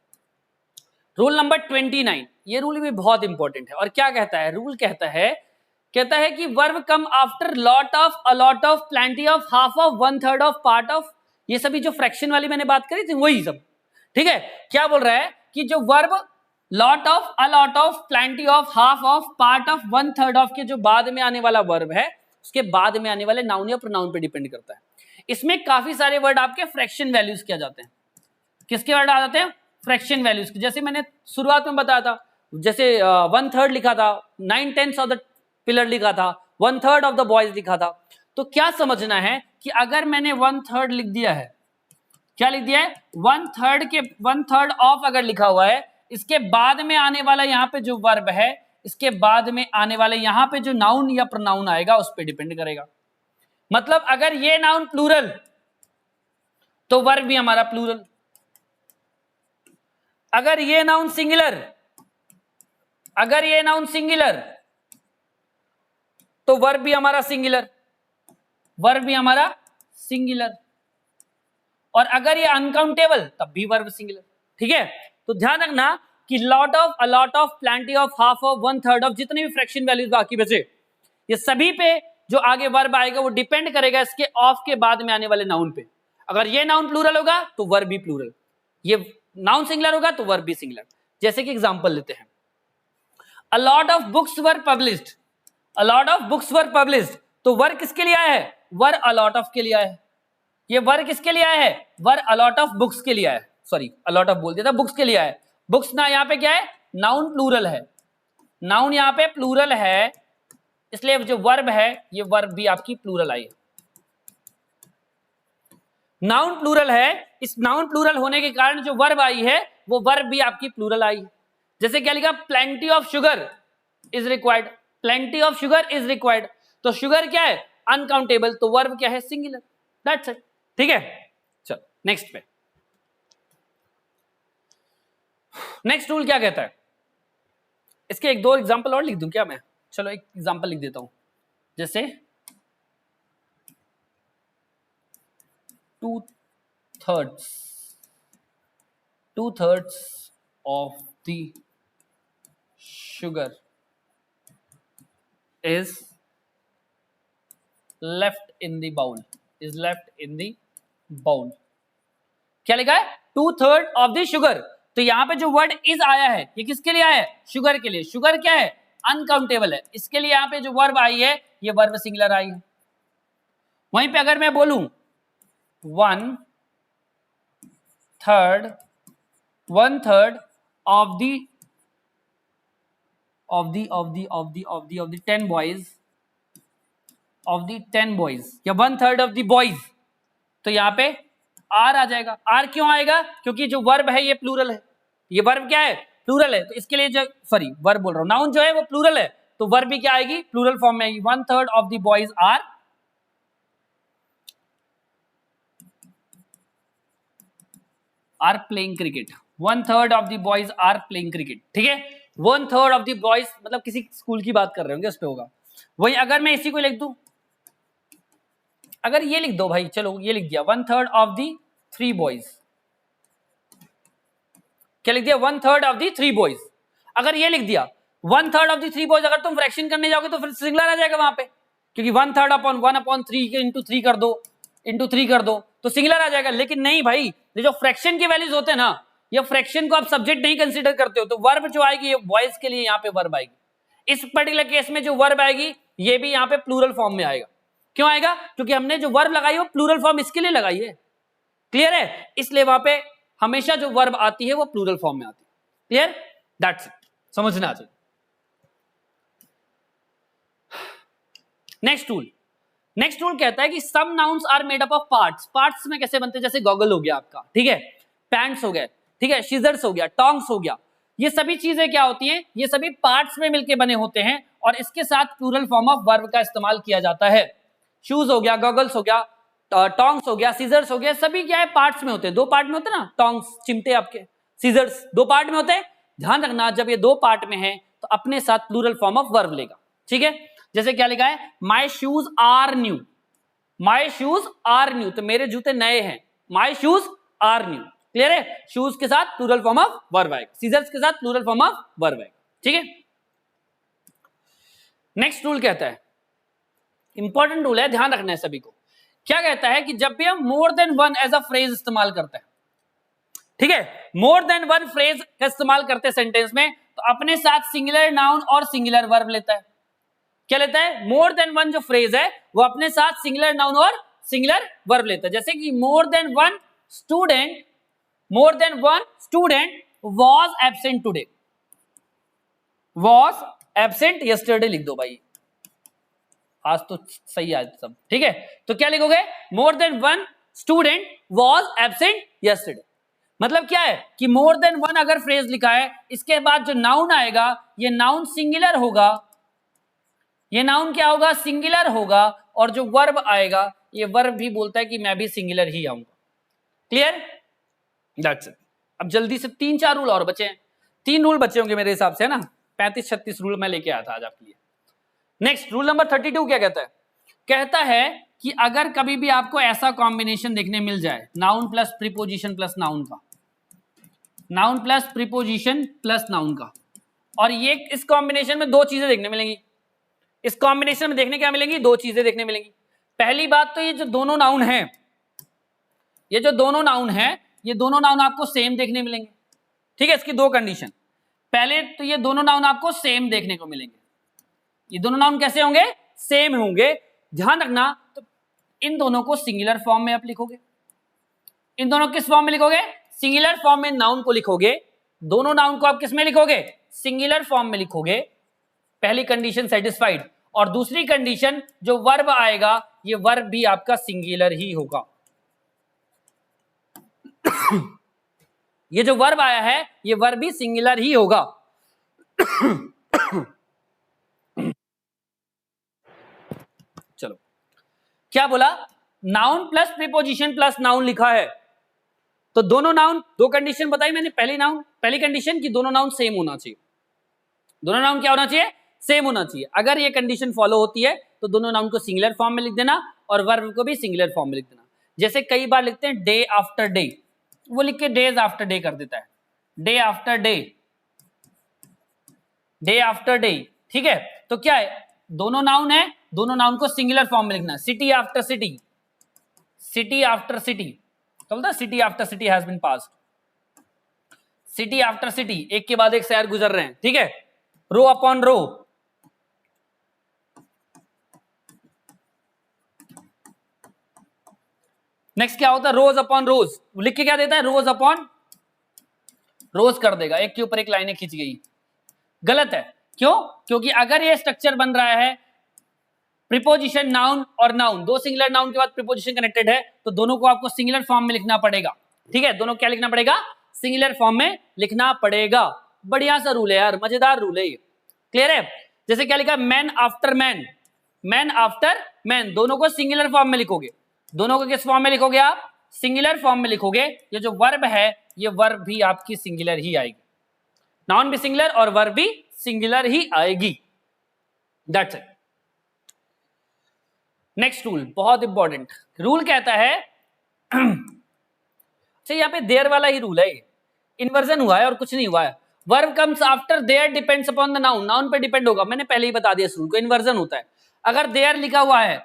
रूल नंबर 29, ये रूल भी बहुत इंपॉर्टेंट है। और क्या कहता है? रूल कहता है कहता है कि verb come after lot of, a lot of, plenty of, half of, one third of, part of, ये सभी जो फ्रैक्शन वाली मैंने बात करी थी वही सब, ठीक है। क्या बोल रहा है कि जो verb lot of, a lot of, plenty of, half of, part of, one third of के जो बाद में आने वाला वर्ब है उसके बाद में आने वाले नाउन या प्रोनाउन पे डिपेंड करता है। इसमें काफी सारे वर्ड आपके फ्रैक्शन वैल्यूज किया जाते हैं। किसके वर्ड आ जाते हैं? फ्रैक्शन वैल्यूज के। जैसे मैंने शुरुआत में बताया था, जैसे वन थर्ड लिखा था, 9/10 ऑफ द पिलर लिखा था, one third of the boys लिखा था। तो क्या समझना है कि अगर मैंने वन थर्ड लिख दिया है, क्या लिख दिया है? वन थर्ड ऑफ अगर लिखा हुआ है, इसके बाद में आने वाला यहाँ पे जो वर्ब है, इसके बाद में आने वाले यहाँ पे जो नाउन या प्रोनाउन आएगा उस पर डिपेंड करेगा। मतलब अगर ये नाउन प्लूरल तो वर्ब भी हमारा प्लूरल, अगर ये नाउन सिंगुलर, अगर ये नाउन सिंगुलर तो वर्ब भी हमारा सिंगुलर, वर्ब भी हमारा सिंगुलर, और अगर ये अनकाउंटेबल तब भी वर्ब सिंगुलर, ठीक है। तो ध्यान रखना कि lot of, a lot of, plenty of, half of, one third of, जितने भी फ्रैक्शन वैल्यूज बाकी बचे, ये सभी पे जो आगे वर्ब आएगा वो डिपेंड करेगा इसके ऑफ के बाद में आने वाले नाउन पे। अगर ये नाउन प्लूरल होगा तो वर्ब भी प्लूरल, ये नाउन सिंगुलर होगा तो वर्ब भी सिंगुलर। जैसे कि एग्जांपल लेते हैं, a lot of books were published, a lot of books were published, तो वर किसके लिए आया है? वर अ लॉट ऑफ के लिए आया है। ये वर किसके लिए आया है? वर अ लॉट ऑफ बुक्स के लिए आया है, सॉरी अ लॉट ऑफ बोल दिया था, बुक्स के लिए आया है। बुक्स ना यहाँ पे क्या है? नाउन प्लूरल है, नाउन यहाँ पे प्लूरल है, इसलिए जो वर्ब है ये वर्ब भी आपकी प्लूरल आई है। नाउन प्लूरल है, इस नाउन प्लूरल होने के कारण जो वर्ब आई है वो वर्ब भी आपकी प्लूरल आई है। जैसे क्या लिखा? Plenty of sugar is required, plenty of sugar is required, तो शुगर क्या है? अनकाउंटेबल, तो वर्ब क्या है? सिंगुलर, दैट्स इट, ठीक है। चलो नेक्स्ट पे, नेक्स्ट रूल क्या कहता है? इसके एक दो एग्जांपल और लिख दूं क्या मैं? चलो एक एग्जांपल लिख देता हूं, जैसे 2/3 of the sugar is left in the bowl, is left in the bowl। क्या लिखा है? 2/3 ऑफ द शुगर, तो यहां पे जो वर्ड इज आया है ये किसके लिए आया है? शुगर के लिए। शुगर क्या है? अनकाउंटेबल है, इसके लिए यहां पे जो वर्ब आई है ये वर्ब सिंगुलर आई है। वहीं पे अगर मैं बोलूं 1/3 of the 10 boys, of the 10 boys या 1/3 of the boys, तो यहाँ पे आर आ जाएगा। आर क्यों आएगा? क्योंकि जो वर्ब है ये प्लूरल है, ये वर्ब क्या है? प्लूरल है, तो इसके लिए जो, सॉरी वर्ब बोल रहा हूं, नाउन जो है वो प्लूरल है, तो वर्ब भी क्या आएगी? प्लूरल फॉर्म में आएगी। 1/3 of the boys are playing cricket, 1/3 of the boys are playing cricket, ठीक है। 1/3 of the boys मतलब किसी स्कूल की बात कर रहे होंगे, उस पे होगा। वही अगर मैं इसी को लिख दूं, अगर ये लिख दो भाई, चलो ये लिख दिया 1/3 of the 3 boys, क्या लिख दिया? 1/3 of the 3 boys। अगर ये लिख दिया 1/3 of the 3 boys, अगर तुम फ्रैक्शन करने जाओगे तो फिर सिंगुलर आ जाएगा वहां पे, क्योंकि 1/3 upon 1/3 के इंटू 3 कर दो, इंटू 3 कर दो तो सिंगुलर आ जाएगा। लेकिन नहीं भाई, ये जो फ्रैक्शन की वैल्यूज होते हैं ना, ये फ्रैक्शन को आप सब्जेक्ट नहीं कंसीडर करते हो, तो वर्ब जो आएगी ये बॉयज के लिए यहाँ पे वर्ब आएगी। इस पर्टिकुलर केस में जो वर्ब आएगी ये भी यहाँ पे प्लूरल फॉर्म में आएगा। क्यों आएगा? क्योंकि हमने जो वर्ब लगाई है वो प्लूरल फॉर्म इसके लिए लगाई है, क्लियर है? इसलिए वहां पे हमेशा जो वर्ब आती है वो प्लूरल फॉर्म में आती है, क्लियर? दैट्स इट, समझना चाहिए। नेक्स्ट रूल, नेक्स्ट रूल कहता है कि some nouns are made up of parts. Parts में कैसे बनते हैं? जैसे गॉगल हो गया आपका, ठीक है, पैंट्स हो गए, ठीक है, सीजर्स हो गया, टोंग्स हो गया, ये सभी चीजें क्या होती हैं? ये सभी पार्ट्स में मिलके बने होते हैं और इसके साथ प्लूरल फॉर्म ऑफ वर्ब का इस्तेमाल किया जाता है। शूज हो गया, गॉगल्स हो गया, टोंग्स हो गया, सीजर्स हो गया, सभी क्या है? पार्ट्स में होते हैं, दो पार्ट में होते हैं ना, टोंग्स चिमटे आपके, सीजर्स दो पार्ट में होते हैं। ध्यान रखना जब ये दो पार्ट में है तो अपने साथ प्लूरल फॉर्म ऑफ वर्ब लेगा, ठीक है। जैसे क्या लिखा है? My shoes are new, my shoes are new, तो मेरे जूते नए हैं, my shoes are new, clear है? शूज के साथ प्लूरल फॉर्म ऑफ वर्ब आएगा, सीजर्स के साथ प्लूरल फॉर्म ऑफ वर्ब आएगा, ठीक है। नेक्स्ट रूल कहता है, इंपॉर्टेंट रूल है, ध्यान रखना है सभी को। क्या कहता है कि जब भी हम more than one as a phrase इस्तेमाल करते हैं, ठीक है, मोर देन वन फ्रेज का इस्तेमाल करते हैं सेंटेंस में, तो अपने साथ सिंगुलर नाउन और सिंगुलर वर्ब लेता है। क्या लेता है? मोर देन वन जो फ्रेज है वो अपने साथ सिंगुलर नाउन और सिंगुलर वर्ब लेता है। जैसे कि मोर than one student was absent today, was absent yesterday लिख दो भाई, आज तो सही आज सब, ठीक है। तो क्या लिखोगे? मोर than one student was absent yesterday. मतलब क्या है कि मोर देन वन अगर फ्रेज लिखा है, इसके बाद जो नाउन आएगा ये नाउन सिंगुलर होगा, ये नाउन क्या होगा? सिंगुलर होगा, और जो वर्ब आएगा ये वर्ब भी बोलता है कि मैं भी सिंगुलर ही आऊंगा। क्लियर? That's it. अब जल्दी से 3-4 रूल और बचे हैं, 3 रूल बचे होंगे मेरे हिसाब से, है ना। 35-36 रूल मैं लेके आया था आज आपके लिए। नेक्स्ट रूल नंबर 32 क्या कहता है? कहता है कि अगर कभी भी आपको ऐसा कॉम्बिनेशन देखने मिल जाए, noun plus preposition plus noun का, noun plus preposition plus noun का, और ये इस कॉम्बिनेशन में 2 चीजें देखने मिलेंगी। इस कॉम्बिनेशन में देखने क्या मिलेंगी? 2 चीजें देखने मिलेंगी। पहली बात तो ये जो दोनों नाउन हैं, ये जो दोनों नाउन हैं, ये दोनों नाउन आपको सेम देखने मिलेंगे, ठीक है। इसकी 2 कंडीशन, पहले तो ये दोनों नाउन आपको सेम देखने को मिलेंगे। ये दोनों नाउन कैसे होंगे? सेम होंगे। ध्यान रखना, तो इन दोनों को सिंगुलर फॉर्म में आप लिखोगे। इन दोनों किस फॉर्म में लिखोगे? सिंगुलर फॉर्म में नाउन को लिखोगे। दोनों नाउन को आप किस में लिखोगे? सिंगुलर फॉर्म में लिखोगे। पहली कंडीशन सेटिस्फाइड। और दूसरी कंडीशन, जो वर्ब आएगा ये वर्ब भी आपका सिंगुलर ही होगा। ये जो वर्ब आया है ये वर्ब भी सिंगुलर ही होगा। चलो, क्या बोला? Noun plus preposition plus noun लिखा है, तो दोनों नाउन, 2 कंडीशन बताई मैंने। पहली कंडीशन कि दोनों नाउन सेम होना चाहिए। दोनों नाउन क्या होना चाहिए? सेम होना चाहिए। अगर ये कंडीशन फॉलो होती है तो दोनों नाउन को सिंगुलर फॉर्म में लिख देना और वर्ब को भी सिंगुलर फॉर्म में लिख देना। जैसे कई बार लिखते हैं डे आफ्टर डे, वो लिख के डेज आफ्टर डे कर देता है, day after day, day after day, ठीक है। तो क्या है? दोनों नाउन है, दोनों नाउन को सिंगुलर फॉर्म में लिखना। City after city, city after city, चलता city after city has been passed, city after city, एक के बाद एक शहर गुजर रहे हैं, ठीक है। रो अपॉन रो, नेक्स्ट क्या होता है? रोज अपॉन रोज, लिख के क्या देता है? रोज अपॉन रोज कर देगा, एक के ऊपर एक लाइनें खींच गई। गलत है। क्यों? क्योंकि अगर ये स्ट्रक्चर बन रहा है प्रीपोजिशन नाउन और नाउन, 2 सिंगुलर नाउन के बाद प्रीपोजिशन कनेक्टेड है, तो दोनों को आपको सिंगुलर फॉर्म में लिखना पड़ेगा, ठीक है। दोनों क्या लिखना पड़ेगा? सिंगुलर फॉर्म में लिखना पड़ेगा। बढ़िया सा रूल है यार, मजेदार रूल है ये। क्लियर है? जैसे क्या लिखा? Man after man, man after man, दोनों को सिंगुलर फॉर्म में लिखोगे। दोनों को किस फॉर्म में लिखोगे आप? सिंगुलर फॉर्म में लिखोगे। ये जो वर्ब है ये वर्ब भी आपकी सिंगुलर ही आएगी, नाउन भी सिंगुलर और वर्ब भी सिंगुलर ही आएगी। That's it. नेक्स्ट रूल बहुत इंपॉर्टेंट रूल कहता है, अच्छा यहाँ पे देयर वाला ही रूल है, इन्वर्जन हुआ है और कुछ नहीं हुआ है। Verb comes after their depends upon the noun, noun पे डिपेंड होगा। मैंने पहले ही बता दिया इस रूल को, इन्वर्जन होता है। अगर देयर लिखा हुआ है,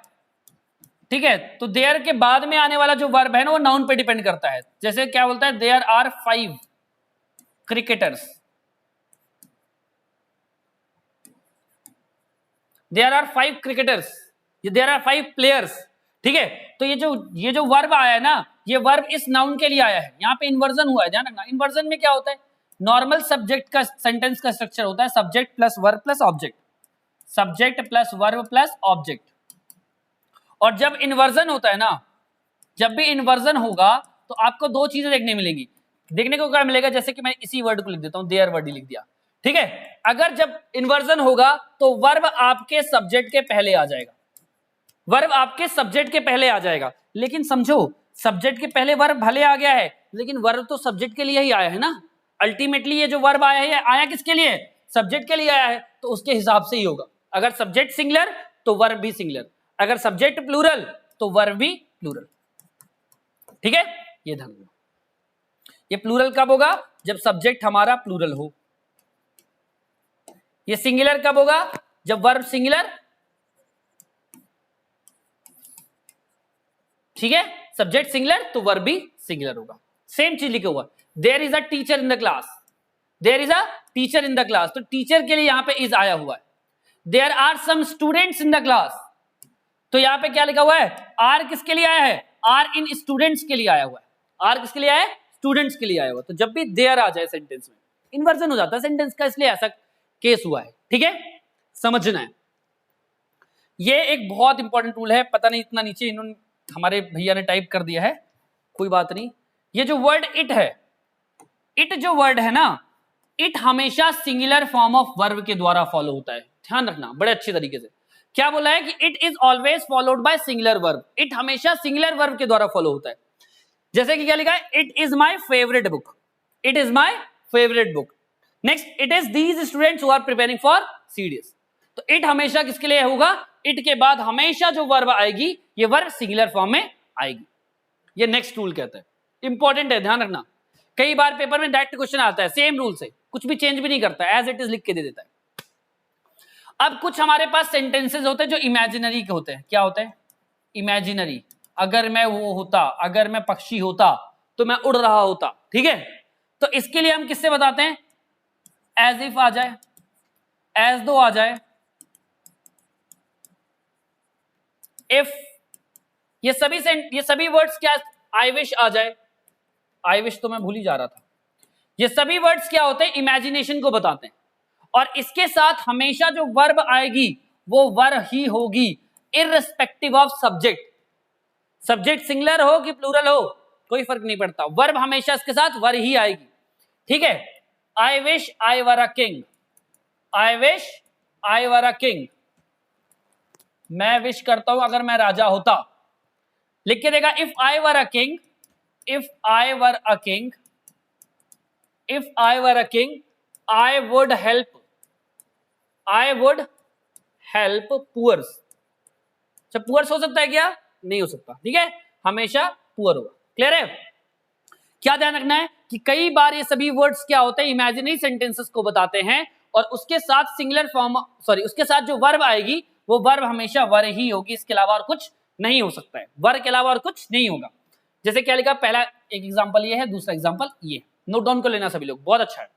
ठीक है, तो देयर के बाद में आने वाला जो वर्ब है ना वो नाउन पे डिपेंड करता है। जैसे क्या बोलता है? There are 5 cricketers, there are 5 cricketers, there are 5 players, ठीक है। तो ये जो वर्ब आया है ना, ये वर्ब इस नाउन के लिए आया है। यहाँ पे इन्वर्जन हुआ है, ध्यान रखना। इन्वर्जन में क्या होता है? नॉर्मल सब्जेक्ट का सेंटेंस का स्ट्रक्चर होता है subject plus verb plus object, subject plus verb plus object. और जब इन्वर्जन होता है ना, जब भी इन्वर्जन होगा तो आपको 2 चीजें देखने मिलेंगी। देखने को क्या मिलेगा? जैसे कि मैं इसी वर्ड को लिख देता हूं, देयर वर्ड ही लिख दिया, ठीक है। अगर जब इन्वर्जन होगा तो वर्ब आपके सब्जेक्ट के पहले आ जाएगा, वर्ब आपके सब्जेक्ट के पहले आ जाएगा। लेकिन समझो, सब्जेक्ट के पहले वर्ब भले आ गया है, लेकिन वर्ब तो सब्जेक्ट के लिए ही आया है ना। अल्टीमेटली ये जो वर्ब आया है आया किसके लिए? सब्जेक्ट के लिए आया है, तो उसके हिसाब से ही होगा। अगर सब्जेक्ट सिंगुलर तो वर्ब भी सिंगुलर, अगर सब्जेक्ट प्लूरल तो वर्ब भी प्लूरल, ठीक है। ये ध्यान रखना। ये प्लूरल कब होगा? जब सब्जेक्ट हमारा प्लूरल हो। ये सिंगुलर कब होगा? जब वर्ब सिंगुलर, ठीक है, सब्जेक्ट सिंगुलर तो वर्ब भी सिंगुलर होगा। सेम चीज लिखा हुआ, there is a teacher in the class, there is a teacher in the class, तो टीचर के लिए यहां पे इज आया हुआ है। There are some students in the class, तो यहां पे क्या लिखा हुआ है, आर किसके लिए आया है, आर इन स्टूडेंट्स के लिए आया हुआ है, आर किसके लिए आया है, स्टूडेंट्स के लिए आया हुआ है। तो जब भी देयर आ जाए सेंटेंस में इन्वर्जन हो जाता है सेंटेंस का, इसलिए ऐसा केस हुआ है, ठीक है, समझना है। ये एक बहुत इंपॉर्टेंट रूल है, पता नहीं इतना नीचे इन्होंने हमारे भैया ने टाइप कर दिया है, कोई बात नहीं। ये जो वर्ड इट है, इट जो वर्ड है ना, इट हमेशा सिंगुलर फॉर्म ऑफ वर्ब के द्वारा फॉलो होता है, ध्यान रखना बड़े अच्छे तरीके से। क्या बोला है कि it is always followed by singular verb, it हमेशा सिंगुलर वर्ब के द्वारा फॉलो होता है। जैसे कि क्या लिखा है, it is my favourite book, it is my favourite book. Next, it is these students who are preparing for CDS, तो इट हमेशा किसके लिए होगा, इट के बाद हमेशा जो वर्ब आएगी ये वर्ब सिंगुलर फॉर्म में आएगी। ये नेक्स्ट रूल कहता है, इंपॉर्टेंट है, ध्यान रखना। कई बार पेपर में डायरेक्ट क्वेश्चन आता है सेम रूल से, कुछ भी चेंज भी नहीं करता, एज इट इज लिख के दे देता है। अब कुछ हमारे पास सेंटेंसेस होते हैं जो इमेजिनरी के होते हैं, क्या होते हैं, इमेजिनरी। अगर मैं वो होता, अगर मैं पक्षी होता तो मैं उड़ रहा होता, ठीक है, तो इसके लिए हम किससे बताते हैं, एज इफ आ जाए, एज दो आ जाए, इफ, ये सभी वर्ड्स क्या, आई विश आ जाए, आई विश तो मैं भूल ही जा रहा था। ये सभी वर्ड्स क्या होते हैं, इमेजिनेशन को बताते हैं, और इसके साथ हमेशा जो वर्ब आएगी वो वर्ब ही होगी, irrespective of subject. Subject singular हो कि प्लूरल हो कोई फर्क नहीं पड़ता, वर्ब हमेशा इसके साथ वर्ब ही आएगी, ठीक है। I wish I were a king, I wish I were a king, मैं विश करता हूं अगर मैं राजा होता, लिख के देगा if I were a king, if I were a king, if I were a king I would help, I would help poors. अच्छा, पुअर्स हो सकता है क्या, नहीं हो सकता, ठीक है, हमेशा पुअर होगा। क्लियर है। क्या ध्यान रखना है कि कई बार ये सभी वर्ड्स क्या होते हैं, इमेजिनरी सेंटेंसेस को बताते हैं, और उसके साथ सिंगुलर फॉर्म, सॉरी, उसके साथ जो वर्ब आएगी वो वर्ब हमेशा वर्ब ही होगी, इसके अलावा और कुछ नहीं हो सकता है, वर्ब के अलावा और कुछ नहीं होगा। जैसे क्या लिखा, पहला एक एग्जांपल ये है, दूसरा एग्जांपल ये, नोट डाउन कर लेना सभी लोग, बहुत अच्छा है,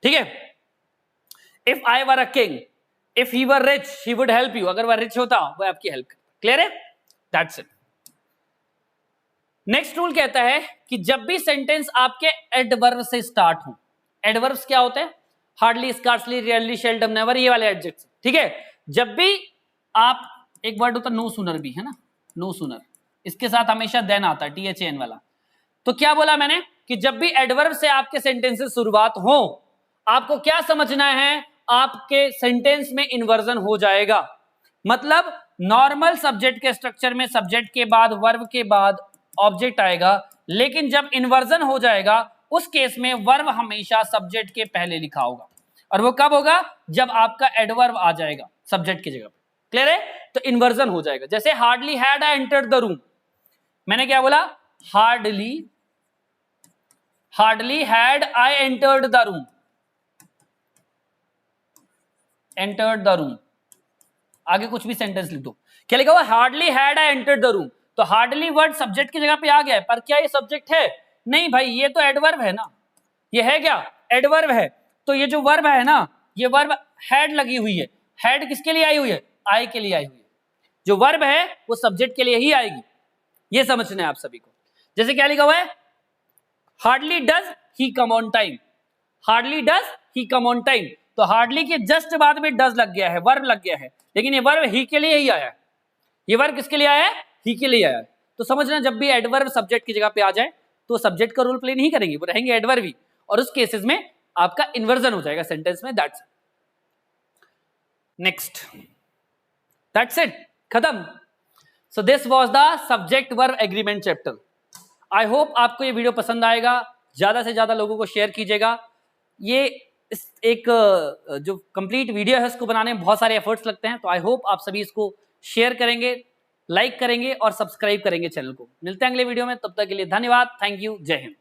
ठीक है। If I were a king, if he were rich he would help you, अगर वह रिच होता वो आपकी हेल्प करता। क्लियर है, दैट्स इट। नेक्स्ट रूल कहता है कि जब भी सेंटेंस आपके एडवर्ब से स्टार्ट हो, एडवर्ब्स क्या होते हैं, hardly, scarcely, rarely, seldom, never, ये वाले एडजेक्ट्स, ठीक है। जब भी आप, एक वर्ड होता है नो सूनर भी, है ना, नो सूनर, इसके साथ हमेशा देन आता है, THAN वाला। तो क्या बोला मैंने कि जब भी एडवर्ब से आपके सेंटेंसेस शुरुआत हो, आपको क्या समझना है, आपके सेंटेंस में इन्वर्जन हो जाएगा। मतलब नॉर्मल सब्जेक्ट के स्ट्रक्चर में सब्जेक्ट के बाद वर्ब के बाद ऑब्जेक्ट आएगा, लेकिन जब इन्वर्जन हो जाएगा उस केस में वर्ब हमेशा सब्जेक्ट के पहले लिखा होगा, और वो कब होगा, जब आपका एडवर्ब आ जाएगा सब्जेक्ट की जगह पे। क्लियर है, तो इन्वर्जन हो जाएगा। जैसे hardly had I entered the room, मैंने क्या बोला, hardly, hardly had I entered the room, entered the room, आगे कुछ भी सेंटेंस लिख दो, क्या लिखा हुआ, hardly had I entered the room. तो हार्डली वर्ड सब्जेक्ट की जगह पे आ गया है, पर क्या ये सब्जेक्ट है, नहीं भाई, ये तो एडवर्ब है ना, ये है क्या, एडवर्ब है। तो ये जो वर्ब है ना, ये वर्ब हैड लगी हुई है, हैड किसके लिए आई हुई है, आई के लिए आई हुई है, जो वर्ब है वो सब्जेक्ट के लिए ही आएगी, ये समझना है आप सभी को। जैसे क्या लिखा हुआ है, hardly does he come on time, hardly does he come on time, तो हार्डली के जस्ट बाद में डज लग गया है, वर्ब लग गया है, लेकिन ये वर्ब ही के लिए ही आया है, ये वर्ब किसके लिए आया है, ही के लिए आया है। तो समझना, जब भी एडवर्ब सब्जेक्ट की जगह पे आ जाए तो सब्जेक्ट का रोल प्ले नहीं करेंगे, वो रहेंगे एडवर्ब ही, और उस केसेस में आपका इन्वर्जन हो जाएगा सेंटेंस में। दैट्स नेक्स्ट, दैट्स इट, खत्म। So this was the subject verb agreement chapter. I hope आपको ये वीडियो पसंद आएगा, ज्यादा से ज्यादा लोगों को शेयर कीजिएगा। ये एक जो कंप्लीट वीडियो है उसको बनाने में बहुत सारे एफर्ट्स लगते हैं, तो आई होप आप सभी इसको शेयर करेंगे, लाइक करेंगे और सब्सक्राइब करेंगे चैनल को। मिलते हैं अगले वीडियो में, तब तक के लिए धन्यवाद, थैंक यू, जय हिंद।